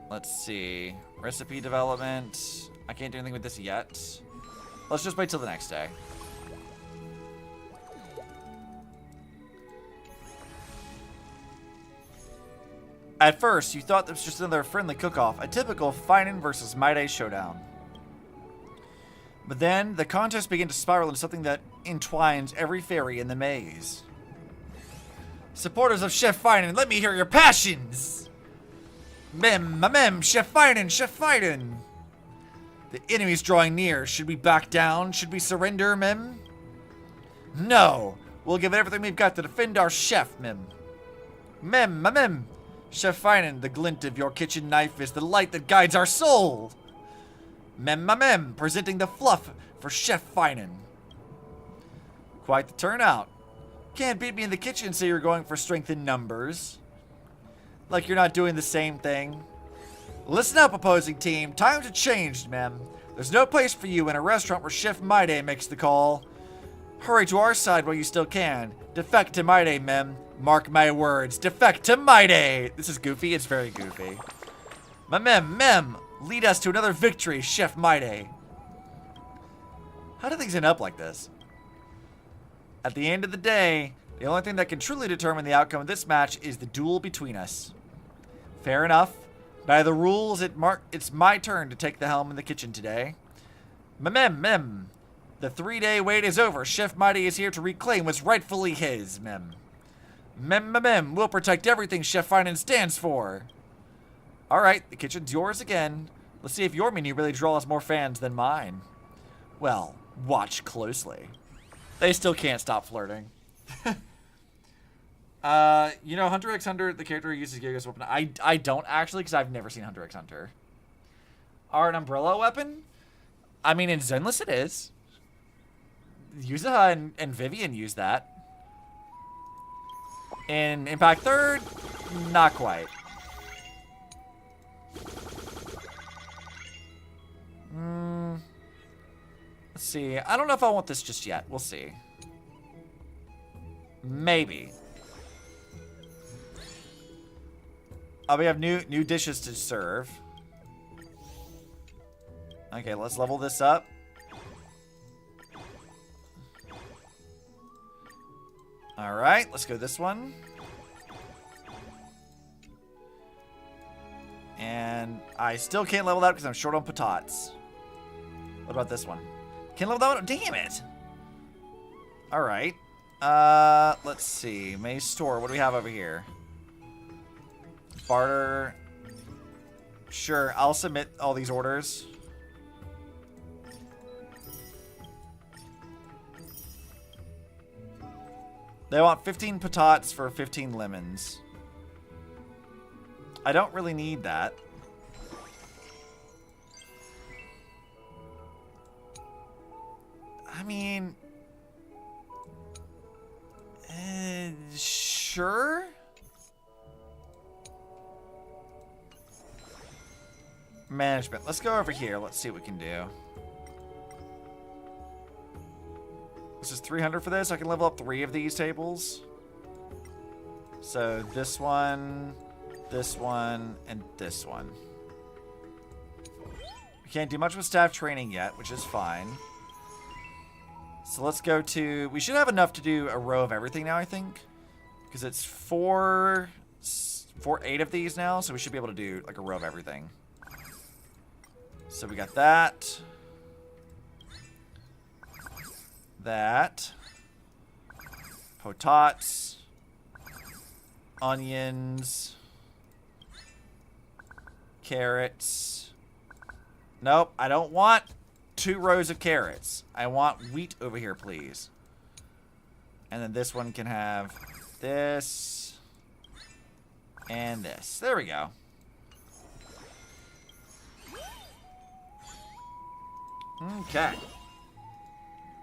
Let's see. Recipe development. I can't do anything with this yet. Let's just wait till the next day. At first, you thought this was just another friendly cook-off, a typical Finan versus Maide showdown. But then, the contest began to spiral into something that entwines every fairy in the maze. Supporters of Chef Finan, let me hear your passions! Mem, Chef Finan, Chef Finan! The enemy's drawing near. Should we back down? Should we surrender, Mem? No! We'll give it everything we've got to defend our chef, Mem. Mem! Chef Finan, the glint of your kitchen knife is the light that guides our soul! Mem, presenting the fluff for Chef Finan. Quite the turnout. Can't beat me in the kitchen, so you're going for strength in numbers. Like you're not doing the same thing. Listen up, opposing team. Times have changed, Mem. There's no place for you in a restaurant where Chef Maide makes the call. Hurry to our side while you still can. Defect to Maide, Mem. Mark my words. Defect to Mighty. This is goofy. It's very goofy. Mem. Lead us to another victory, Chef Mighty. How do things end up like this? At the end of the day, the only thing that can truly determine the outcome of this match is the duel between us. Fair enough. By the rules, it's my turn to take the helm in the kitchen today. Mem. The 3-day wait is over. Chef Mighty is here to reclaim what's rightfully his, Mem. Mem. We'll protect everything Chef Finan stands for. Alright, the kitchen's yours again. Let's see if your menu really draws more fans than mine. Well, watch closely. They still can't stop flirting. You know, Hunter x Hunter, the character who uses Gyaga's weapon. I don't actually, because I've never seen Hunter x Hunter. Are an umbrella weapon? I mean, in Zenless it is. Yuzuha and Vivian use that. In Impact 3rd, not quite. Let's see. I don't know if I want this just yet. We'll see. Maybe. Oh, we have new dishes to serve. Okay, let's level this up. Alright, let's go this one. And I still can't level that because I'm short on patates. What about this one? Can't level that one? Damn it! Alright. Let's see. Maze store. What do we have over here? Barter. Sure, I'll submit all these orders. They want 15 patates for 15 lemons. I don't really need that. I mean... sure? Management. Let's go over here. Let's see what we can do. This is 300 for this. I can level up 3 of these tables. So this one, and this one. We can't do much with staff training yet, which is fine. So let's go to... We should have enough to do a row of everything now, I think. Because it's 8 of these now, so we should be able to do like a row of everything. So we got that. That. Potats. Onions. Carrots. Nope, I don't want 2 rows of carrots. I want wheat over here, please. And then this one can have this. And this. There we go. Okay.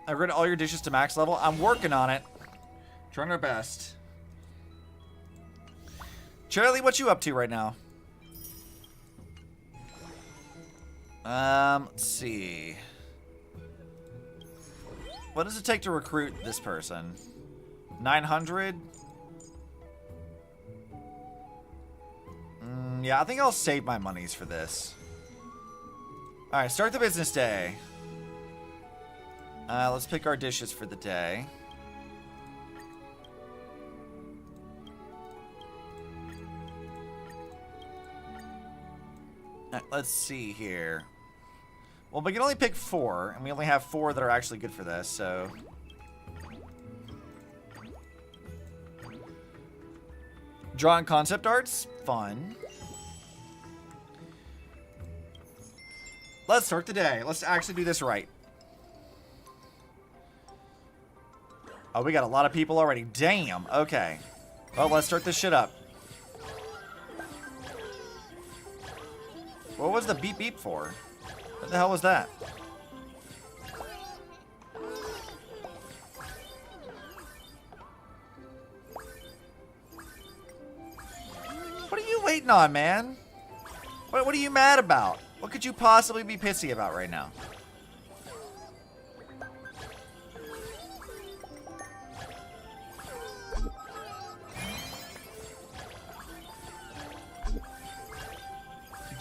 I've read all your dishes to max level. I'm working on it. Trying our best. Charlie, what you up to right now? Let's see. What does it take to recruit this person? 900? Yeah, I think I'll save my monies for this. Alright, start the business day. Let's pick our dishes for the day. Let's see here. Well, we can only pick 4, and we only have 4 that are actually good for this, so... Drawing concept arts? Fun. Let's start the day. Let's actually do this right. Oh, we got a lot of people already. Damn. Okay. Well, let's start this shit up. What was the beep beep for? What the hell was that? What are you waiting on, man? What are you mad about? What could you possibly be pissy about right now?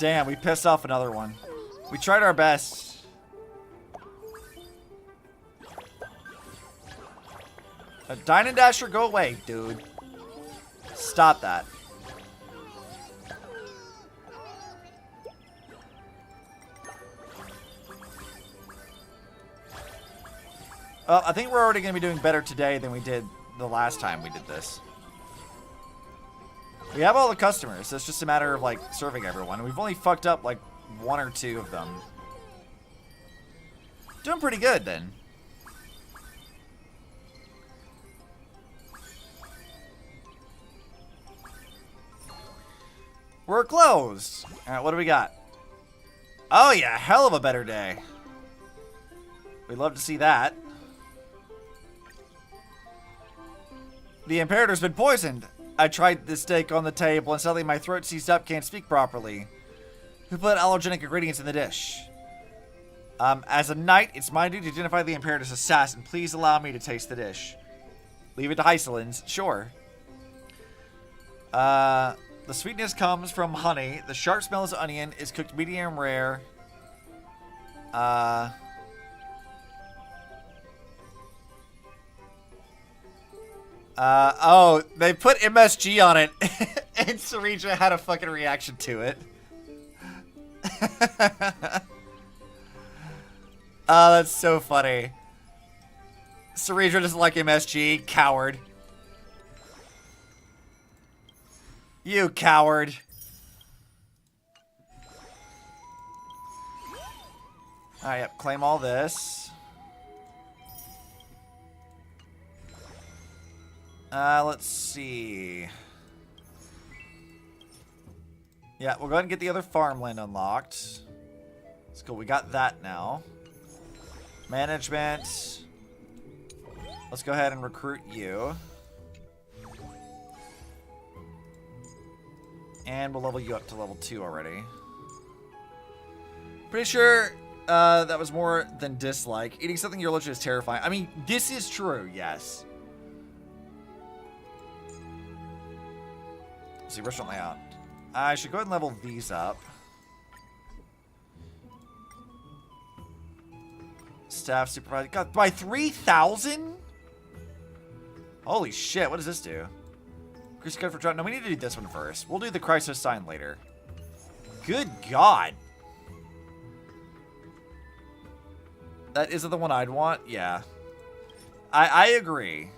Damn, we pissed off another one. We tried our best. Dine and Dasher, go away, dude. Stop that. I think we're already going to be doing better today than we did the last time we did this. We have all the customers, so it's just a matter of, like, serving everyone. We've only fucked up, like, 1 or 2 of them. Doing pretty good, then. We're closed. All right, what do we got? Oh, yeah, hell of a better day. We'd love to see that. The Imperator's been poisoned. I tried the steak on the table and suddenly my throat seized up, can't speak properly. Who put allergenic ingredients in the dish? As a knight, it's my duty to identify the Imperator's assassin. Please allow me to taste the dish. Leave it to Hysolins. Sure. The sweetness comes from honey. The sharp smell is onion. Is cooked medium rare. Oh, they put MSG on it, and Sarija had a fucking reaction to it. Oh, that's so funny. Sarija doesn't like MSG, coward. You coward. Alright, yep, claim all this. Let's see. Yeah, we'll go ahead and get the other farmland unlocked. That's cool, we got that now. Management. Let's go ahead and recruit you. And we'll level you up to level 2 already. Pretty sure that was more than dislike. Eating something you're allergic to is terrifying. I mean, this is true, yes. Let's see, restaurant layout. I should go ahead and level these up. Staff supervisor. God, by 3,000? Holy shit, what does this do? Increase code for drought. No, we need to do this one first. We'll do the crisis sign later. Good God. That isn't the one I'd want? Yeah. I agree.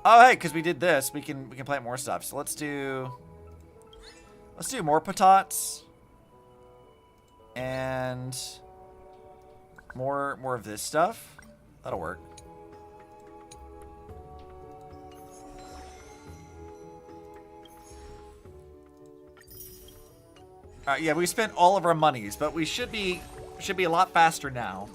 Oh, hey, because we did this, we can plant more stuff. So let's do more patates. And more of this stuff. That'll work. Alright, yeah, we spent all of our monies, but we should be a lot faster now.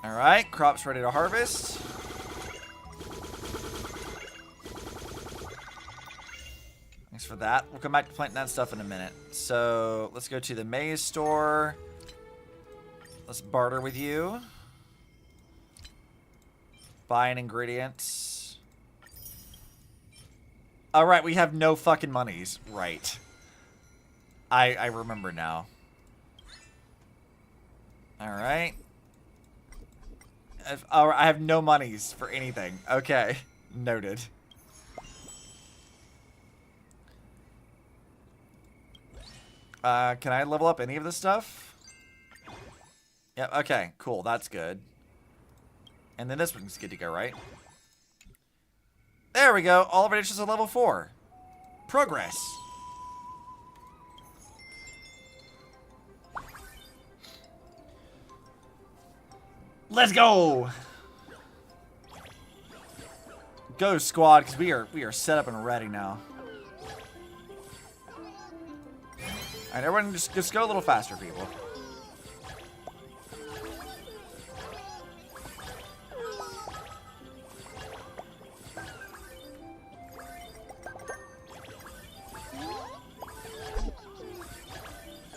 Alright, crops ready to harvest. Thanks for that. We'll come back to planting that stuff in a minute. So, let's go to the maize store. Let's barter with you. Buy an ingredient. Alright, we have no fucking monies. Right. I remember now. Alright. I have no monies for anything. Okay. Noted. Can I level up any of this stuff? Yep, okay. Cool, that's good. And then this one's good to go, right? There we go. All of our dishes are level 4. Progress. Let's go. Go squad, because we are set up and ready now. Alright, everyone just go a little faster, people.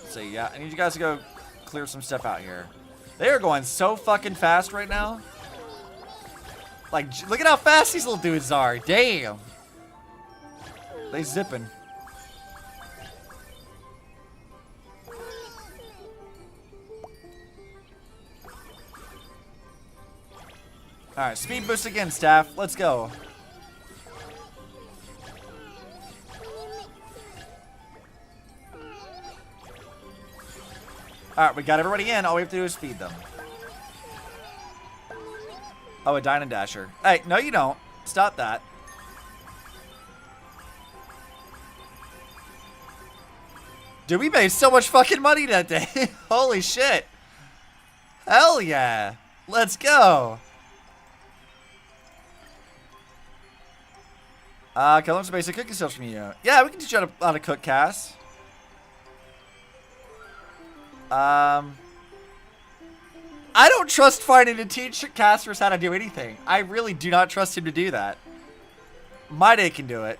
So yeah, I need you guys to go clear some stuff out here. They are going so fucking fast right now. Like, look at how fast these little dudes are. Damn. They zipping. Alright, speed boost again, staff. Let's go. Alright, we got everybody in. All we have to do is feed them. Oh, a Dine and Dasher. Hey, no you don't. Stop that. Dude, we made so much fucking money that day. Holy shit. Hell yeah. Let's go. Can I learn some basic cooking skills from you? Yeah, we can teach you how to cook, Cass. I don't trust finding to teach casters how to do anything. I really do not trust him to do that. My day can do it.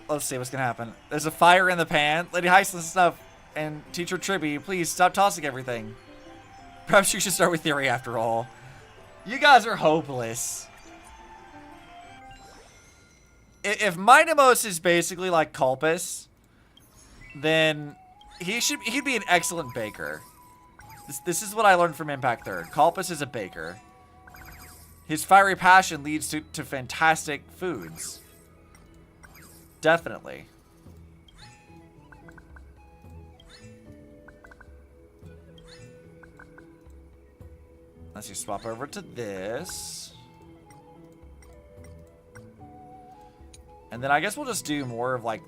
Let's see what's gonna happen. There's a fire in the pan. Lady Hyson stuff and Teacher Tribby, please stop tossing everything. Perhaps you should start with theory after all. You guys are hopeless. If Minimos is basically like Culpus, then he'd be an excellent baker. This is what I learned from Impact 3rd. Culpus is a baker. His fiery passion leads to fantastic foods. Definitely. Let's just swap over to this. And then I guess we'll just do more of like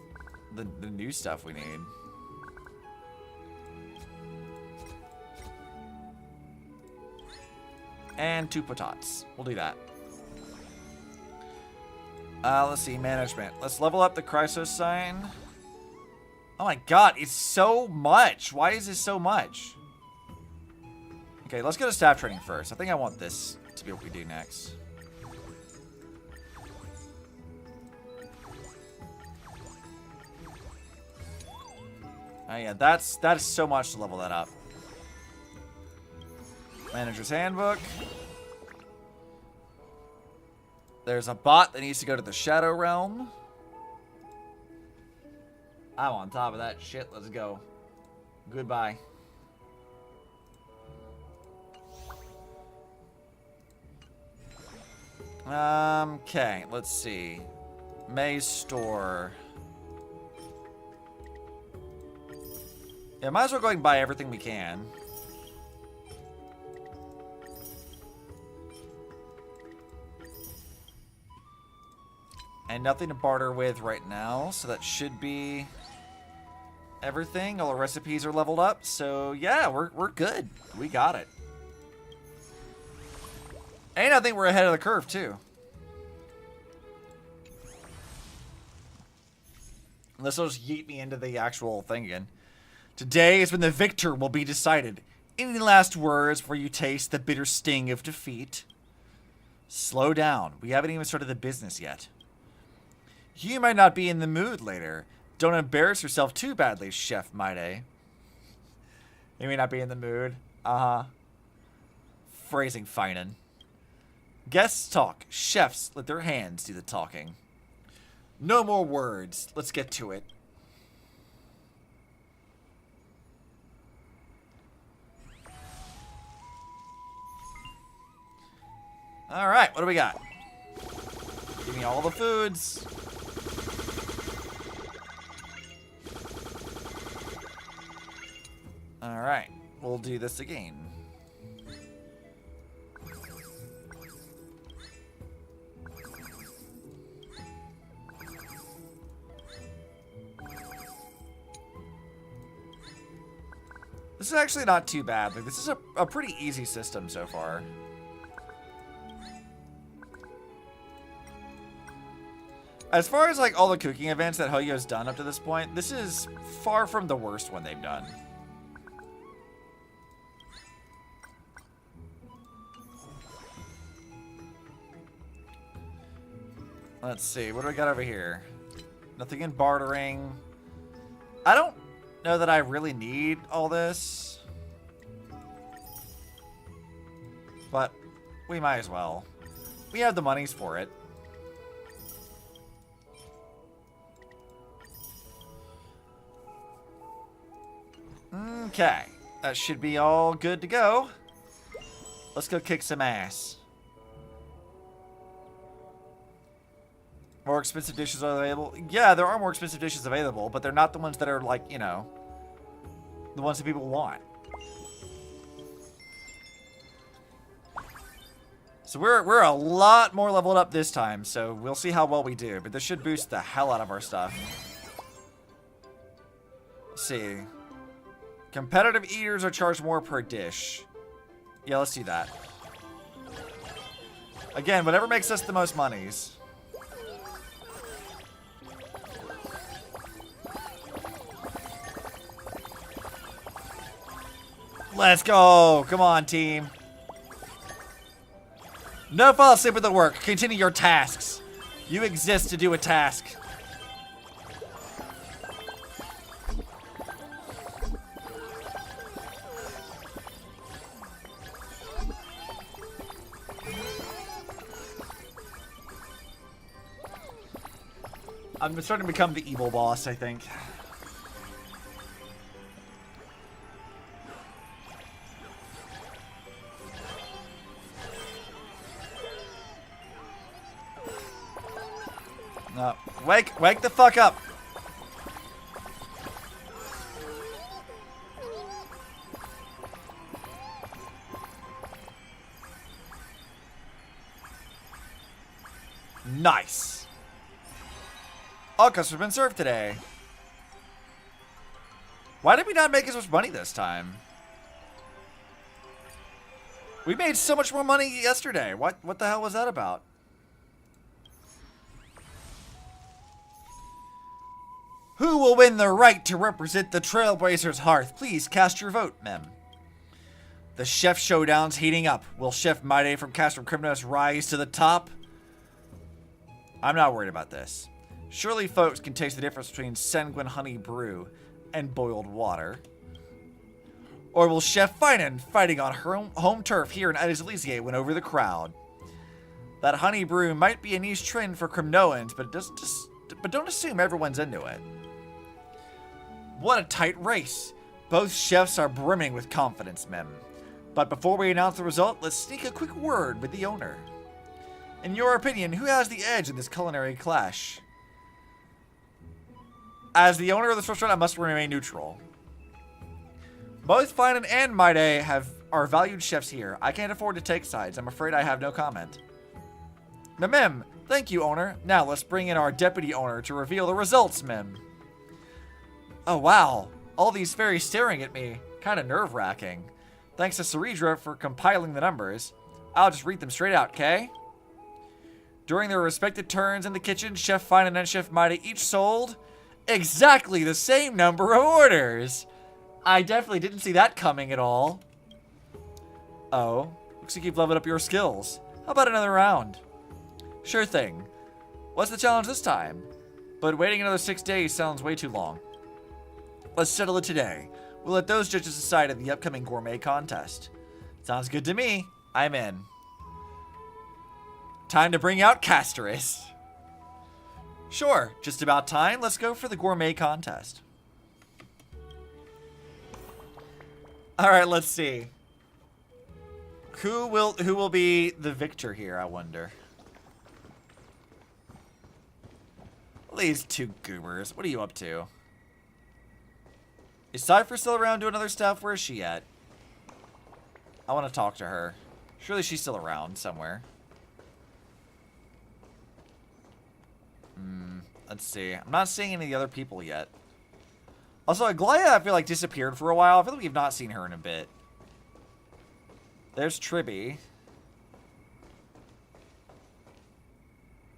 the new stuff we need. And 2 potats. We'll do that. Let's see, management. Let's level up the Chrysos sign. Oh my god, it's so much. Why is this so much? Okay, let's go to staff training first. I think I want this to be what we do next. Oh yeah, that is so much to level that up. Manager's handbook. There's a bot that needs to go to the Shadow Realm. I'm on top of that shit. Let's go. Goodbye. Okay, let's see. May's store. Yeah, might as well go and buy everything we can. And nothing to barter with right now, so that should be everything. All the recipes are leveled up, so yeah, we're good. We got it. And I think we're ahead of the curve too. This will just yeet me into the actual thing again. Today is when the victor will be decided. Any last words before you taste the bitter sting of defeat? Slow down. We haven't even started the business yet. You might not be in the mood later. Don't embarrass yourself too badly, Chef Maide. You may not be in the mood. Uh-huh. Phrasing feinen. Guests talk. Chefs let their hands do the talking. No more words. Let's get to it. Alright, what do we got? Give me all the foods. Alright, we'll do this again. This is actually not too bad. Like, this is a pretty easy system so far. As far as like all the cooking events that Hoyo's done up to this point, this is far from the worst one they've done. Let's see, what do we got over here? Nothing in bartering. I don't know that I really need all this. But we might as well. We have the monies for it. Okay. That should be all good to go. Let's go kick some ass. More expensive dishes are available? Yeah, there are more expensive dishes available, but they're not the ones that are like, you know, the ones that people want. So we're a lot more leveled up this time, so we'll see how well we do. But this should boost the hell out of our stuff. Let's see. Competitive eaters are charged more per dish. Yeah, let's do that. Again, whatever makes us the most monies. Let's go. Come on, team. No fall asleep with the work. Continue your tasks. You exist to do a task. I'm starting to become the evil boss, I think. No. Wake the fuck up. Nice. All customers have been served today. Why did we not make as much money this time? We made so much more money yesterday. What the hell was that about? Who will win the right to represent the Trailblazers' hearth? Please cast your vote, mem. The chef showdown's heating up. Will Chef Maide from Castrum Crimnos rise to the top? I'm not worried about this. Surely folks can taste the difference between sanguine honey brew and boiled water. Or will Chef Finan, fighting on her home turf here in Elysier, win over the crowd? That honey brew might be a niche trend for Crimnoans, but don't assume everyone's into it. What a tight race. Both chefs are brimming with confidence, mem. But before we announce the result, let's sneak a quick word with the owner. In your opinion, who has the edge in this culinary clash? As the owner of this restaurant, I must remain neutral. Both Finan and Maide are valued chefs here. I can't afford to take sides. I'm afraid I have no comment. Mem, thank you, owner. Now let's bring in our deputy owner to reveal the results, mem. Oh, wow. All these fairies staring at me. Kind of nerve-wracking. Thanks to Ceridra for compiling the numbers. I'll just read them straight out, okay? During their respective turns in the kitchen, Chef Finan and Chef Maide each sold exactly the same number of orders. I definitely didn't see that coming at all. Oh, looks like you've leveled up your skills. How about another round? Sure thing. What's the challenge this time? But waiting another 6 days sounds way too long. Let's settle it today. We'll let those judges decide in the upcoming gourmet contest. Sounds good to me. I'm in. Time to bring out Castoris. Sure, just about time. Let's go for the gourmet contest. All right, let's see. Who will be the victor here, I wonder? These two goobers. What are you up to? Is Cypher still around doing other stuff? Where is she at? I want to talk to her. Surely she's still around somewhere. Let's see. I'm not seeing any of the other people yet. Also, Aglaya, I feel like, disappeared for a while. I feel like we've not seen her in a bit. There's Tribby.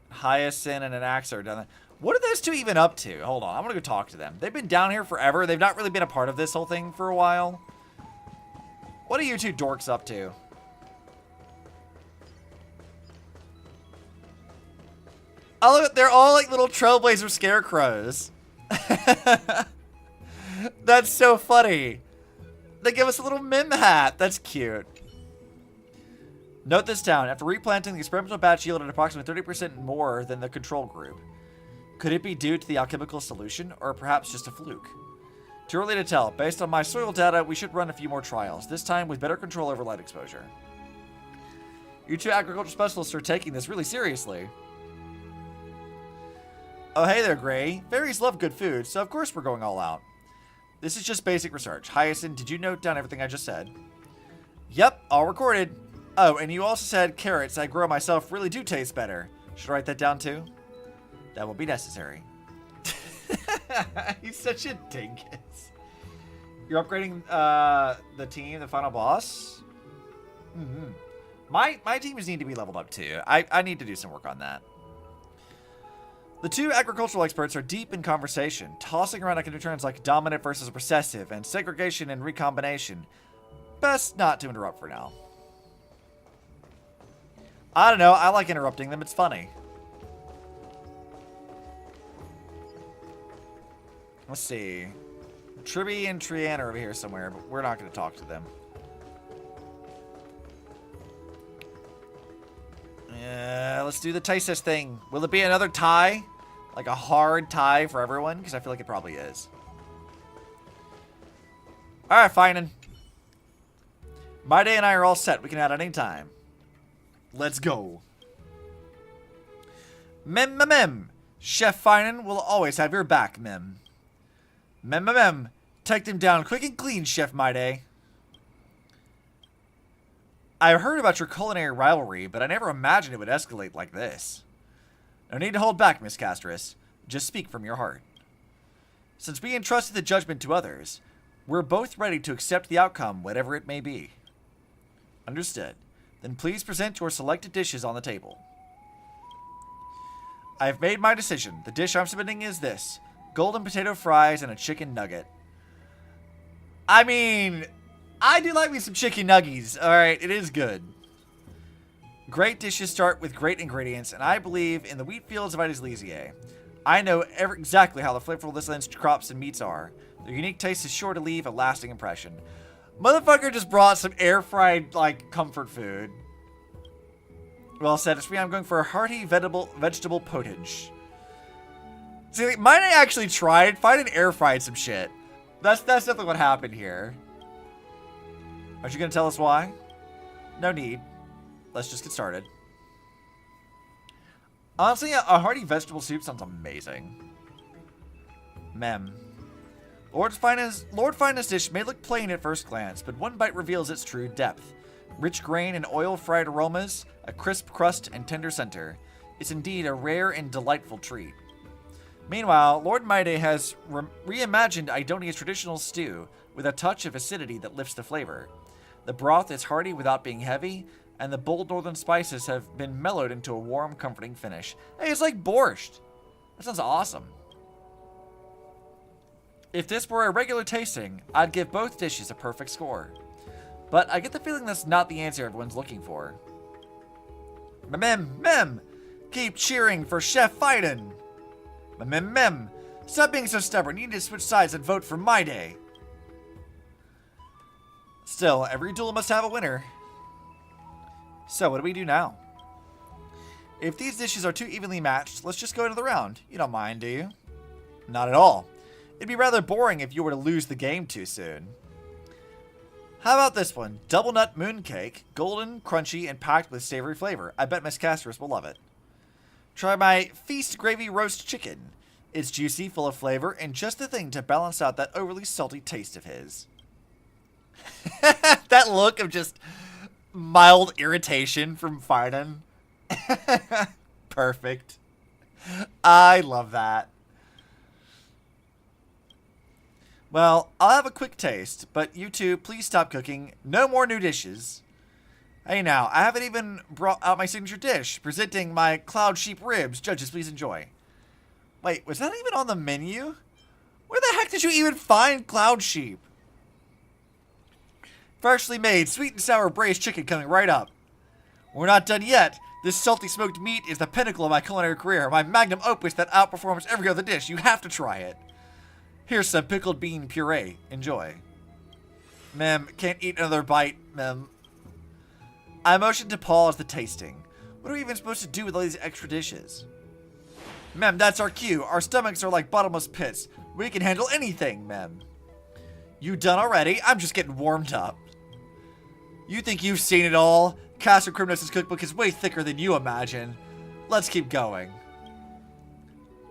Hyacinth and an Axe are down there. What are those two even up to? Hold on, I'm gonna go talk to them. They've been down here forever. They've not really been a part of this whole thing for a while. What are you two dorks up to? Oh, look, they're all like little Trailblazer scarecrows. That's so funny. They give us a little mim hat. That's cute. Note this down. After replanting, the experimental batch yielded approximately 30% more than the control group. Could it be due to the alchemical solution, or perhaps just a fluke? Too early to tell. Based on my soil data, we should run a few more trials, this time with better control over light exposure. You two agriculture specialists are taking this really seriously. Oh, hey there, Gray. Fairies love good food, so of course we're going all out. This is just basic research. Hyacinth, did you note down everything I just said? Yep, all recorded. Oh, and you also said carrots I grow myself really do taste better. Should I write that down too? That will be necessary. He's such a dingus. You're upgrading the team, the final boss? Mm-hmm. My teams need to be leveled up too. I need to do some work on that. The two agricultural experts are deep in conversation, tossing around economic terms like dominant versus recessive and segregation and recombination. Best not to interrupt for now. I don't know, I like interrupting them, it's funny. Let's see. Tribby and Trianna are over here somewhere, but we're not going to talk to them. Yeah, let's do the taste test thing. Will it be another tie? Like a hard tie for everyone? Because I feel like it probably is. Alright, fine. My day and I are all set. We can add at any time. Let's go. Mem. Chef Finan will always have your back, Mem. Mem. Take them down quick and clean, Chef My Day. I heard about your culinary rivalry, but I never imagined it would escalate like this. No need to hold back, Miss Castris. Just speak from your heart. Since we entrusted the judgment to others, we're both ready to accept the outcome, whatever it may be. Understood. Then please present your selected dishes on the table. I have made my decision. The dish I'm submitting is this: golden potato fries and a chicken nugget. I mean, I do like me some chicken nuggies. Alright, it is good. Great dishes start with great ingredients, and I believe in the wheat fields of Lisier. I know exactly how the flavorful this land's crops and meats are. Their unique taste is sure to leave a lasting impression. Motherfucker just brought some air-fried, like, comfort food. Well said. It's me. I'm going for a hearty vegetable potage. See, like, mine actually tried. Find an air-fried some shit. That's definitely what happened here. Aren't you going to tell us why? No need. Let's just get started. Honestly, a hearty vegetable soup sounds amazing. Mem. Lord Finest dish may look plain at first glance, but one bite reveals its true depth. Rich grain and oil-fried aromas, a crisp crust and tender center. It's indeed a rare and delightful treat. Meanwhile, Lord Maide has reimagined Idonia's traditional stew with a touch of acidity that lifts the flavor. The broth is hearty without being heavy, and the bold northern spices have been mellowed into a warm, comforting finish. Hey, it's like borscht. That sounds awesome. If this were a regular tasting, I'd give both dishes a perfect score. But I get the feeling that's not the answer everyone's looking for. Mem! Keep cheering for Chef Fiden! Mem! Stop being so stubborn. You need to switch sides and vote for My Day. Still, every duel must have a winner. So, what do we do now? If these dishes are too evenly matched, let's just go into the round. You don't mind, do you? Not at all. It'd be rather boring if you were to lose the game too soon. How about this one? Double nut mooncake, golden, crunchy, and packed with savory flavor. I bet Miss Castris will love it. Try my feast gravy roast chicken. It's juicy, full of flavor, and just the thing to balance out that overly salty taste of his. That look of just mild irritation from Farden. Perfect. I love that. Well, I'll have a quick taste, but you two, please stop cooking. No more new dishes. Hey now, I haven't even brought out my signature dish, presenting my cloud sheep ribs. Judges, please enjoy. Wait, was that even on the menu? Where the heck did you even find cloud sheep? Freshly made, sweet and sour braised chicken coming right up. We're not done yet. This salty smoked meat is the pinnacle of my culinary career, my magnum opus that outperforms every other dish. You have to try it. Here's some pickled bean puree. Enjoy. Mem, can't eat another bite, Mem. I motioned to pause the tasting. What are we even supposed to do with all these extra dishes? Mem, that's our cue. Our stomachs are like bottomless pits. We can handle anything, Mem. You done already? I'm just getting warmed up. You think you've seen it all? Castle Crimnus' cookbook is way thicker than you imagine. Let's keep going.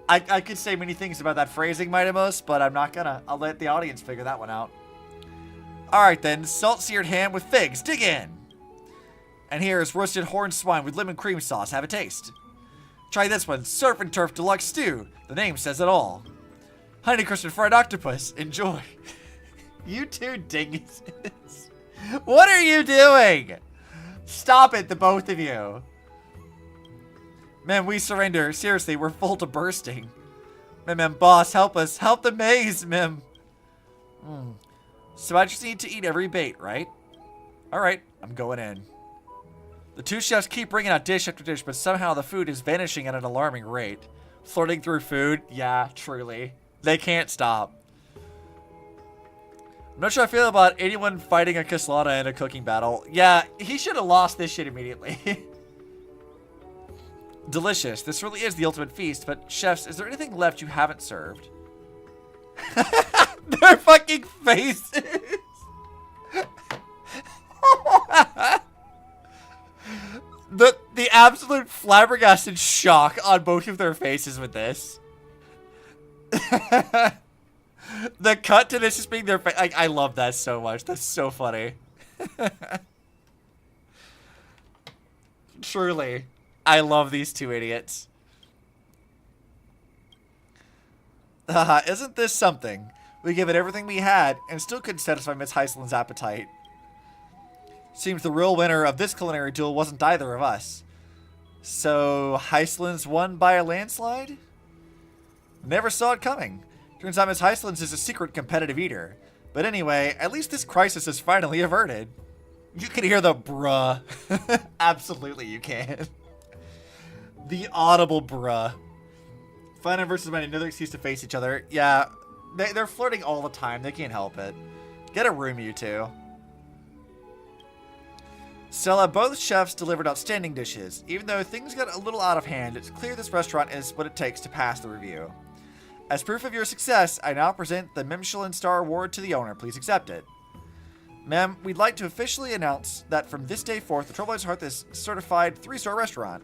I could say many things about that phrasing, Mightymost, but I'm not gonna. I'll let the audience figure that one out. Alright then, salt-seared ham with figs. Dig in! And here is roasted horned swine with lemon cream sauce. Have a taste. Try this one, Surf and Turf Deluxe Stew. The name says it all. Honey-crusted fried octopus. Enjoy. You two dinguses. What are you doing? Stop it, the both of you. Man, we surrender. Seriously, we're full to bursting. Mem, boss, help us. Help the maze, Mem. So I just need to eat every bait, right? Alright, I'm going in. The two chefs keep bringing out dish after dish, but somehow the food is vanishing at an alarming rate. Flirting through food? Yeah, truly. They can't stop. I'm not sure how I feel about anyone fighting a Kaslana in a cooking battle. Yeah, he should have lost this shit immediately. Delicious. This really is the ultimate feast, but chefs, is there anything left you haven't served? Their fucking faces. The absolute flabbergasted shock on both of their faces with this. The cut to this just being their face. Like, I love that so much. That's so funny. Truly. I love these two idiots. Isn't this something? We gave it everything we had and still couldn't satisfy Miss Heisland's appetite. Seems the real winner of this culinary duel wasn't either of us. So, Heisland's won by a landslide? Never saw it coming. Turns out Miss Heisland's is a secret competitive eater. But anyway, at least this crisis is finally averted. You can hear the bruh. Absolutely you can. The audible bruh. Finding versus Mighty, another excuse to face each other. Yeah, they're flirting all the time. They can't help it. Get a room, you two. Stella, both chefs delivered outstanding dishes. Even though things got a little out of hand, it's clear this restaurant is what it takes to pass the review. As proof of your success, I now present the Michelin Star Award to the owner. Please accept it. Ma'am, we'd like to officially announce that from this day forth, the Trailblazers Hearth is certified 3-star restaurant.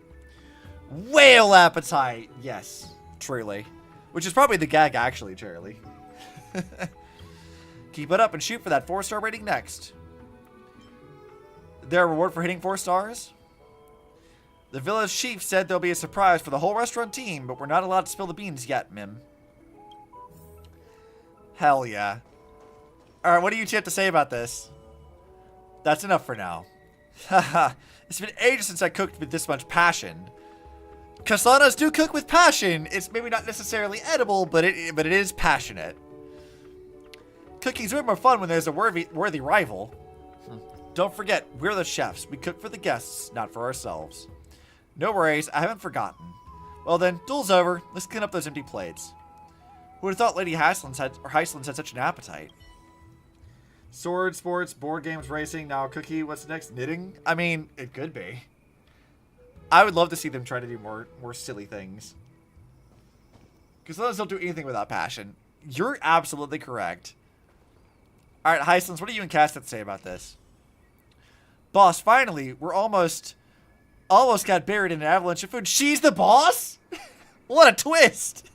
Whale appetite! Yes, truly. Which is probably the gag, actually, Charlie. Keep it up and shoot for that 4-star rating next. Their reward for hitting 4 stars? The village chief said there'll be a surprise for the whole restaurant team, but we're not allowed to spill the beans yet, Mim. Hell yeah. Alright, what do you two have to say about this? That's enough for now. Haha, it's been ages since I cooked with this much passion. Kaslanas do cook with passion. It's maybe not necessarily edible, but it is passionate. Cooking's way more fun when there's a worthy rival. Don't forget, we're the chefs. We cook for the guests, not for ourselves. No worries, I haven't forgotten. Well then, duel's over. Let's clean up those empty plates. Who would have thought Lady Heisland had such an appetite? Sword, sports, board games, racing, now cookie. What's next? Knitting? I mean, it could be. I would love to see them try to do more silly things. Because those don't do anything without passion. You're absolutely correct. Alright, Heislands, what do you and Cass have to say about this? Boss, finally, we're almost got buried in an avalanche of food. She's the boss? What a twist!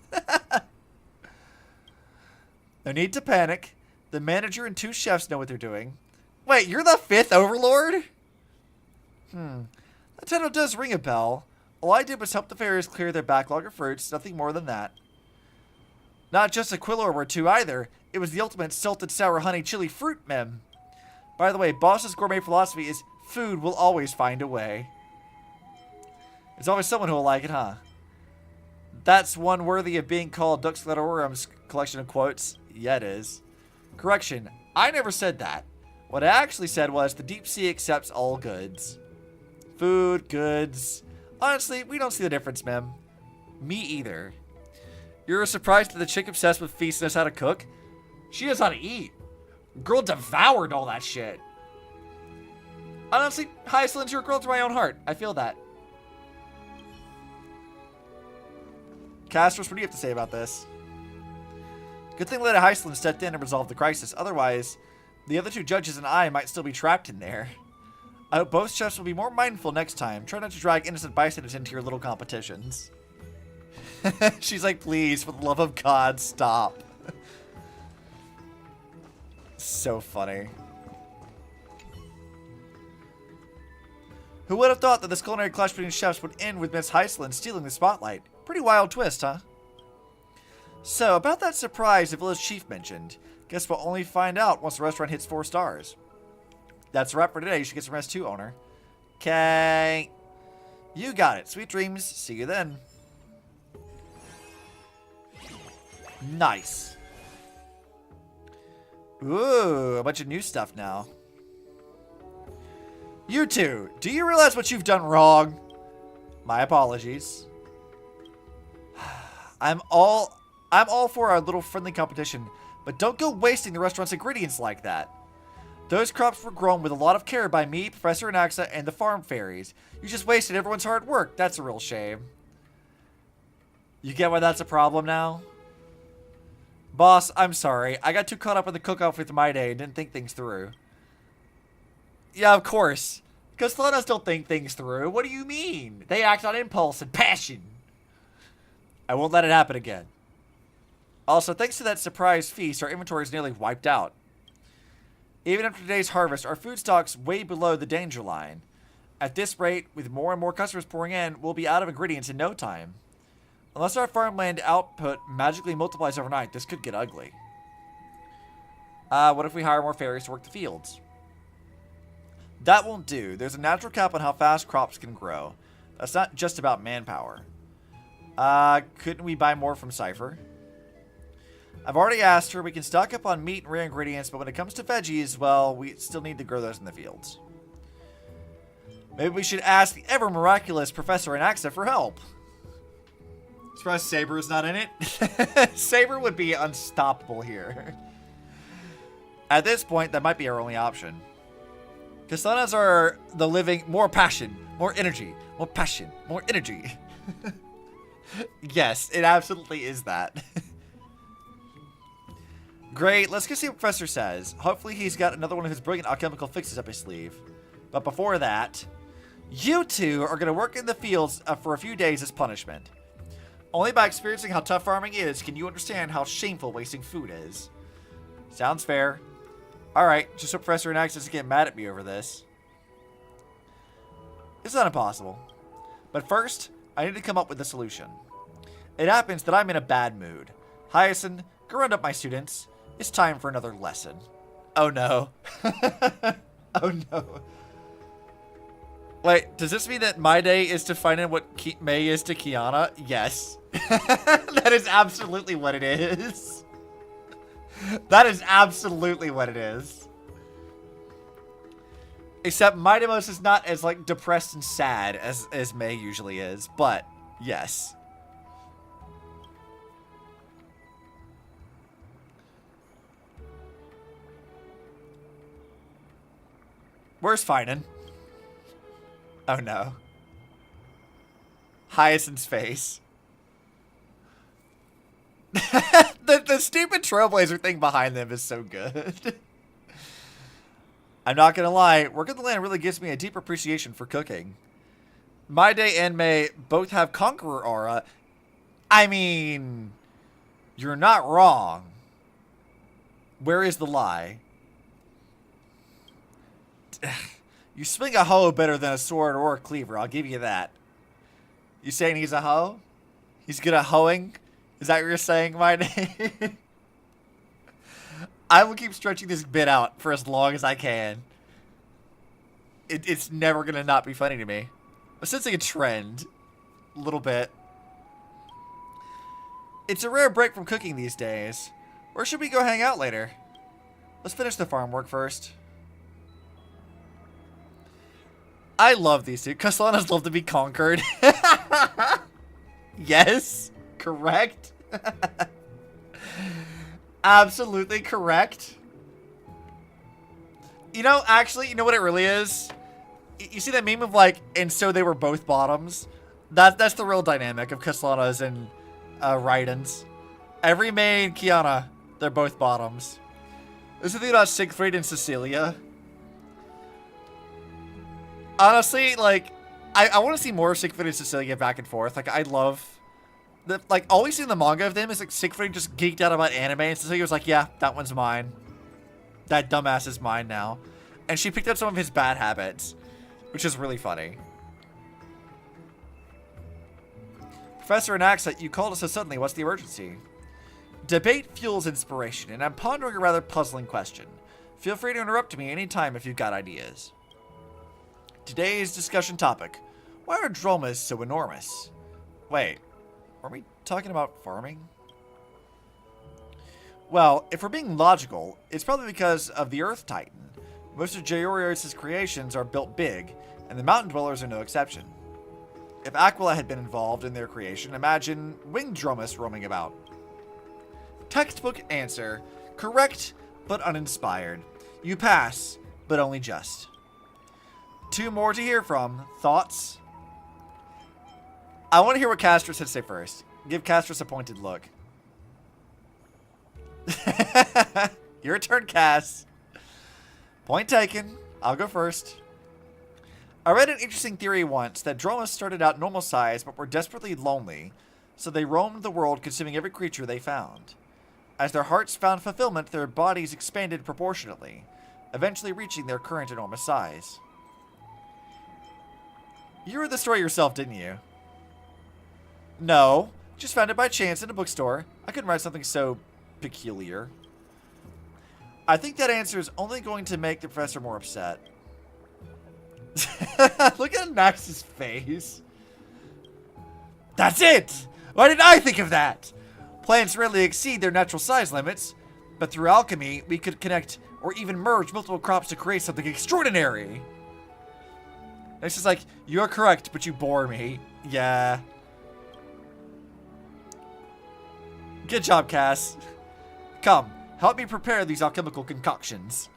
No need to panic. The manager and 2 chefs know what they're doing. Wait, you're the 5th overlord? That title does ring a bell. All I did was help the fairies clear their backlog of fruits, nothing more than that. Not just a quiller or 2 either. It was the ultimate salted sour honey chili fruit mem. By the way, Boss's gourmet philosophy is food will always find a way. There's always someone who will like it, huh? That's one worthy of being called Dux Gladiorum's collection of quotes. Yeah, it is. Correction, I never said that. What I actually said was the deep sea accepts all goods. Food, goods. Honestly, we don't see the difference, mem. Me either. You're surprised that the chick obsessed with feast knows how to cook? She knows how to eat. Girl devoured all that shit. Honestly, Hyacinth, you're a girl to my own heart. I feel that. Castros, what do you have to say about this? Good thing Lady Hyacinth stepped in and resolved the crisis. Otherwise, the other two judges and I might still be trapped in there. I hope both chefs will be more mindful next time. Try not to drag innocent bystanders into your little competitions. She's like, please, for the love of God, stop. So funny. Who would have thought that this culinary clash between chefs would end with Miss Hyacinth stealing the spotlight? Pretty wild twist, huh? So, about that surprise the village chief mentioned. Guess we'll only find out once the restaurant hits 4 stars. That's a wrap for today. You should get some rest too, owner. Okay. You got it. Sweet dreams. See you then. Nice. Ooh, a bunch of new stuff now. You two, do you realize what you've done wrong? My apologies. I'm all for our little friendly competition, but don't go wasting the restaurant's ingredients like that. Those crops were grown with a lot of care by me, Professor Anaxa, and the farm fairies. You just wasted everyone's hard work. That's a real shame. You get why that's a problem now? Boss, I'm sorry. I got too caught up in the cook-off with my day and didn't think things through. Yeah, of course. Because Thana's don't think things through. What do you mean? They act on impulse and passion. I won't let it happen again. Also, thanks to that surprise feast, our inventory is nearly wiped out. Even after today's harvest, our food stock's way below the danger line. At this rate, with more and more customers pouring in, we'll be out of ingredients in no time. Unless our farmland output magically multiplies overnight, this could get ugly. What if we hire more fairies to work the fields? That won't do. There's a natural cap on how fast crops can grow. That's not just about manpower. Couldn't we buy more from Cypher? I've already asked her. We can stock up on meat and rare ingredients, but when it comes to veggies, well, we still need to grow those in the fields. Maybe we should ask the ever-miraculous Professor Anaxa for help. Surprised Saber is not in it. Saber would be unstoppable here. At this point, that might be our only option. Kastanas are the living, more passion, more energy, more passion, more energy. Yes, it absolutely is that. Great, let's go see what Professor says. Hopefully he's got another one of his brilliant alchemical fixes up his sleeve. But before that, you two are going to work in the fields for a few days as punishment. Only by experiencing how tough farming is can you understand how shameful wasting food is. Sounds fair. Alright, just so Professor Anax doesn't get mad at me over this. It's not impossible. But first, I need to come up with a solution. It happens that I'm in a bad mood. Hyacinth, go round up my students. It's time for another lesson. Oh no. Oh no. Wait, does this mean that my day is to find out what May is to Kiana? Yes. That is absolutely what it is. That is absolutely what it is. Except Midamos is not as, like, depressed and sad as May usually is. But, yes. Where's Finan? Oh no. Hyacinth's face. the stupid Trailblazer thing behind them is so good. I'm not gonna lie, working the land really gives me a deep appreciation for cooking. My Day and May both have Conqueror aura. I mean, you're not wrong. Where is the lie? You swing a hoe better than a sword or a cleaver, I'll give you that. You saying he's a hoe? He's good at hoeing? Is that what you're saying, my name? I will keep stretching this bit out for as long as I can. It's never going to not be funny to me. I'm sensing a trend. A little bit. It's a rare break from cooking these days. Where should we go hang out later? Let's finish the farm work first. I love these two. Castellanos love to be conquered. Yes, correct. Absolutely correct. You know, actually, you know what it really is? You see that meme of like, and so they were both bottoms? That's the real dynamic of Kaslanas and Raidens. Every main Kiana, they're both bottoms. There's the thing about Siegfried and Cecilia. Honestly, like, I want to see more of Siegfried and Cecilia back and forth. Like, I love... Like, all we see in the manga of them is like Siegfried just geeked out about anime, and Cecilia was like, yeah, that one's mine. That dumbass is mine now. And she picked up some of his bad habits, which is really funny. Professor Anaxa, you called us so suddenly. What's the emergency? Debate fuels inspiration, and I'm pondering a rather puzzling question. Feel free to interrupt me anytime if you've got ideas. Today's discussion topic. Why are dromas so enormous? Wait, are we talking about farming? Well, if we're being logical, it's probably because of the Earth Titan. Most of Jaorios' creations are built big, and the mountain dwellers are no exception. If Aquila had been involved in their creation, imagine winged dromas roaming about. Textbook answer. Correct, but uninspired. You pass, but only just. 2 more to hear from. Thoughts? I want to hear what Castros had to say first. Give Castros a pointed look. Your turn, Cass. Point taken. I'll go first. I read an interesting theory once that dromas started out normal size but were desperately lonely, so they roamed the world consuming every creature they found. As their hearts found fulfillment, their bodies expanded proportionately, eventually reaching their current enormous size. You read the story yourself, didn't you? No, just found it by chance in a bookstore. I couldn't write something so peculiar. I think that answer is only going to make the professor more upset. Look at Max's face. That's it! Why didn't I think of that? Plants rarely exceed their natural size limits, but through alchemy, we could connect or even merge multiple crops to create something extraordinary. It's just like, you're correct, but you bore me. Yeah. Good job, Cass. Come, help me prepare these alchemical concoctions.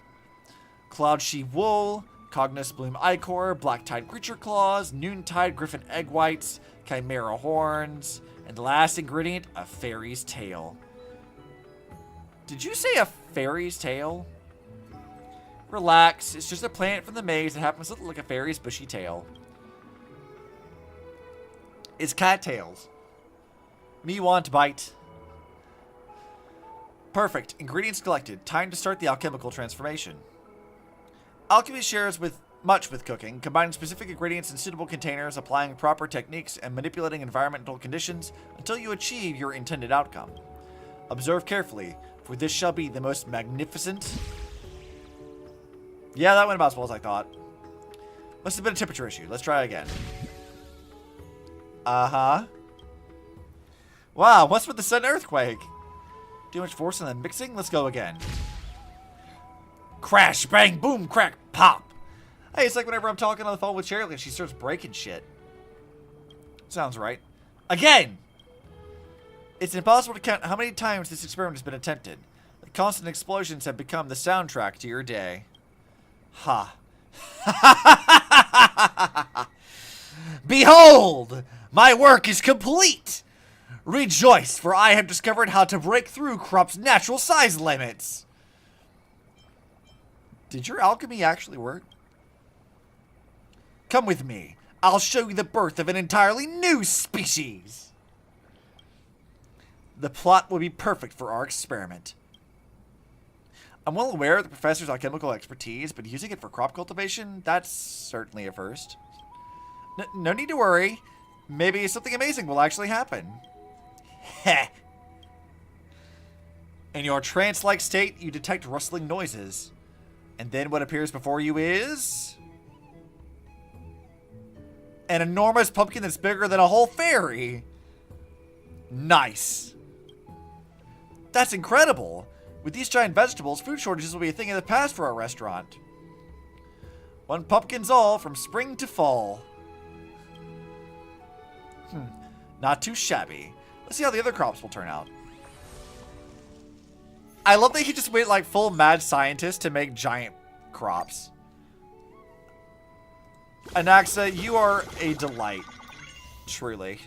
Cloud Sheep Wool, Cognus Bloom Ichor, Blacktide Creature Claws, Noontide Griffin Egg Whites, Chimera Horns, and the last ingredient, a fairy's tail. Did you say a fairy's tail? Relax, it's just a plant from the maze that happens to look like a fairy's bushy tail. It's cattails. Me want bite. Perfect. Ingredients collected. Time to start the alchemical transformation. Alchemy shares much with cooking, combining specific ingredients in suitable containers, applying proper techniques, and manipulating environmental conditions until you achieve your intended outcome. Observe carefully, for this shall be the most magnificent... Yeah, that went about as well as I thought. Must have been a temperature issue. Let's try again. Uh-huh. Wow, what's with the sudden earthquake? Too much force in the mixing? Let's go again. Crash, bang, boom, crack, pop. Hey, it's like whenever I'm talking on the phone with Shirley and she starts breaking shit. Sounds right. Again! It's impossible to count how many times this experiment has been attempted. The constant explosions have become the soundtrack to your day. Ha. Behold! My work is complete! Rejoice, for I have discovered how to break through crops' natural size limits. Did your alchemy actually work? Come with me. I'll show you the birth of an entirely new species. The plot will be perfect for our experiment. I'm well aware of the professor's alchemical expertise, but using it for crop cultivation, that's certainly a first. No need to worry. Maybe something amazing will actually happen. Heh. In your trance-like state, you detect rustling noises. And then what appears before you is... an enormous pumpkin that's bigger than a whole fairy. Nice. That's incredible. With these giant vegetables, food shortages will be a thing of the past for our restaurant. One pumpkin's all from spring to fall. Not too shabby. Let's see how the other crops will turn out. I love that he just went like full mad scientist to make giant crops. Anaxa, you are a delight. Truly.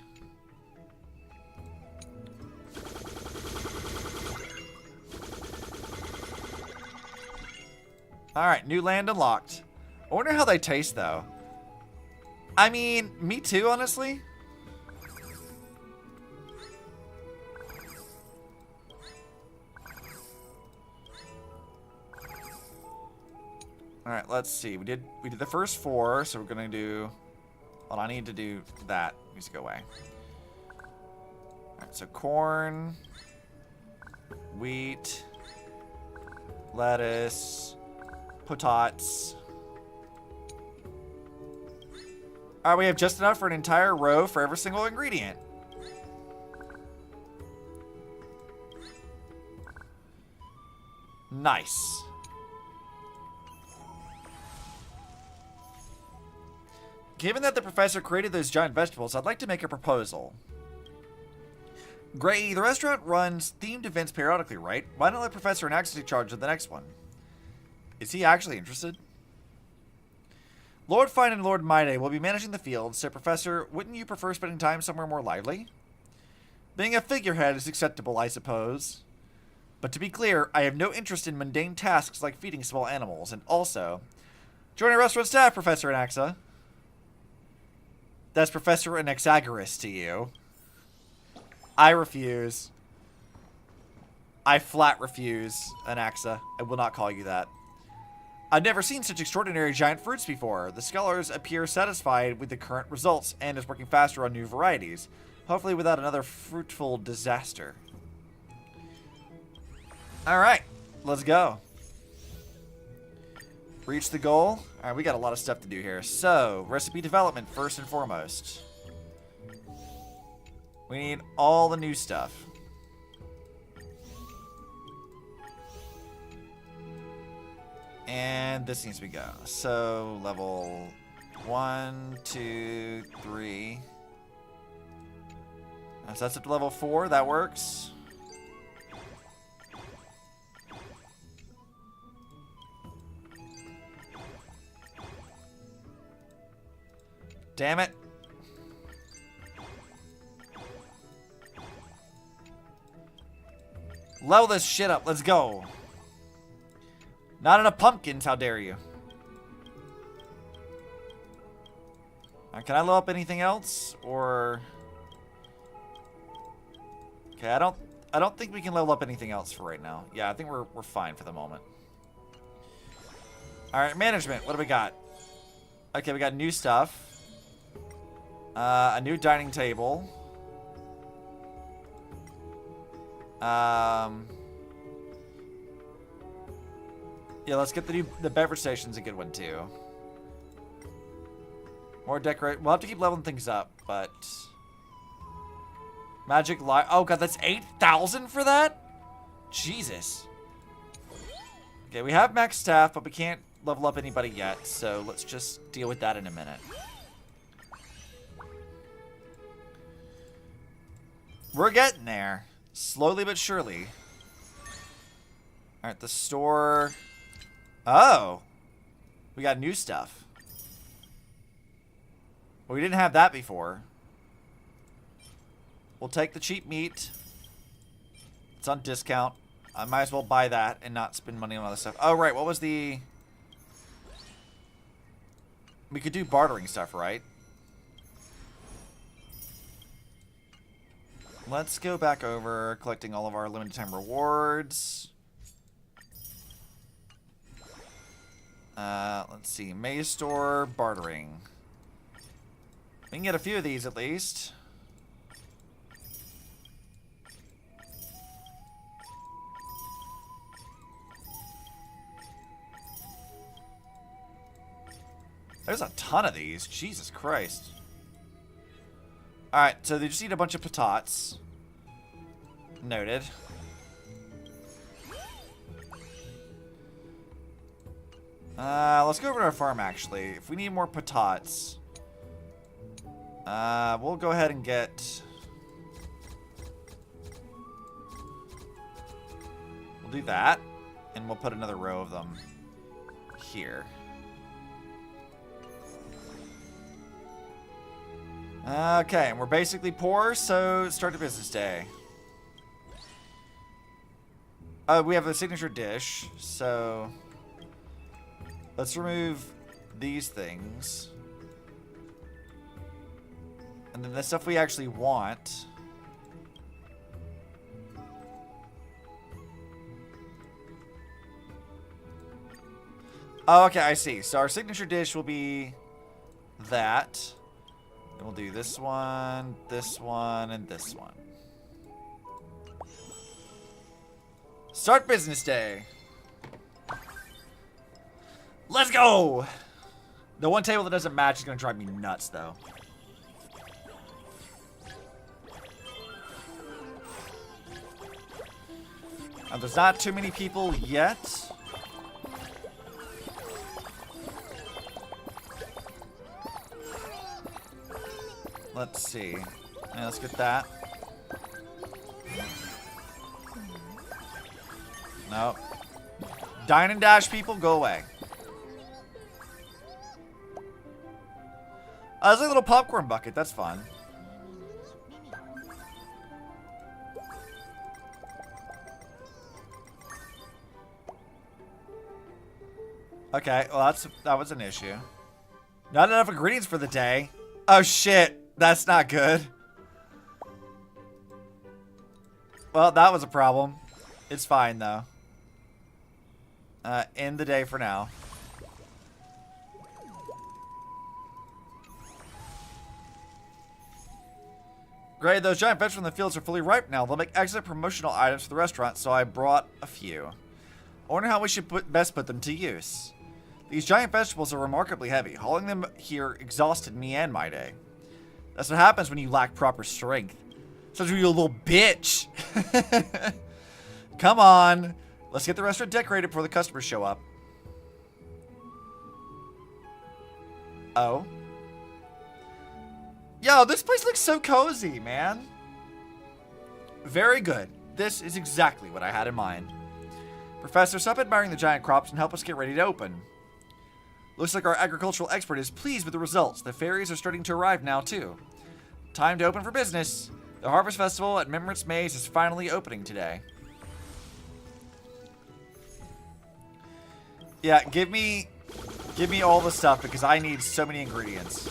Alright, new land unlocked. I wonder how they taste, though. I mean, me too, honestly. Alright, let's see. We did the first 4, so we're gonna do... Well, I need to do that. It needs to go away. Alright, so corn, wheat, lettuce, potatoes. Alright, we have just enough for an entire row for every single ingredient. Nice. Given that the professor created those giant vegetables, I'd like to make a proposal. Gray, the restaurant runs themed events periodically, right? Why not let Professor Anax take charge of the next one? Is he actually interested? Lord Fine and Lord Maide will be managing the field, so Professor, wouldn't you prefer spending time somewhere more lively? Being a figurehead is acceptable, I suppose. But to be clear, I have no interest in mundane tasks like feeding small animals, and also, join our restaurant staff, Professor Anaxa. That's Professor Anaxagoras to you. I refuse. I flat refuse, Anaxa. I will not call you that. I've never seen such extraordinary giant fruits before. The scholars appear satisfied with the current results and is working faster on new varieties. Hopefully without another fruitful disaster. Alright, let's go. Reach the goal. Alright, we got a lot of stuff to do here. So, recipe development first and foremost. We need all the new stuff. And this needs to go. So, level 1, 2, 3. So that's up to level 4. That works. Damn it. Level this shit up. Let's go. Not enough pumpkins. How dare you? Can I level up anything else? Or... Okay, I don't think we can level up anything else for right now. Yeah, I think we're fine for the moment. Alright, management. What do we got? Okay, we got new stuff. A new dining table. Yeah, let's get the beverage station's a good one too. More decorate. We'll have to keep leveling things up, but magic light. Oh god, that's 8,000 for that? Jesus. Okay, we have max staff, but we can't level up anybody yet, so let's just deal with that in a minute. We're getting there. Slowly but surely. Alright, the store. Oh. We got new stuff. Well, we didn't have that before. We'll take the cheap meat. It's on discount. I might as well buy that and not spend money on other stuff. Oh, right. What was the... We could do bartering stuff, right? Let's go back over, collecting all of our limited time rewards. Let's see. Maze store, bartering. We can get a few of these at least. There's a ton of these. Jesus Christ. Alright, so they just need a bunch of potatoes. Noted. Let's go over to our farm, actually. If we need more potatoes, we'll go ahead and get We'll do that. And we'll put another row of them here. Okay, and we're basically poor, so start the business day. We have a signature dish, so let's remove these things. And then the stuff we actually want. Oh, okay, I see. So our signature dish will be that. And we'll do this one, and this one. Start business day. Let's go! The one table that doesn't match is going to drive me nuts, though. There's not too many people yet. Let's see. Yeah, let's get that. No. Dine and dash people, go away. There's like a little popcorn bucket. That's fun. Okay, well that was an issue. Not enough ingredients for the day. Oh shit, that's not good. Well, that was a problem. It's fine though. End the day for now. Great, those giant vegetables in the fields are fully ripe now. They'll make excellent promotional items for the restaurant, so I brought a few. I wonder how we should best put them to use. These giant vegetables are remarkably heavy. Hauling them here exhausted me and my day. That's what happens when you lack proper strength. Such a little bitch. Come on. Let's get the restaurant decorated before the customers show up. Oh. Yo, this place looks so cozy, man. Very good. This is exactly what I had in mind. Professor, stop admiring the giant crops and help us get ready to open. Looks like our agricultural expert is pleased with the results. The fairies are starting to arrive now, too. Time to open for business. The Harvest Festival at Memrance Maze is finally opening today. Yeah, give me all the stuff because I need so many ingredients.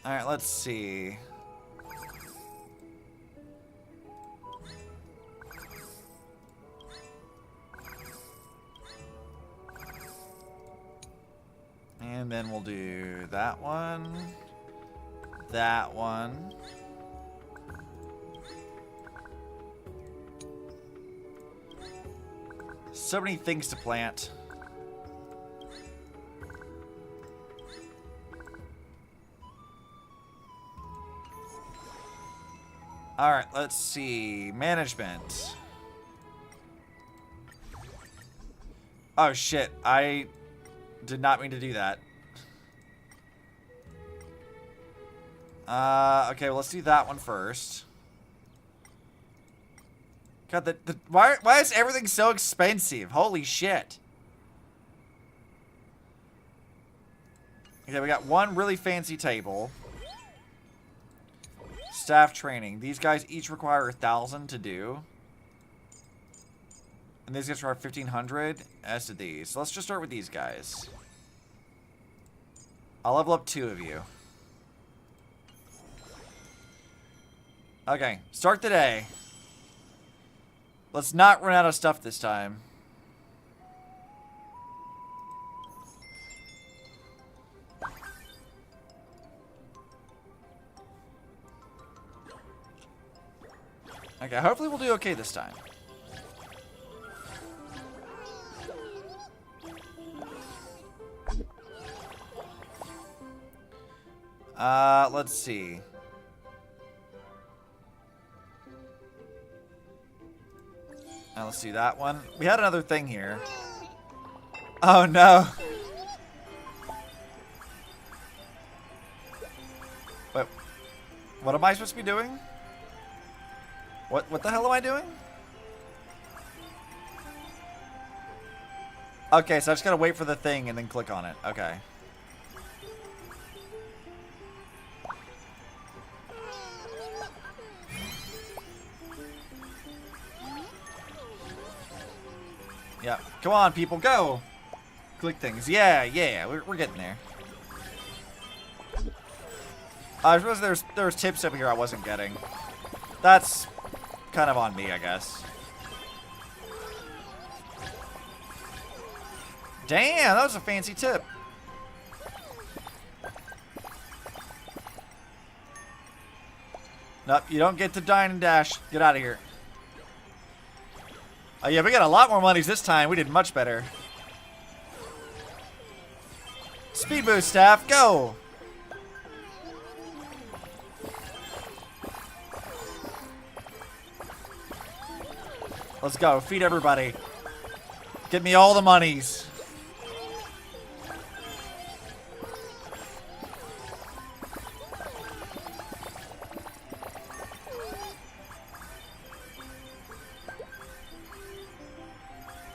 All right, let's see. And then we'll do that one. That one. So many things to plant. All right, let's see. Management. Oh, shit. I did not mean to do that. Okay, well, let's do that one first. God, why is everything so expensive? Holy shit. Okay, we got one really fancy table. Staff training. These guys each require 1,000 to do. And these guys require 1,500 as to these. So let's just start with these guys. I'll level up 2 of you. Okay, start the day. Let's not run out of stuff this time. Okay, hopefully we'll do okay this time. Let's see. Now let's do that one. We had another thing here. Oh no. Wait. What am I supposed to be doing? What the hell am I doing? Okay, so I just gotta wait for the thing and then click on it. Okay. Yeah. Come on, people, go! Click things. Yeah, we're getting there. I suppose there's tips over here I wasn't getting. That's kind of on me, I guess. Damn, that was a fancy tip. Nope, you don't get to dine and dash. Get out of here. Oh yeah, we got a lot more monies this time. We did much better. Speed boost, staff, go! Let's go. Feed everybody. Get me all the monies.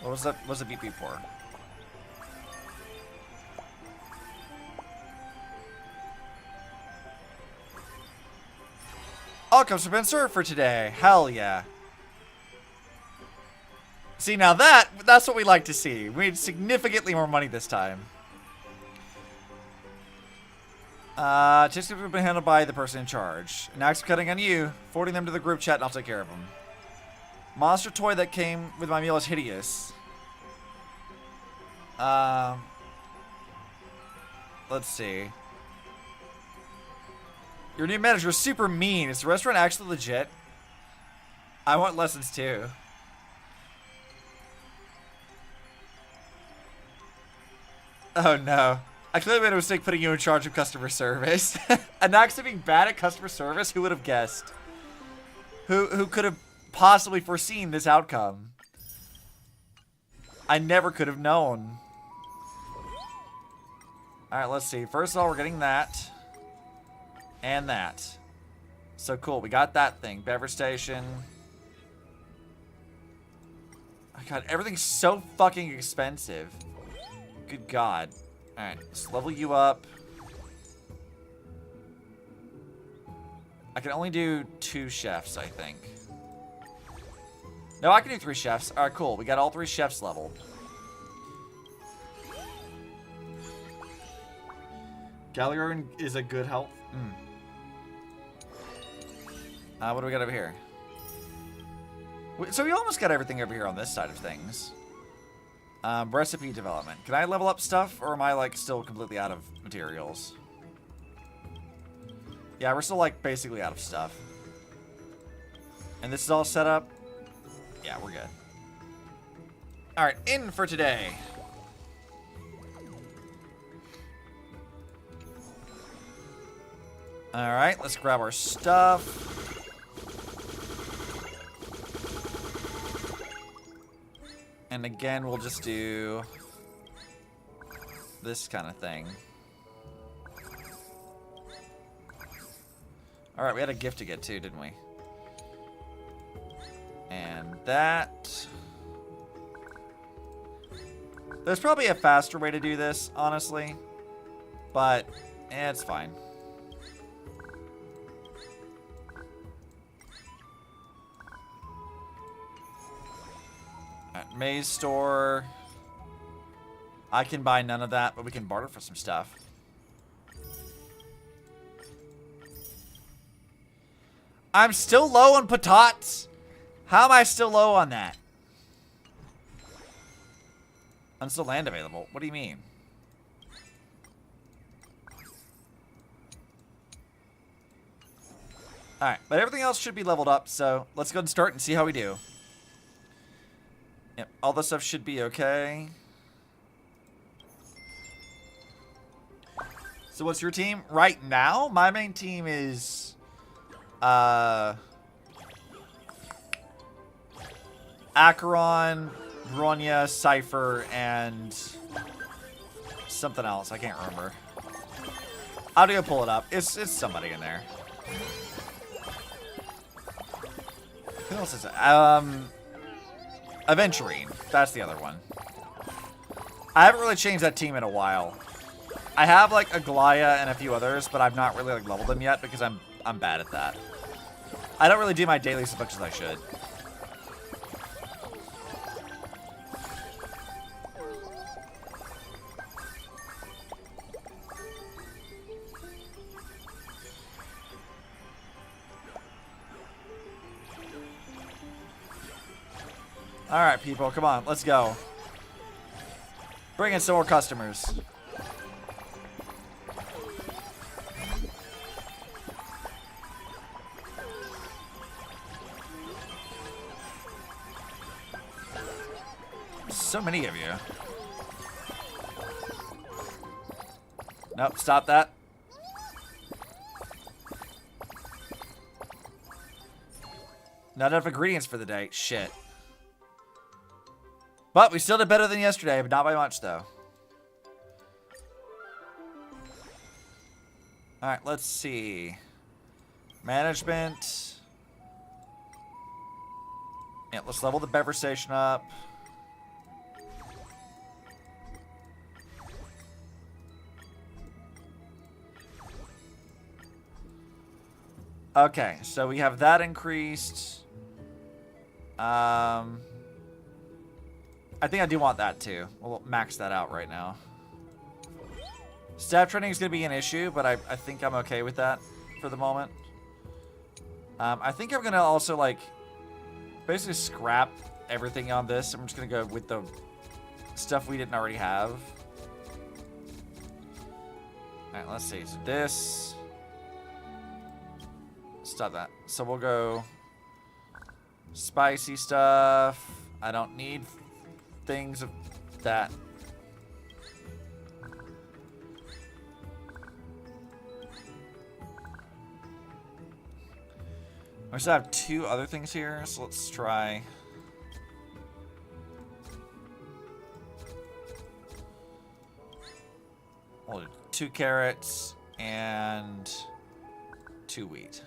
What was that? What's the beep beep for? All cups have been served for today. Hell yeah. See, now that's what we like to see. We made significantly more money this time. Tips have been handled by the person in charge. An axe cutting on you, forwarding them to the group chat, and I'll take care of them. Monster toy that came with my meal is hideous. Let's see. Your new manager is super mean. Is the restaurant actually legit? I want lessons too. Oh no. I clearly made a mistake putting you in charge of customer service. An axe being bad at customer service? Who would have guessed? Who could have possibly foreseen this outcome? I never could have known. Alright, let's see. First of all, we're getting that. And that. So cool. We got that thing. Beverage station. Oh god, everything's so fucking expensive. Good god. Alright, let's level you up. I can only do 2 chefs, I think. No, I can do 3 chefs. Alright, cool. We got all 3 chefs leveled. Galliard is a good health. What do we got over here? So we almost got everything over here on this side of things. Recipe development. Can I level up stuff, or am I, like, still completely out of materials? Yeah, we're still, like, basically out of stuff. And this is all set up? Yeah, we're good. Alright, in for today. Alright, let's grab our stuff. And again, we'll just do this kind of thing. Alright, we had a gift to get too, didn't we? And that. There's probably a faster way to do this, honestly. But, it's fine. Maze store. I can buy none of that, but we can barter for some stuff. I'm still low on patates. How am I still low on that? I'm still land available. What do you mean? Alright, but everything else should be leveled up, so let's go and start and see how we do. Yep, all this stuff should be okay. So what's your team? Right now, my main team is Acheron, Bronya, Cypher, and something else. I can't remember. I'll go pull it up. It's somebody in there. Who else is it? Aventurine. That's the other one. I haven't really changed that team in a while. I have like Aglaya and a few others, but I've not really like leveled them yet because I'm bad at that. I don't really do my dailies as much as I should. All right, people, come on, let's go. Bring in some more customers. So many of you. Nope, stop that. Not enough ingredients for the day. Shit. But we still did better than yesterday, but not by much, though. Alright, let's see. Management. Yeah, let's level the beverage station up. Okay, so we have that increased. I think I do want that too. We'll max that out right now. Staff training is going to be an issue, but I think I'm okay with that for the moment. I think I'm going to also, like, basically scrap everything on this. I'm just going to go with the stuff we didn't already have. Alright, let's see. So this... Stop that. So we'll go... Spicy stuff. I don't need things of that. I still have two other things here, so let's try. We'll do 2 carrots and 2 wheat.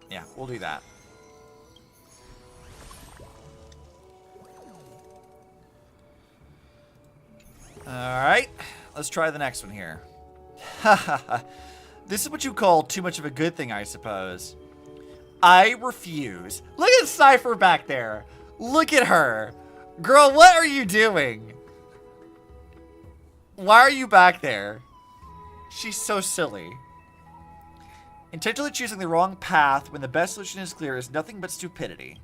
Yeah, we'll do that. Alright, let's try the next one here. Haha. This is what you call too much of a good thing, I suppose. I refuse. Look at Cypher back there. Look at her. Girl, what are you doing? Why are you back there? She's so silly. Intentionally choosing the wrong path when the best solution is clear is nothing but stupidity.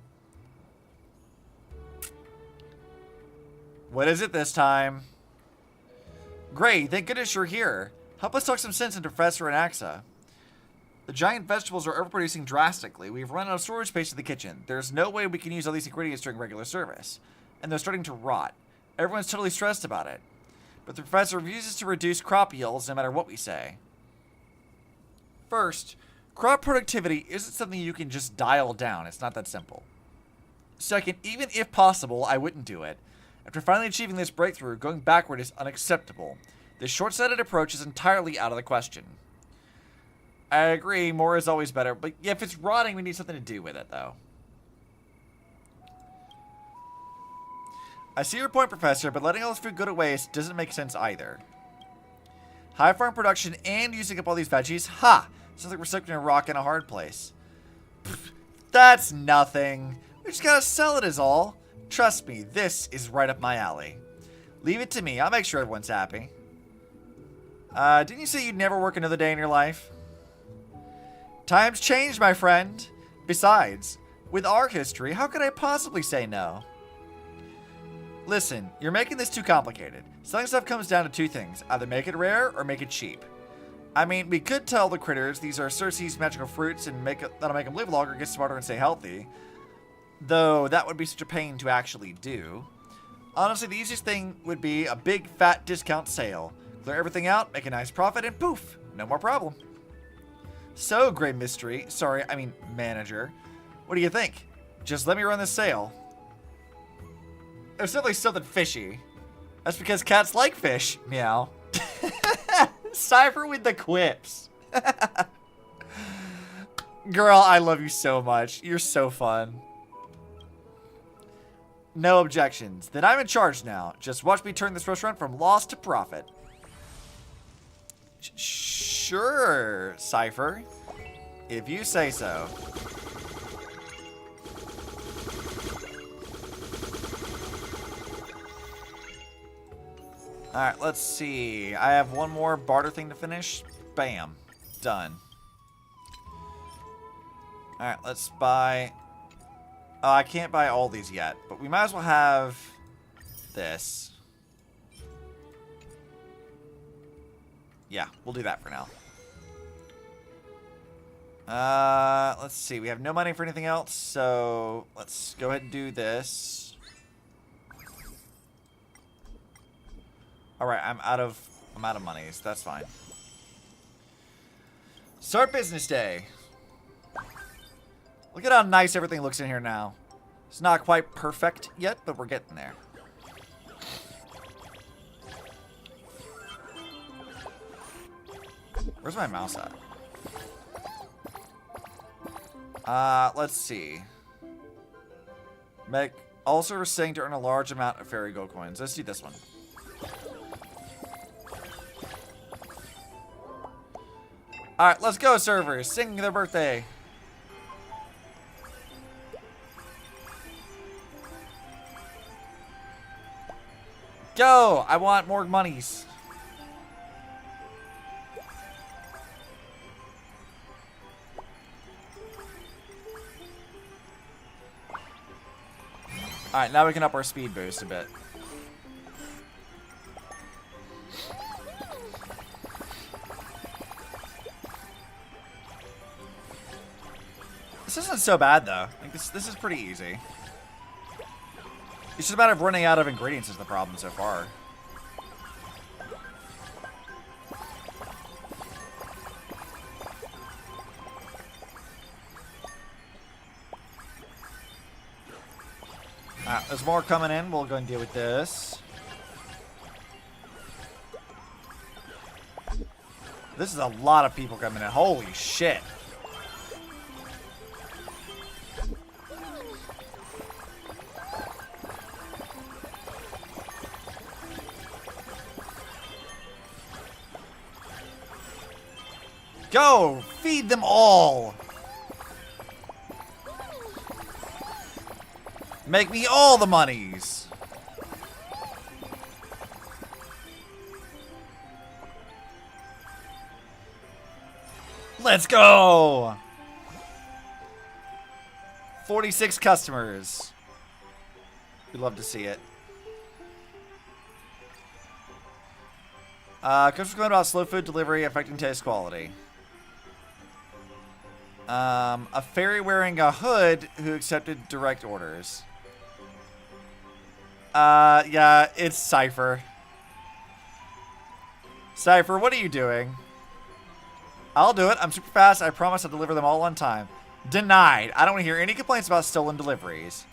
What is it this time? Great, thank goodness you're here. Help us talk some sense into Professor and Axa. The giant vegetables are overproducing drastically. We've run out of storage space in the kitchen. There's no way we can use all these ingredients during regular service. And they're starting to rot. Everyone's totally stressed about it. But the professor refuses to reduce crop yields no matter what we say. First, crop productivity isn't something you can just dial down. It's not that simple. Second, even if possible, I wouldn't do it. After finally achieving this breakthrough, going backward is unacceptable. This short-sighted approach is entirely out of the question. I agree, more is always better, but if it's rotting, we need something to do with it, though. I see your point, Professor, but letting all this food go to waste doesn't make sense either. High farm production and using up all these veggies? Ha! Sounds like we're stuck in a rock in a hard place. Pfft, that's nothing. We just gotta sell it is all. Trust me, this is right up my alley. Leave it to me, I'll make sure everyone's happy. Didn't you say you'd never work another day in your life? Times change, my friend. Besides, with our history, how could I possibly say no? Listen, you're making this too complicated. Selling stuff comes down to 2 things. Either make it rare or make it cheap. I mean, we could tell the critters these are Circe's magical fruits and that'll make them live longer, get smarter, and stay healthy. Though that would be such a pain to actually do. Honestly, the easiest thing would be a big fat discount sale. Clear everything out, make a nice profit, and poof, no more problem. So, Great Mystery, sorry, I mean manager, what do you think? Just let me run this sale. There's definitely something fishy. That's because cats like fish, meow. Cypher with the quips. Girl, I love you so much. You're so fun. No objections. Then I'm in charge now. Just watch me turn this restaurant from loss to profit. Sure, Cypher. If you say so. Alright, let's see. I have one more barter thing to finish. Bam. Done. Alright, let's buy... Oh, I can't buy all these yet, but we might as well have this. Yeah, we'll do that for now. Let's see. We have no money for anything else, so let's go ahead and do this. Alright, I'm out of money, so that's fine. Start business day. Look at how nice everything looks in here now. It's not quite perfect yet, but we're getting there. Where's my mouse at? Let's see. Make all service saying to earn a large amount of fairy gold coins. Let's do this one. Alright, let's go, servers. Sing their birthday. Go! I want more monies. Alright, now we can up our speed boost a bit. This isn't so bad, though. Like, this is pretty easy. It's just a matter of running out of ingredients is the problem so far. There's more coming in. We'll go and deal with this. This is a lot of people coming in. Holy shit. Go! Feed them all! Make me all the monies! Let's go! 46 customers. We'd love to see it. Customers comment about slow food delivery affecting taste quality. A fairy wearing a hood who accepted direct orders. Yeah, it's Cypher. Cypher, what are you doing? I'll do it. I'm super fast. I promise I'll deliver them all on time. Denied. I don't want to hear any complaints about stolen deliveries.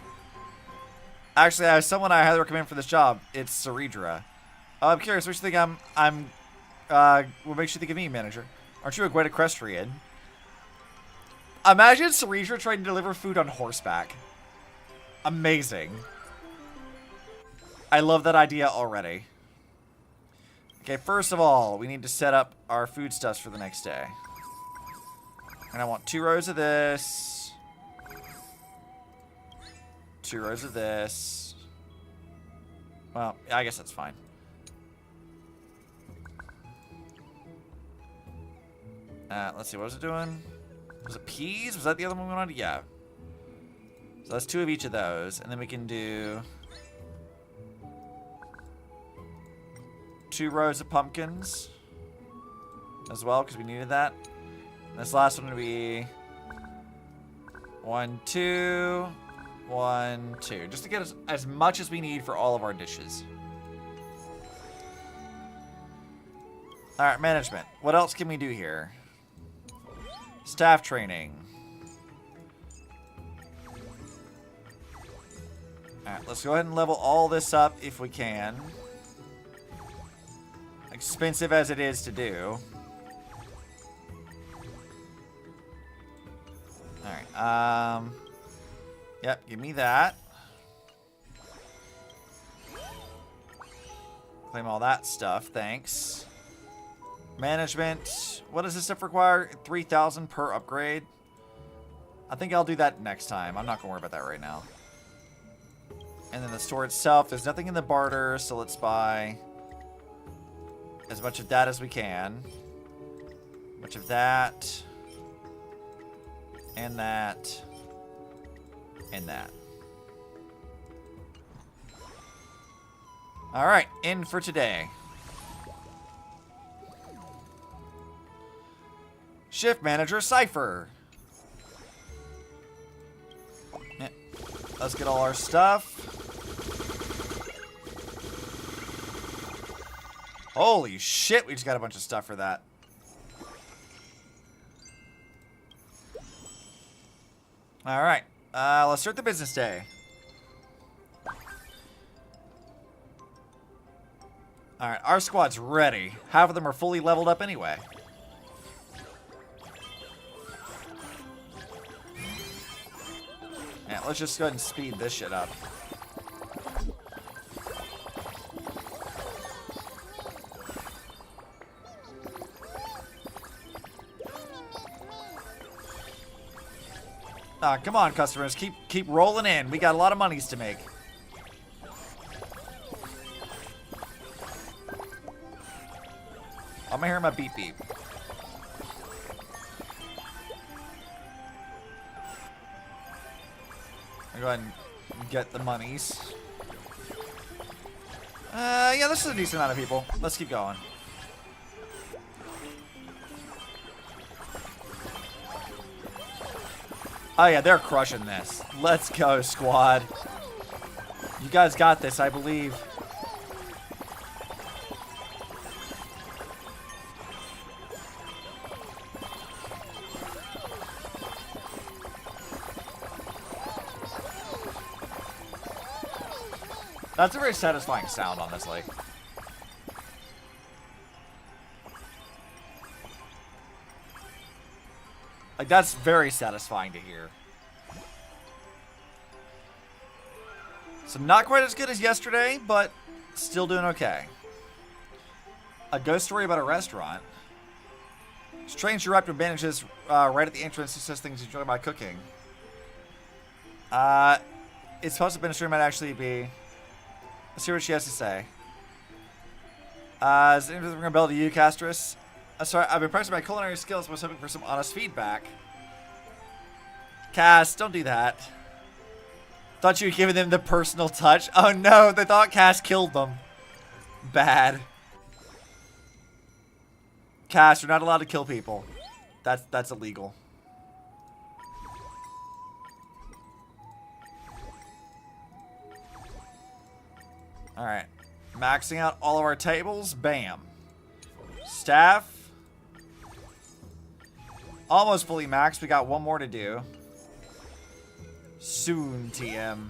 Actually, I have someone I highly recommend for this job. It's Ceridra. I'm curious, what you think what makes you think of me, manager? Aren't you a great equestrian? Imagine Ceridra trying to deliver food on horseback. Amazing. I love that idea already. Okay, first of all, we need to set up our foodstuffs for the next day. And I want 2 rows of this. 2 rows of this. Well, I guess that's fine. Let's see, what was it doing? Was it peas? Was that the other one we wanted? Yeah. So that's 2 of each of those. And then we can do 2 rows of pumpkins as well, because we needed that. And this last one would be 1, 2, 1, 2. Just to get us as much as we need for all of our dishes. Alright, management. What else can we do here? Staff training. Alright, let's go ahead and level all this up if we can. Expensive as it is to do. Alright, yep, give me that. Claim all that stuff, thanks. Management, what does this stuff require? 3,000 per upgrade? I think I'll do that next time. I'm not gonna worry about that right now. And then the store itself, there's nothing in the barter, so let's buy as much of that as we can. Much of that. And that. And that. Alright, in for today. Shift Manager Cypher. Yeah. Let's get all our stuff. Holy shit, we just got a bunch of stuff for that. Alright, let's start the business day. Alright, our squad's ready. Half of them are fully leveled up anyway. Yeah, let's just go ahead and speed this shit up. Come on, customers. Keep rolling in. We got a lot of monies to make. I'm gonna hear my beep beep. I'll go ahead and get the monies. Yeah, this is a decent amount of people. Let's keep going. Oh yeah, they're crushing this. Let's go, squad. You guys got this, I believe. That's a very satisfying sound, honestly. Like, that's very satisfying to hear. So not quite as good as yesterday, but still doing okay. A ghost story about a restaurant. Strange director manages right at the entrance. He says things enjoy my cooking. It's supposed to be a stream, might actually be. Let's see what she has to say. Is it interesting to bell to you, Castris? Sorry, I've been impressed with my culinary skills. I was hoping for some honest feedback. Cass, don't do that. Thought you were giving them the personal touch. Oh no, they thought Cass killed them. Bad. Cass, you're not allowed to kill people. That's illegal. Alright. Maxing out all of our tables. Bam. Staff. Almost fully maxed. We got one more to do. Soon, TM.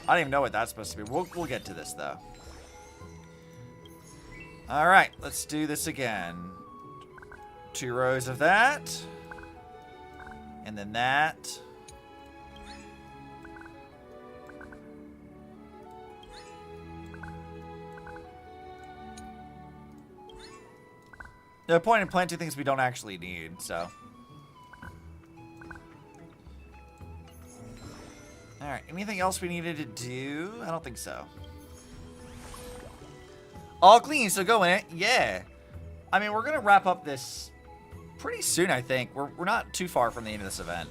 I don't even know what that's supposed to be. We'll get to this, though. Alright, let's do this again. 2 rows of that. And then that. No point in planting things we don't actually need, so. Alright, anything else we needed to do? I don't think so. All clean, so go in it. Yeah. I mean, we're going to wrap up this pretty soon, I think. We're not too far from the end of this event.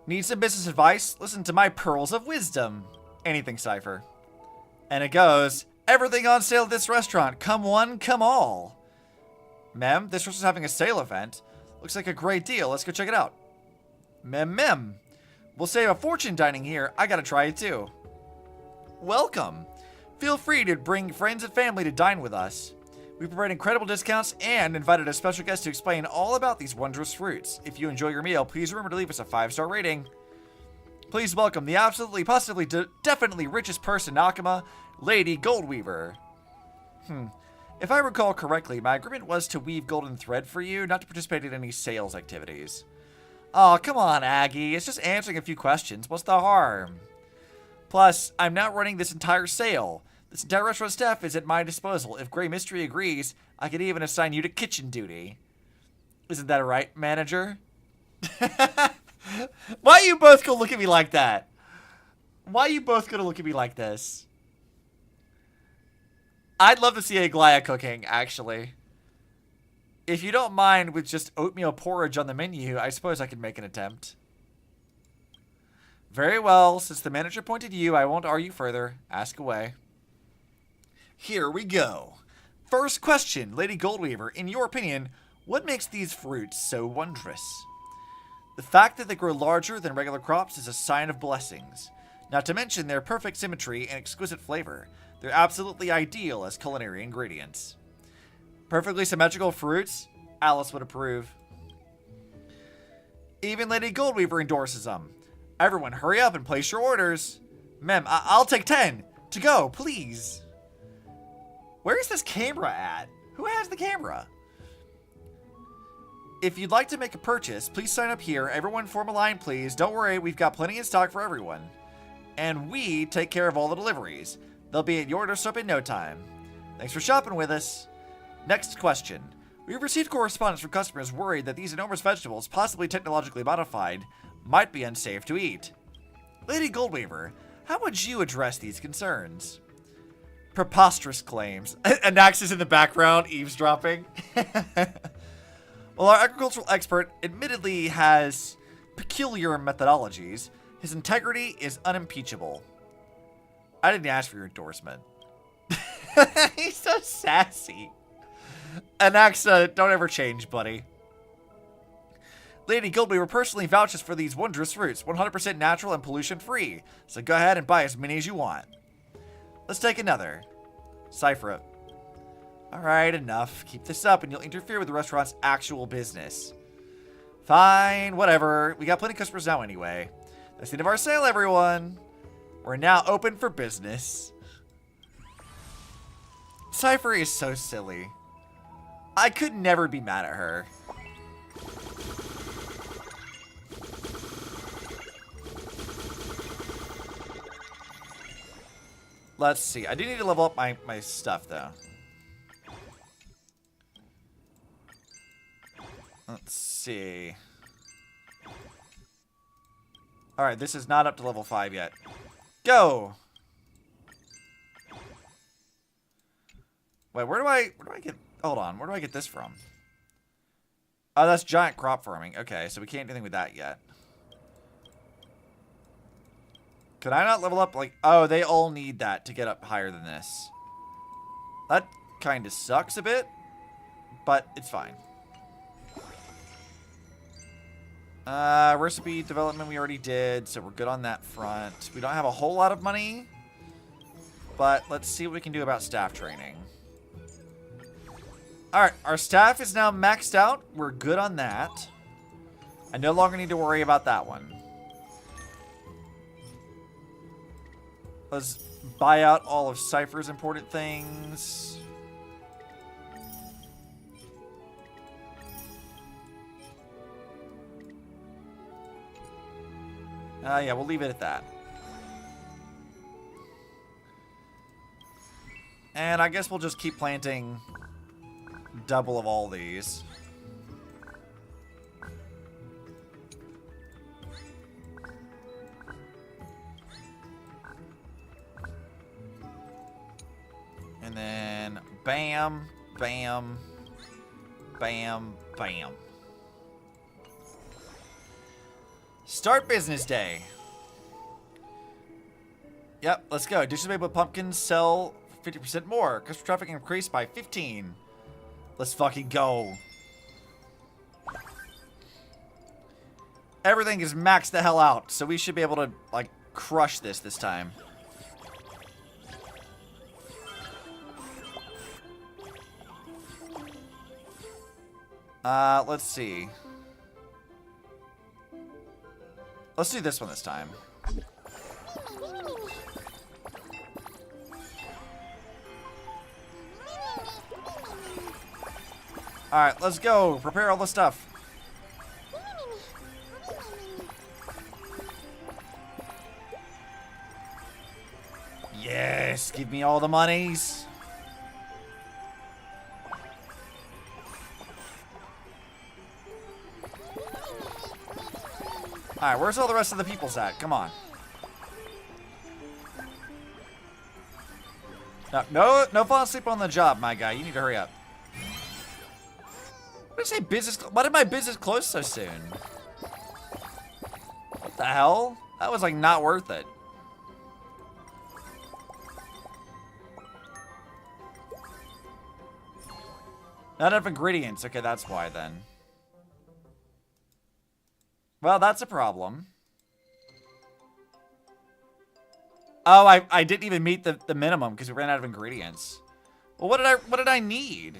Need some business advice? Listen to my pearls of wisdom. Anything, Cypher. And it goes, everything on sale at this restaurant. Come one, come all. Mem, this restaurant's having a sale event. Looks like a great deal. Let's go check it out. Mem. We'll save a fortune dining here. I gotta try it too. Welcome. Feel free to bring friends and family to dine with us. We provide incredible discounts and invited a special guest to explain all about these wondrous fruits. If you enjoy your meal, please remember to leave us a 5-star rating. Please welcome the absolutely, positively, definitely richest person, Nakama, Lady Goldweaver. If I recall correctly, my agreement was to weave golden thread for you, not to participate in any sales activities. Oh, come on, Aggie. It's just answering a few questions. What's the harm? Plus, I'm now running this entire sale. This entire restaurant staff is at my disposal. If Grey Mystery agrees, I could even assign you to kitchen duty. Isn't that right, manager? Why you both gonna look at me like that? Why you both gonna look at me like this? I'd love to see Aglaia cooking, actually. If you don't mind with just oatmeal porridge on the menu, I suppose I could make an attempt. Very well, since the manager pointed you, I won't argue further. Ask away. Here we go. First question, Lady Goldweaver. In your opinion, what makes these fruits so wondrous? The fact that they grow larger than regular crops is a sign of blessings. Not to mention their perfect symmetry and exquisite flavor. They're absolutely ideal as culinary ingredients. Perfectly symmetrical fruits? Alice would approve. Even Lady Goldweaver endorses them. Everyone, hurry up and place your orders. Ma'am, I'll take 10. To go, please. Where is this camera at? Who has the camera? If you'd like to make a purchase, please sign up here. Everyone form a line, please. Don't worry, we've got plenty in stock for everyone. And we take care of all the deliveries. They'll be at your doorstep in no time. Thanks for shopping with us. Next question. We've received correspondence from customers worried that these enormous vegetables, possibly technologically modified, might be unsafe to eat. Lady Goldweaver, how would you address these concerns? Preposterous claims. Anax is in the background, eavesdropping. While our agricultural expert admittedly has peculiar methodologies, his integrity is unimpeachable. I didn't ask for your endorsement. He's so sassy. Anax, don't ever change, buddy. Lady Goldweaver personally vouches for these wondrous fruits, 100% natural and pollution-free. So go ahead and buy as many as you want. Let's take another. Cipher it. Alright, enough. Keep this up and you'll interfere with the restaurant's actual business. Fine, whatever. We got plenty of customers now anyway. That's the end of our sale, everyone. We're now open for business. Cipher is so silly. I could never be mad at her. Let's see. I do need to level up my stuff, though. Let's see. Alright, this is not up to level 5 yet. Go! Wait, where do I get... Hold on, where do I get this from? Oh, that's giant crop farming. Okay, so we can't do anything with that yet. Could I not level up, like... Oh, they all need that to get up higher than this. That kind of sucks a bit, but it's fine. Recipe development we already did, so we're good on that front. We don't have a whole lot of money, but let's see what we can do about staff training. Alright, our staff is now maxed out. We're good on that. I no longer need to worry about that one. Let's buy out all of Cypher's important things. Yeah, we'll leave it at that. And I guess we'll just keep planting double of all these. And then bam, bam, bam, bam. Start business day. Yep, let's go. Dishes made with pumpkins sell 50% more. Customer traffic increased by 15. Let's fucking go. Everything is maxed the hell out, so we should be able to, like, crush this time. Let's see. Let's do this one this time. Alright, let's go. Prepare all the stuff. Yes, give me all the monies. Alright, where's all the rest of the peoples at? Come on. No falling asleep on the job, my guy. You need to hurry up. What did I say business? Why did my business close so soon? What the hell? That was like not worth it. Not enough ingredients. Okay, that's why then. Well, that's a problem. Oh, I didn't even meet the minimum because we ran out of ingredients. Well, what did I need?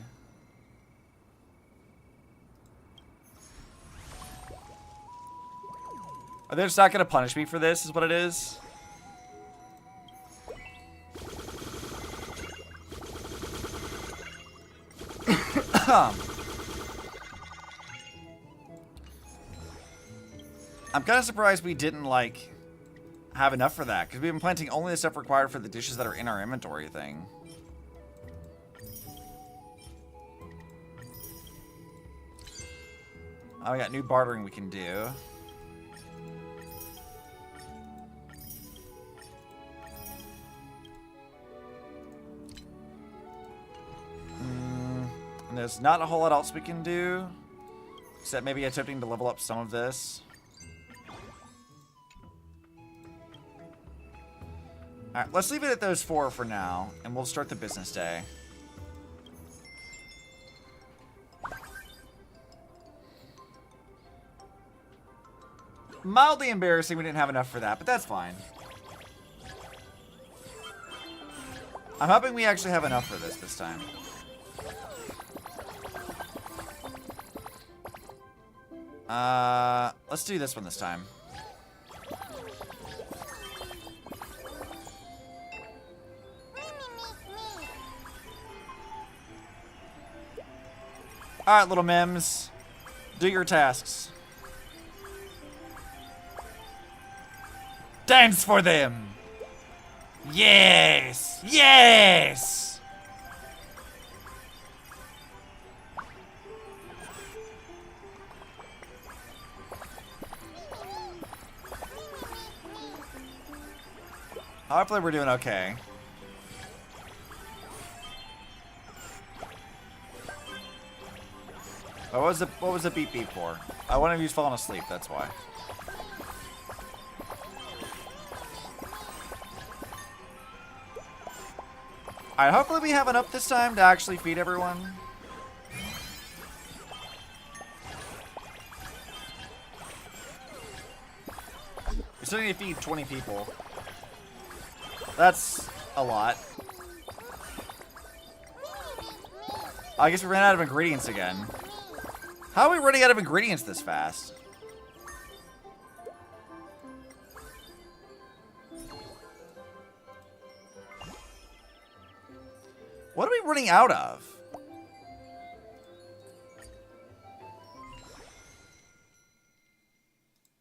Are they just not gonna punish me for this? Is what it is? I'm kind of surprised we didn't like have enough for that, because we've been planting only the stuff required for the dishes that are in our inventory thing. Oh, we got new bartering we can do. And there's not a whole lot else we can do, except maybe attempting to level up some of this. Alright, let's leave it at those 4 for now, and we'll start the business day. Mildly embarrassing we didn't have enough for that, but that's fine. I'm hoping we actually have enough for this time. Let's do this one this time. Alright, little mems. Do your tasks. Dance for them! Yes! Yes! Hopefully we're doing okay. What was the beep beep for? One of you's falling asleep, that's why. Alright, hopefully we have enough this time to actually feed everyone. We still need to feed 20 people. That's a lot. I guess we ran out of ingredients again. How are we running out of ingredients this fast? What are we running out of?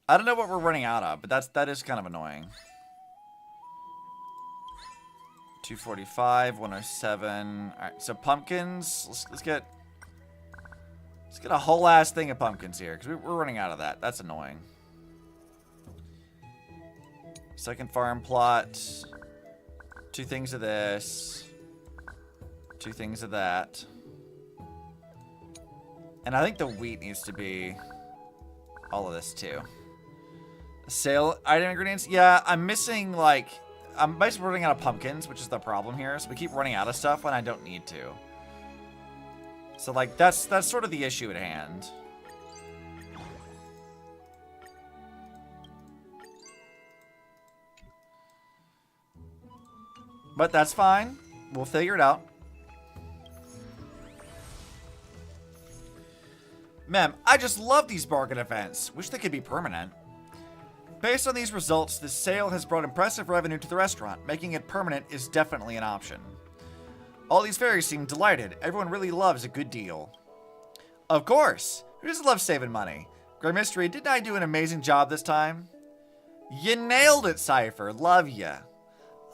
I don't know what we're running out of, but that is kind of annoying. 245, 107. All right, so pumpkins. Let's get a whole ass thing of pumpkins here, because we're running out of that. That's annoying. Second farm plot. 2 things of this. 2 things of that. And I think the wheat needs to be all of this too. Sale item ingredients. Yeah, I'm missing like... I'm basically running out of pumpkins, which is the problem here. So we keep running out of stuff when I don't need to. So like that's sort of the issue at hand. But that's fine. We'll figure it out. Mem, I just love these bargain events. Wish they could be permanent. Based on these results, this sale has brought impressive revenue to the restaurant. Making it permanent is definitely an option. All these fairies seem delighted. Everyone really loves a good deal. Of course. Who doesn't love saving money? Great Mystery, didn't I do an amazing job this time? You nailed it, Cypher. Love ya.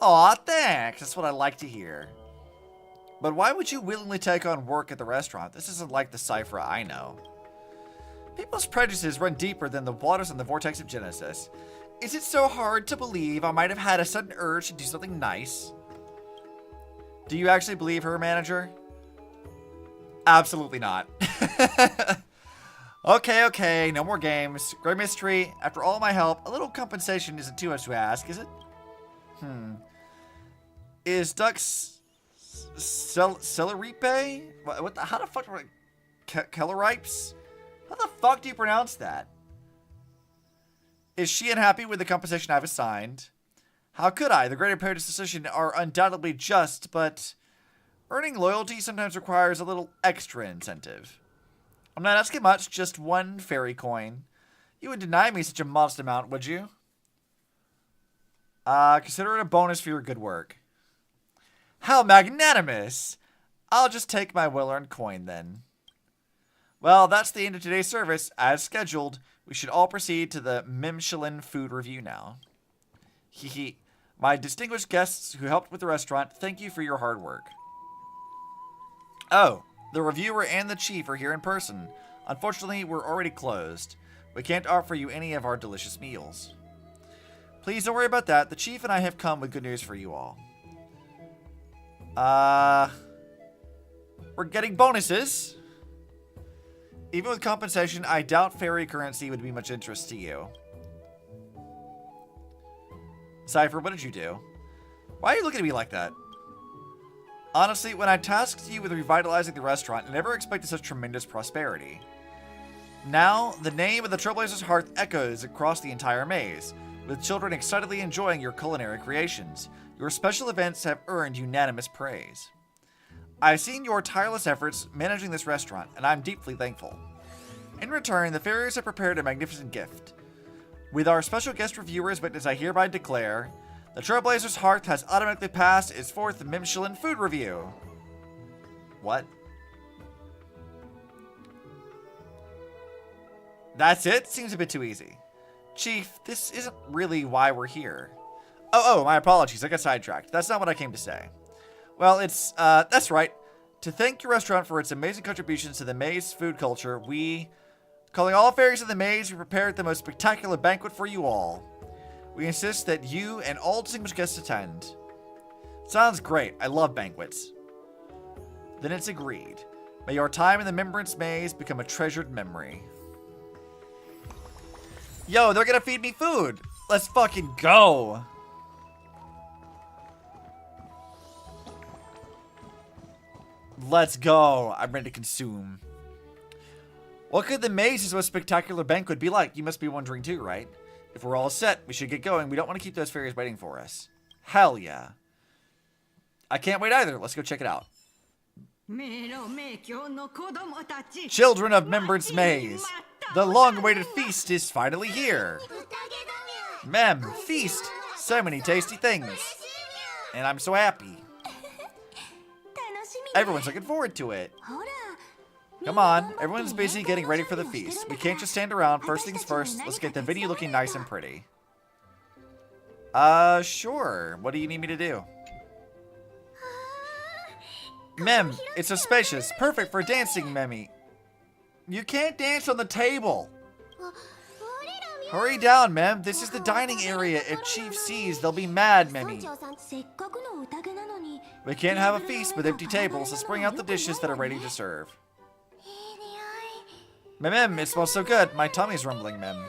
Aw, thanks. That's what I like to hear. But why would you willingly take on work at the restaurant? This isn't like the Cypher I know. People's prejudices run deeper than the waters in the vortex of Genesis. Is it so hard to believe I might have had a sudden urge to do something nice? Do you actually believe her, manager? Absolutely not. Okay, no more games. Great Mystery, after all my help, a little compensation isn't too much to ask, is it? Is Duck's Celeripe? What the, how the fuck do I... Kelleripes? How the fuck do you pronounce that? Is she unhappy with the compensation I've assigned? How could I? The Greater Parents' decision are undoubtedly just, but earning loyalty sometimes requires a little extra incentive. I'm not asking much, just 1 fairy coin. You would deny me such a modest amount, would you? Consider it a bonus for your good work. How magnanimous! I'll just take my well-earned coin then. Well, that's the end of today's service. As scheduled, we should all proceed to the Michelin food review now. Hehe. My distinguished guests who helped with the restaurant, thank you for your hard work. Oh, the reviewer and the chief are here in person. Unfortunately, we're already closed. We can't offer you any of our delicious meals. Please don't worry about that. The chief and I have come with good news for you all. We're getting bonuses. Even with compensation, I doubt fairy currency would be much interest to you. Cypher, what did you do? Why are you looking at me like that? Honestly, when I tasked you with revitalizing the restaurant, I never expected such tremendous prosperity. Now, the name of the Trailblazer's Hearth echoes across the entire maze, with children excitedly enjoying your culinary creations. Your special events have earned unanimous praise. I've seen your tireless efforts managing this restaurant, and I'm deeply thankful. In return, the fairies have prepared a magnificent gift. With our special guest reviewer as witness, I hereby declare, the Trailblazer's Hearth has automatically passed its 4th Michelin food review. What? That's it? Seems a bit too easy. Chief, this isn't really why we're here. Oh, my apologies. I got sidetracked. That's not what I came to say. Well, that's right. To thank your restaurant for its amazing contributions to the maze food culture, calling all fairies of the maze, we prepared the most spectacular banquet for you all. We insist that you and all distinguished guests attend. Sounds great. I love banquets. Then it's agreed. May your time in the Remembrance Maze become a treasured memory. Yo, they're gonna feed me food. Let's fucking go. Let's go. I'm ready to consume. What could the maze's most spectacular banquet be like? You must be wondering too, right? If we're all set, we should get going. We don't want to keep those fairies waiting for us. Hell yeah. I can't wait either. Let's go check it out. Children of Remembrance Maze, the long-awaited feast is finally here. Mem, feast. So many tasty things. And I'm so happy. Everyone's looking forward to it. Come on, everyone's busy getting ready for the feast. We can't just stand around. First things first, let's get the venue looking nice and pretty. Sure. What do you need me to do? Mem, it's so spacious. Perfect for dancing, Memmy. You can't dance on the table. Hurry down, Mem. This is the dining area. If Chief sees, they'll be mad, Memmy. We can't have a feast with empty tables, so bring out the dishes that are ready to serve. Mem, it smells so good. My tummy's rumbling, Mem.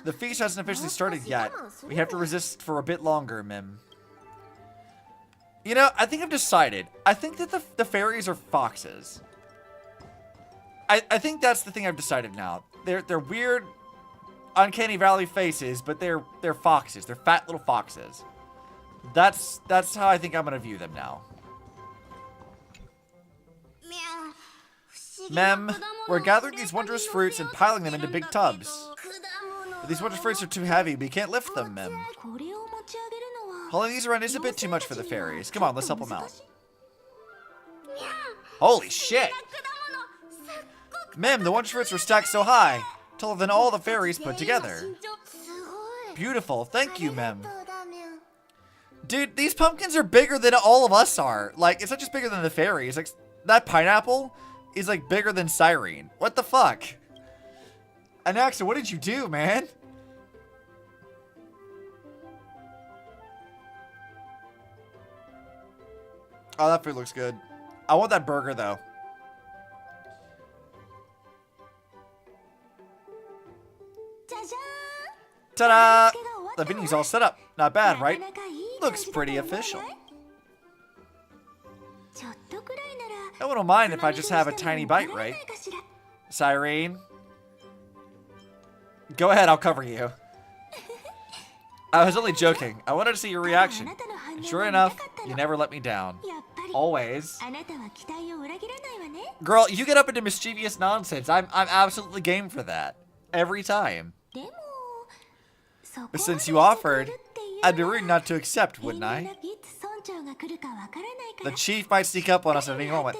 The feast hasn't officially started yet. We have to resist for a bit longer, Mem. You know, I think I've decided. I think that the fairies are foxes. I think that's the thing I've decided now. They're weird, uncanny valley faces, but they're foxes. They're fat little foxes. That's how I think I'm gonna view them now. Mem, we're gathering these wondrous fruits and piling them into big tubs. But these wondrous fruits are too heavy. We can't lift them, Mem. Hauling these around is a bit too much for the fairies. Come on, let's help them out. Holy shit! Mem, the wonder fruits were stacked so high, taller than all the fairies put together. Beautiful, thank you, Mem. Dude, these pumpkins are bigger than all of us are. Like, it's not just bigger than the fairies. Like, that pineapple is like bigger than Cyrene. What the fuck? Anaxa, what did you do, man? Oh, that food looks good. I want that burger, though. Ta-da! The venue's all set up. Not bad, right? Looks pretty official. No one will mind if I just have a tiny bite, right? Cyrene? Go ahead, I'll cover you. I was only joking. I wanted to see your reaction. And sure enough, you never let me down. Always. Girl, you get up into mischievous nonsense. I'm absolutely game for that. Every time. But since you offered, I'd be rude not to accept, wouldn't I? The chief might sneak up on us at any moment.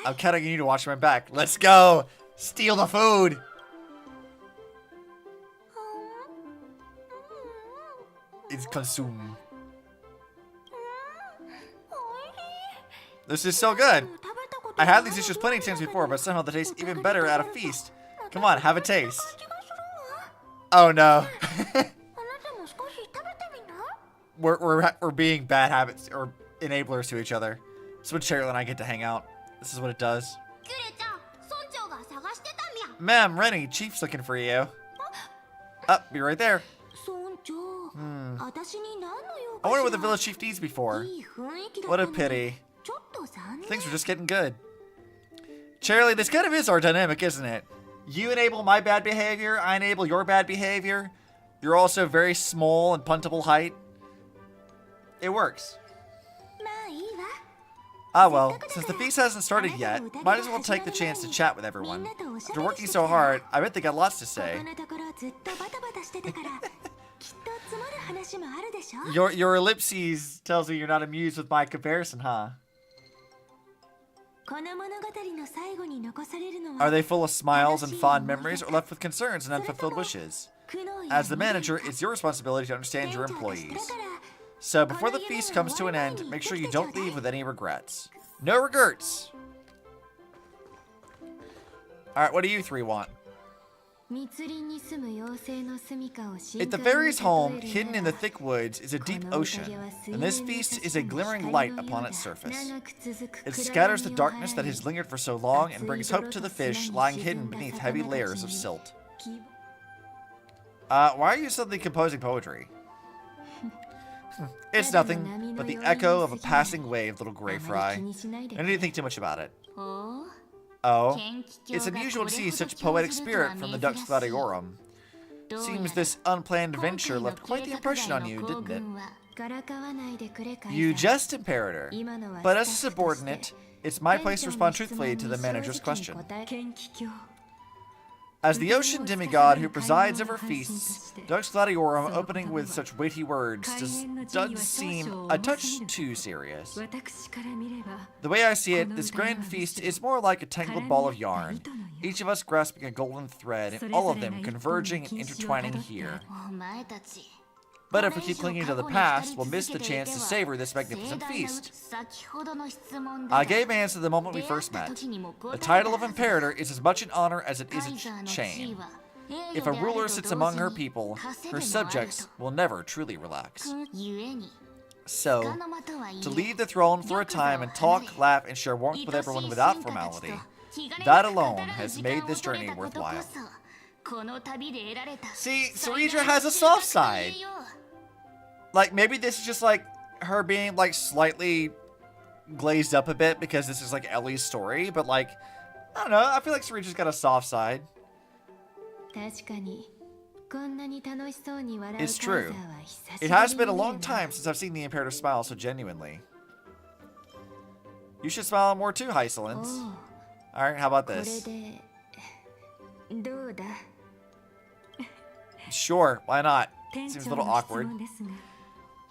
I'm counting on you to watch my back. Let's go! Steal the food! It's consumed. This is so good. I had these dishes plenty of times before, but somehow they taste even better at a feast. Come on, have a taste. Oh no. We're being bad habits or enablers to each other. This is when Cheryl and I get to hang out. This is what it does. Ma'am, Rennie, Chief's looking for you. Up, be right there. I wonder what the village chief needs before. What a pity. Things are just getting good. Charlie, this kind of is our dynamic, isn't it? You enable my bad behavior, I enable your bad behavior. You're also very small and puntable height. It works. Ah well, since the feast hasn't started yet, might as well take the chance to chat with everyone. After working so hard, I bet they got lots to say. Your ellipses tells me you're not amused with my comparison, huh? Are they full of smiles and fond memories, or left with concerns and unfulfilled wishes? As the manager, it's your responsibility to understand your employees. So before the feast comes to an end, make sure you don't leave with any regrets. No regrets! Alright, what do you three want? At the fairy's home, hidden in the thick woods, is a deep ocean, and this feast is a glimmering light upon its surface. It scatters the darkness that has lingered for so long and brings hope to the fish lying hidden beneath heavy layers of silt. Why are you suddenly composing poetry? It's nothing but the echo of a passing wave, little gray fry. I didn't think too much about it. Oh, it's unusual to see such poetic spirit from the Dux Gladiorum. Seems this unplanned venture left quite the impression on you, didn't it? You jest, Imperator, but as a subordinate, it's my place to respond truthfully to the manager's question. As the ocean demigod who presides over feasts, Dux Gladiorum opening with such weighty words does seem a touch too serious. The way I see it, this grand feast is more like a tangled ball of yarn, each of us grasping a golden thread, and all of them converging and intertwining here. But if we keep clinging to the past, we'll miss the chance to savor this magnificent feast. I gave my answer the moment we first met. The title of Imperator is as much an honor as it is a shame. If a ruler sits among her people, her subjects will never truly relax. So, to leave the throne for a time and talk, laugh, and share warmth with everyone without formality, that alone has made this journey worthwhile. See, Ceredra has a soft side. Like, maybe this is just, like, her being, like, slightly glazed up a bit because this is, like, Ellie's story. But, like, I don't know. I feel like Ceredra's got a soft side. It's true. It has been a long time since I've seen the Imperator smile so genuinely. You should smile more too, Hysolence. Alright, how about this? Sure, why not? Seems a little awkward.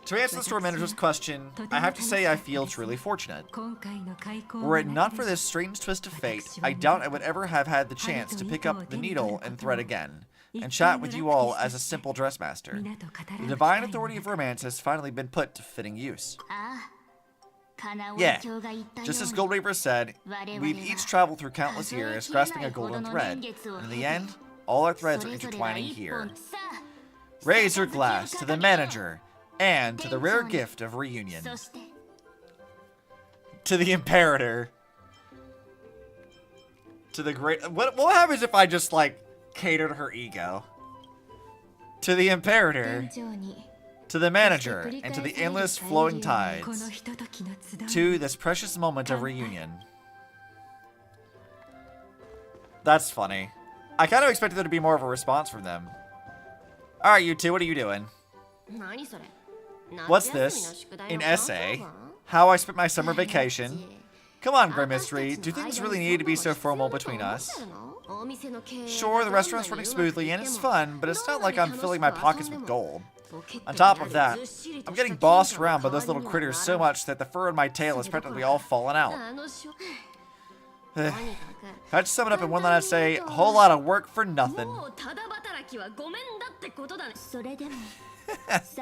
To answer the store manager's question, I have to say I feel truly fortunate. Were it not for this strange twist of fate, I doubt I would ever have had the chance to pick up the needle and thread again, and chat with you all as a simple dressmaster. The divine authority of romance has finally been put to fitting use. Yeah, just as Gold Reaper said, we've each traveled through countless years grasping a golden thread, and in the end, all our threads are intertwining here. Raise your glass to the manager, and to the rare gift of reunion. To the Imperator. To the great... What happens if I just, like, catered her ego? To the Imperator. To the manager, and to the endless flowing tides. To this precious moment of reunion. That's funny. I kind of expected there to be more of a response from them. Alright, you two, what are you doing? What's this? An essay? How I spent my summer vacation? Come on, Grey Mystery. Do things really need to be so formal between us? Sure, the restaurant's running smoothly and it's fun, but it's not like I'm filling my pockets with gold. On top of that, I'm getting bossed around by those little critters so much that the fur on my tail is practically all fallen out. If I had to sum it up in one line, I'd say, a whole lot of work for nothing.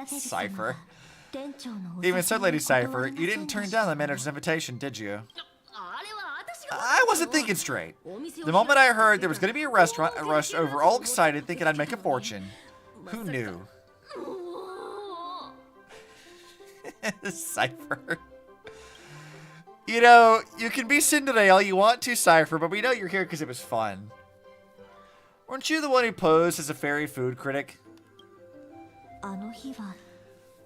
Cypher. Even so, Lady Cypher, you didn't turn down the manager's invitation, did you? I wasn't thinking straight. The moment I heard there was going to be a restaurant, I rushed over all excited, thinking I'd make a fortune. Who knew? Cypher. You know, you can be tsundere all you want to, Cypher, but we know you're here because it was fun. Weren't you the one who posed as a fairy food critic?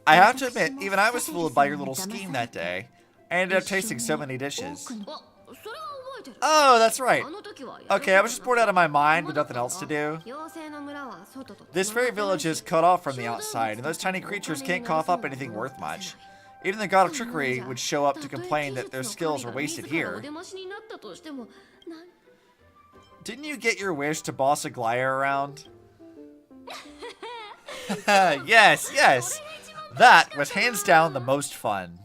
I have to admit, even I was fooled by your little scheme that day. I ended up tasting so many dishes. Oh, that's right. Okay, I was just bored out of my mind with nothing else to do. This fairy village is cut off from the outside, and those tiny creatures can't cough up anything worth much. Even the god of trickery would show up to complain that their skills were wasted here. Didn't you get your wish to boss Aglaya around? Yes, yes. That was hands down the most fun.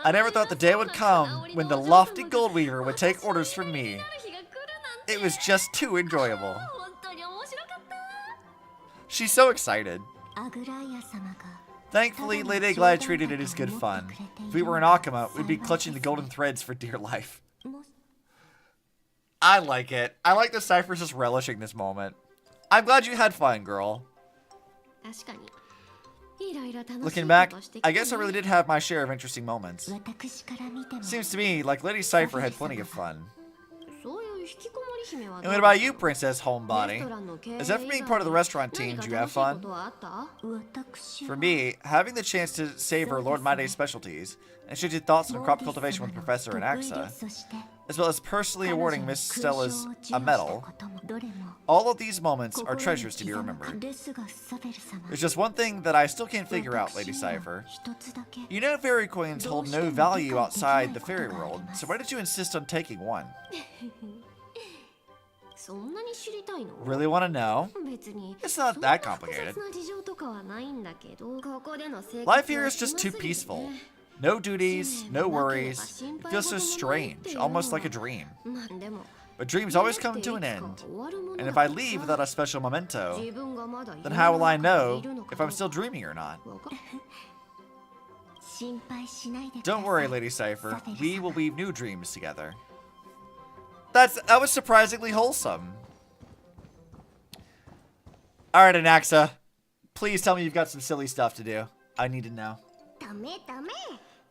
I never thought the day would come when the lofty Gold Weaver would take orders from me. It was just too enjoyable. She's so excited. Thankfully, Lady Aglaya treated it as good fun. If we were in Akama, we'd be clutching the golden threads for dear life. I like it. I like the Cypher's just relishing this moment. I'm glad you had fun, girl. Looking back, I guess I really did have my share of interesting moments. Seems to me like Lady Cypher had plenty of fun. And what about you, Princess Homebody? As after being part of the restaurant team, did you have fun? For me, having the chance to savor Lord Maidei's specialties, and share your thoughts on crop cultivation with Professor and Axa, as well as personally awarding Miss Stella's a medal, all of these moments are treasures to be remembered. There's just one thing that I still can't figure out, Lady Cypher. You know fairy coins hold no value outside the fairy world, so why did you insist on taking one? Really want to know? It's not that complicated. Life here is just too peaceful. No duties, no worries. It feels so strange, almost like a dream. But dreams always come to an end. And if I leave without a special memento, then how will I know if I'm still dreaming or not? Don't worry, Lady Cypher. We will weave new dreams together. That was surprisingly wholesome. Alright, Anaxa. Please tell me you've got some silly stuff to do. I need to know.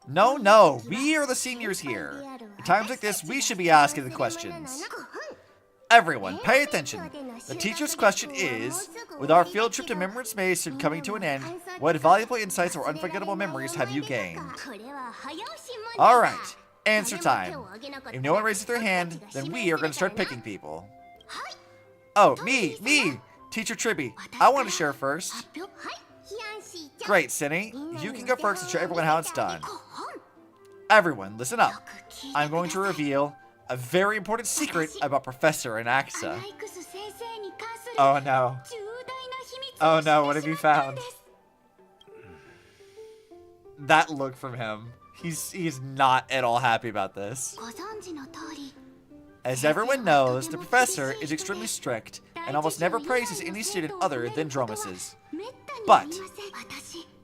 No, no. We are the seniors here. At times like this, we should be asking the questions. Everyone, pay attention. The teacher's question is, with our field trip to Remembrance Maze soon coming to an end, what valuable insights or unforgettable memories have you gained? Alright. Answer time. If no one raises their hand, then we are going to start picking people. Oh, me! Teacher Tribby, I want to share first. Great, Cindy. You can go first and show everyone how it's done. Everyone, listen up. I'm going to reveal a very important secret about Professor and Axa. Oh no. Oh no, what have you found? that look from him. He's not at all happy about this. As everyone knows, the professor is extremely strict and almost never praises any student other than Dromuses. But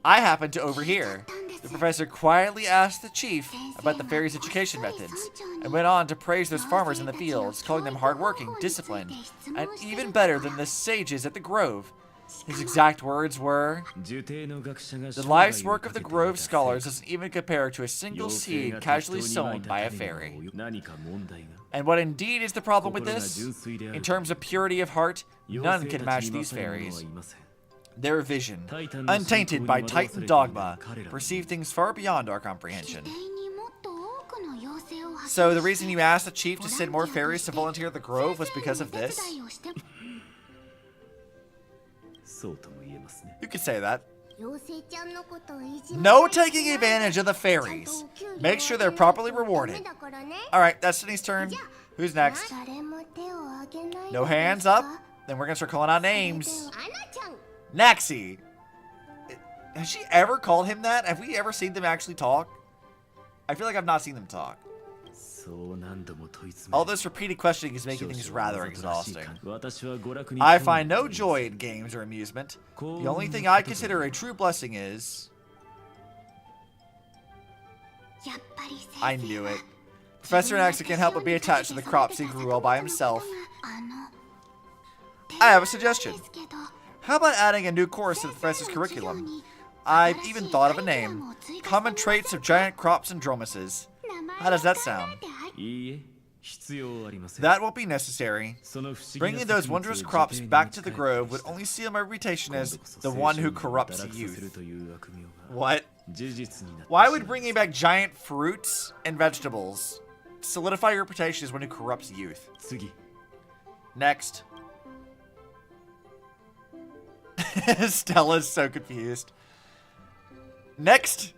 I happened to overhear. The professor quietly asked the chief about the fairies' education methods and went on to praise those farmers in the fields, calling them hardworking, disciplined, and even better than the sages at the Grove. His exact words were, "The life's work of the Grove scholars doesn't even compare to a single seed casually sown by a fairy." And what indeed is the problem with this? In terms of purity of heart, none can match these fairies. Their vision, untainted by Titan dogma, perceive things far beyond our comprehension. So the reason you asked the chief to send more fairies to volunteer at the Grove was because of this? You could say that. No taking advantage of the fairies. Make sure they're properly rewarded. Alright, Destiny's turn. Who's next? No hands up. Then we're going to start calling out names. Naxi. Has she ever called him that? Have we ever seen them actually talk? I feel like I've not seen them talk. All this repeated questioning is making things rather exhausting. I find no joy in games or amusement. The only thing I consider a true blessing is... I knew it. Professor Naxi can't help but be attached to the crops he grew all by himself. I have a suggestion. How about adding a new course to the professor's curriculum? I've even thought of a name. Common Traits of Giant Crops and Dromuses. How does that sound? That won't be necessary. Bringing those wondrous crops back to the Grove would only seal my reputation as the one who corrupts youth. What? Why would bringing back giant fruits and vegetables solidify your reputation as one who corrupts youth? Next. Stella's so confused. Next.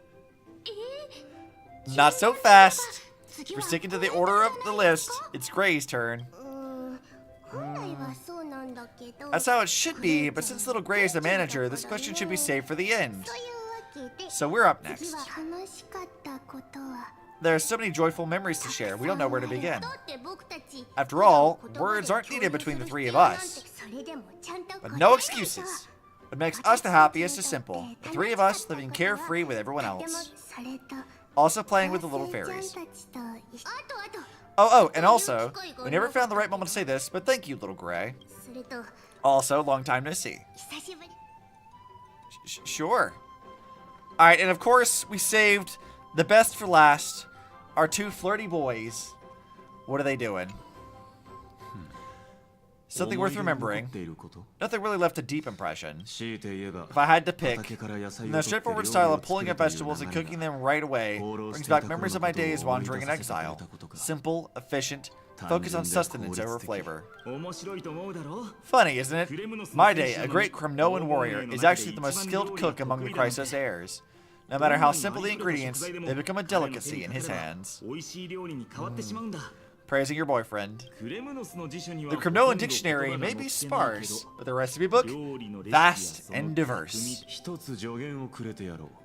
Not so fast. We're sticking to the order of the list. It's Gray's turn. That's how it should be, but since little Gray is the manager, this question should be saved for the end. So we're up next. There are so many joyful memories to share, we don't know where to begin. After all, words aren't needed between the three of us. But no excuses. What makes us the happiest is simple. The three of us living carefree with everyone else. Also playing with the little fairies. Oh, and also, we never found the right moment to say this, but thank you, little Gray. Also, long time no see. Sure. Alright, and of course, we saved the best for last. Our two flirty boys. What are they doing? Something worth remembering. Nothing really left a deep impression. If I had to pick, the straightforward style of pulling up vegetables and cooking them right away brings back memories of my days wandering in exile. Simple, efficient, focus on sustenance over flavor. Funny, isn't it? My day, a great Kremnoan warrior, is actually the most skilled cook among the Chrysos heirs. No matter how simple the ingredients, they become a delicacy in his hands. Praising your boyfriend. The Kremnoan dictionary may be sparse, but the recipe book, vast and diverse.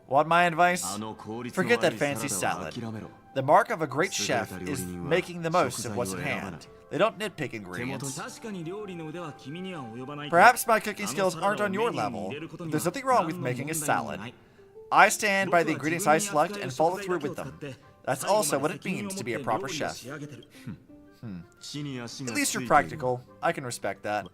Want my advice? Forget that fancy salad. The mark of a great chef is making the most of what's at hand. They don't nitpick ingredients. Perhaps my cooking skills aren't on your level, but there's nothing wrong with making a salad. I stand by the ingredients I select and follow through with them. That's also what it means to be a proper chef. At least you're practical. I can respect that.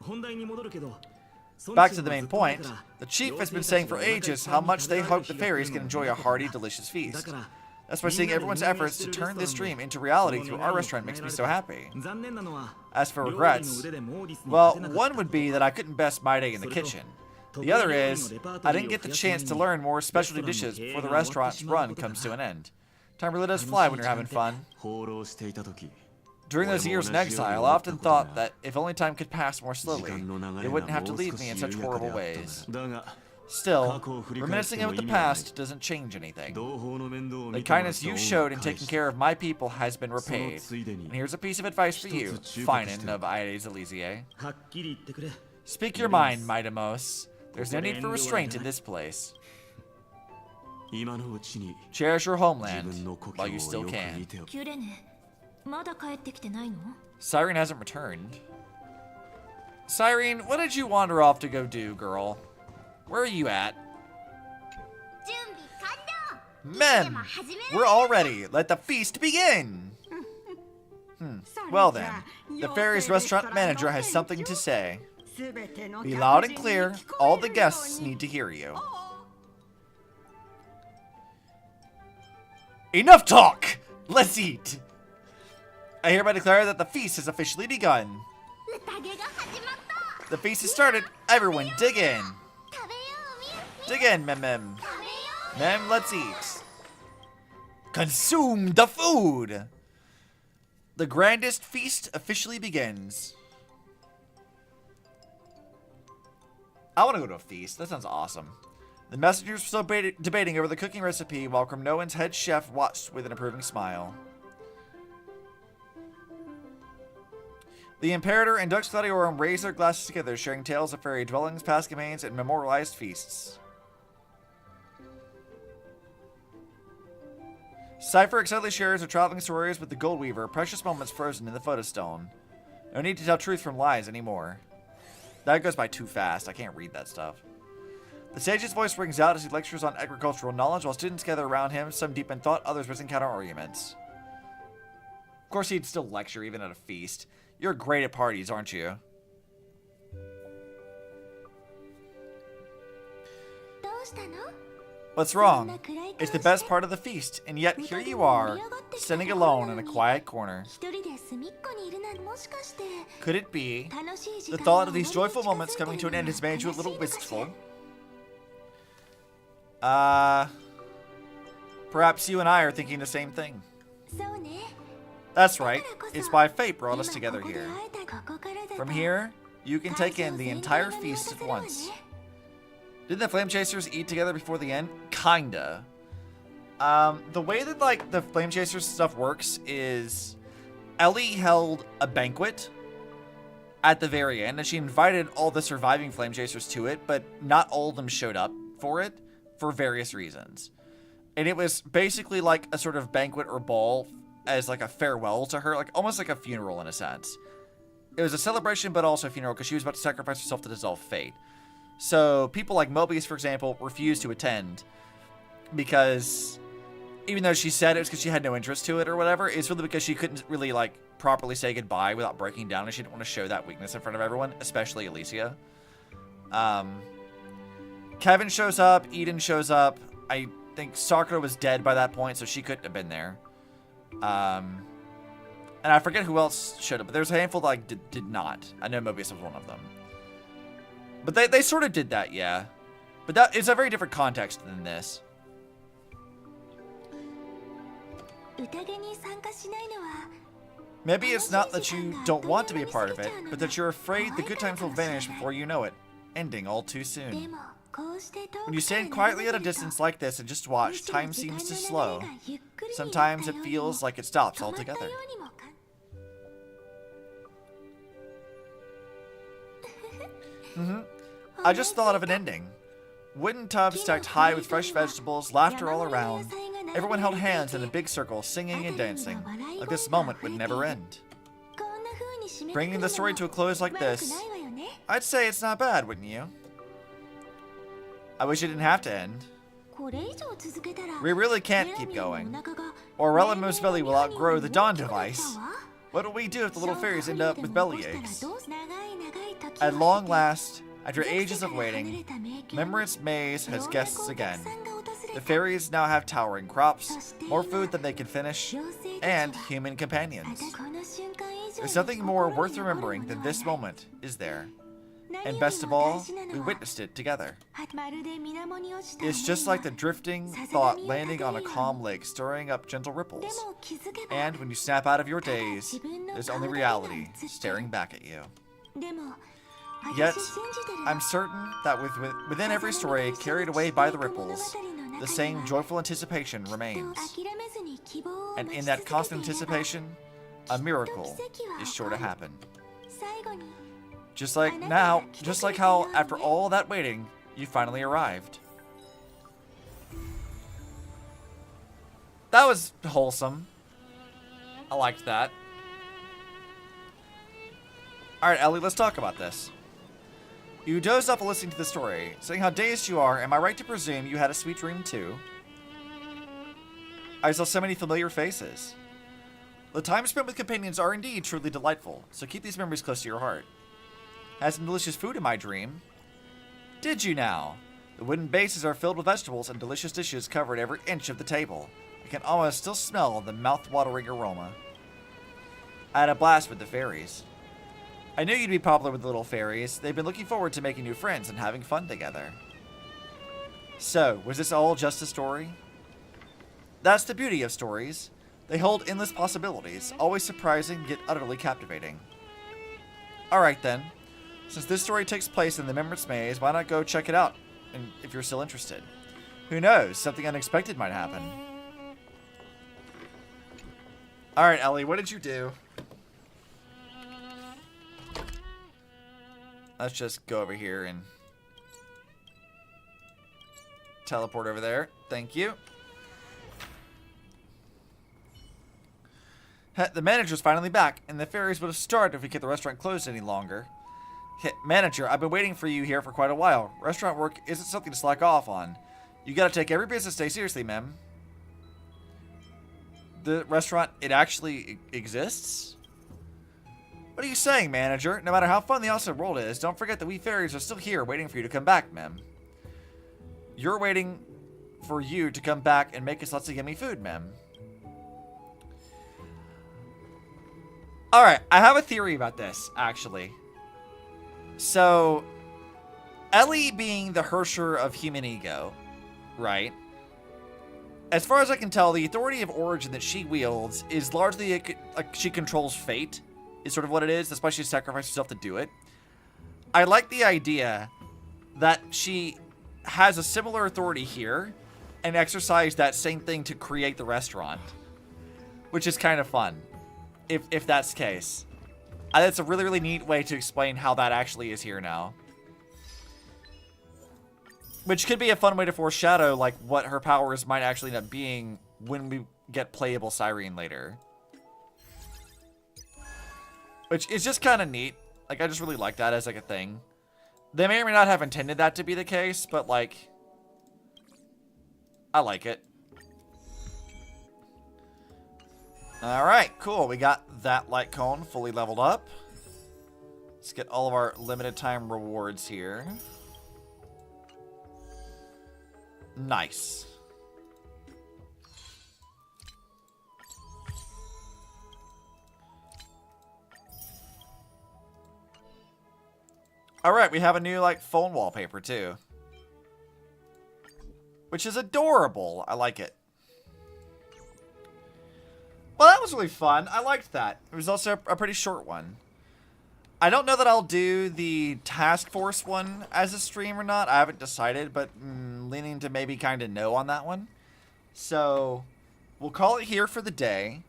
Back to the main point. The chief has been saying for ages how much they hope the fairies can enjoy a hearty, delicious feast. That's why seeing everyone's efforts to turn this dream into reality through our restaurant makes me so happy. As for regrets, well, one would be that I couldn't best my day in the kitchen. The other is, I didn't get the chance to learn more specialty dishes before the restaurant's run comes to an end. Time really does fly when you're having fun. During those years in exile, I often thought that if only time could pass more slowly, it wouldn't have to leave me in such horrible ways. Still, reminiscing of the past doesn't change anything. The kindness you showed in taking care of my people has been repaid. And here's a piece of advice for you, Finan of Aedes Elysiae. Speak your mind, Midamos. There's no need for restraint in this place. Cherish your homeland while you still can. Cyrene hasn't returned. Cyrene, what did you wander off to go do, girl? Where are you at? Mem, we're all ready. Let the feast begin. Well then, the fairy's restaurant manager has something to say. Be loud and clear. All the guests need to hear you. Enough talk! Let's eat! I hereby declare that the feast has officially begun. The feast has started. Everyone, dig in. Dig in, Mem. Mem, let's eat. Consume the food! The grandest feast officially begins. I want to go to a feast. That sounds awesome. The messengers were still debating over the cooking recipe while Kremnoan's head chef watched with an approving smile. The Imperator and Dux Gladiorum raised their glasses together, sharing tales of fairy dwellings, past campaigns, and memorialized feasts. Cypher excitedly shares her traveling stories with the Gold Weaver, precious moments frozen in the photostone. No need to tell truth from lies anymore. That goes by too fast. I can't read that stuff. The sage's voice rings out as he lectures on agricultural knowledge while students gather around him, some deep in thought, others with counter arguments. Of course, he'd still lecture even at a feast. You're great at parties, aren't you? What's wrong? It's the best part of the feast, and yet here you are, standing alone in a quiet corner. Could it be the thought of these joyful moments coming to an end has made you a little wistful? Perhaps you and I are thinking the same thing. That's right. It's why fate brought us together here. From here, you can take in the entire feast at once. Didn't the Flame Chasers eat together before the end? Kinda. The way that, like, the Flame Chasers stuff works is Ellie held a banquet at the very end, and she invited all the surviving Flame Chasers to it, but not all of them showed up for it for various reasons. And it was basically like a sort of banquet or ball as like a farewell to her, like almost like a funeral in a sense. It was a celebration, but also a funeral because she was about to sacrifice herself to dissolve fate. So people like Mobius, for example, refused to attend because even though she said it was because she had no interest to it or whatever, it's really because she couldn't really like properly say goodbye without breaking down, and she didn't want to show that weakness in front of everyone, especially Alicia. Kevin shows up, Eden shows up. I think Sakura was dead by that point, so she couldn't have been there. And I forget who else showed up, but there's a handful that like did not. I know Mobius was one of them. But they sort of did that, yeah. But that is a very different context than this. Maybe it's not that you don't want to be a part of it, but that you're afraid the good times will vanish before you know it, ending all too soon. When you stand quietly at a distance like this and just watch, time seems to slow. Sometimes it feels like it stops altogether. I just thought of an ending. Wooden tubs stacked high with fresh vegetables, laughter all around. Everyone held hands in a big circle, singing and dancing, like this moment would never end. Bringing the story to a close like this, I'd say it's not bad, wouldn't you? I wish it didn't have to end. We really can't keep going, or Relimo's belly will outgrow the Dawn device. What will we do if the little fairies end up with bellyaches? At long last, after ages of waiting, Memorance Maze has guests again. The fairies now have towering crops, more food than they can finish, and human companions. There's nothing more worth remembering than this moment, is there? And best of all, we witnessed it together. It's just like the drifting thought landing on a calm lake, stirring up gentle ripples. And when you snap out of your daze, there's only reality staring back at you. Yet, I'm certain that within every story carried away by the ripples, the same joyful anticipation remains. And in that constant anticipation, a miracle is sure to happen. Just like how after all that waiting, you finally arrived. That was wholesome. I liked that. Alright, Ellie, let's talk about this. You dozed off listening to the story. Saying how dazed you are, am I right to presume you had a sweet dream too? I saw so many familiar faces. The time spent with companions are indeed truly delightful, so keep these memories close to your heart. Had some delicious food in my dream. Did you now? The wooden bases are filled with vegetables and delicious dishes covered every inch of the table. I can almost still smell the mouth-watering aroma. I had a blast with the fairies. I knew you'd be popular with the little fairies. They've been looking forward to making new friends and having fun together. So, was this all just a story? That's the beauty of stories. They hold endless possibilities, always surprising yet utterly captivating. Alright then. Since this story takes place in the Remembrance Maze, why not go check it out and if you're still interested? Who knows, something unexpected might happen. Alright, Ellie, what did you do? Let's just go over here and teleport over there. Thank you. The manager's finally back, and the fairies would have started if we kept the restaurant closed any longer. Manager, I've been waiting for you here for quite a while. Restaurant work isn't something to slack off on. You gotta take every business day seriously, ma'am. The restaurant, it actually exists? What are you saying, manager? No matter how fun the outside world is, don't forget that we fairies are still here waiting for you to come back, ma'am. You're waiting for you to come back and make us lots of yummy food, ma'am. Alright, I have a theory about this, actually. So, Ellie being the Hersher of human ego, right? As far as I can tell, the authority of origin that she wields is largely like she controls fate, is sort of what it is. That's why she sacrificed herself to do it. I like the idea that she has a similar authority here and exercise that same thing to create the restaurant, which is kind of fun, if that's the case. That's a really, really neat way to explain how that actually is here now. Which could be a fun way to foreshadow, like, what her powers might actually end up being when we get playable Cyrene later. Which is just kind of neat. Like, I just really like that as, like, a thing. They may or may not have intended that to be the case, but, like, I like it. Alright, cool. We got that light cone fully leveled up. Let's get all of our limited time rewards here. Nice. Alright, we have a new, like, phone wallpaper, too. Which is adorable. I like it. Well, that was really fun. I liked that. It was also a pretty short one. I don't know that I'll do the task force one as a stream or not. I haven't decided, but leaning to maybe kind of no on that one. So, we'll call it here for the day.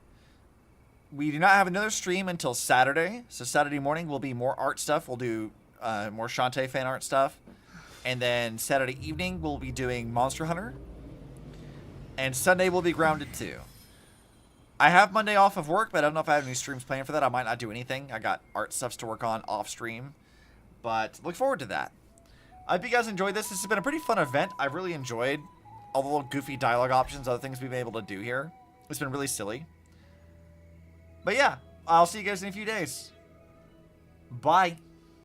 We do not have another stream until Saturday. So, Saturday morning will be more art stuff. We'll do more Shantae fan art stuff. And then Saturday evening, we'll be doing Monster Hunter. And Sunday will be Grounded too. I have Monday off of work, but I don't know if I have any streams planned for that. I might not do anything. I got art stuffs to work on off stream. But look forward to that. I hope you guys enjoyed this. This has been a pretty fun event. I've really enjoyed all the little goofy dialogue options, other things we've been able to do here. It's been really silly. But yeah, I'll see you guys in a few days. Bye.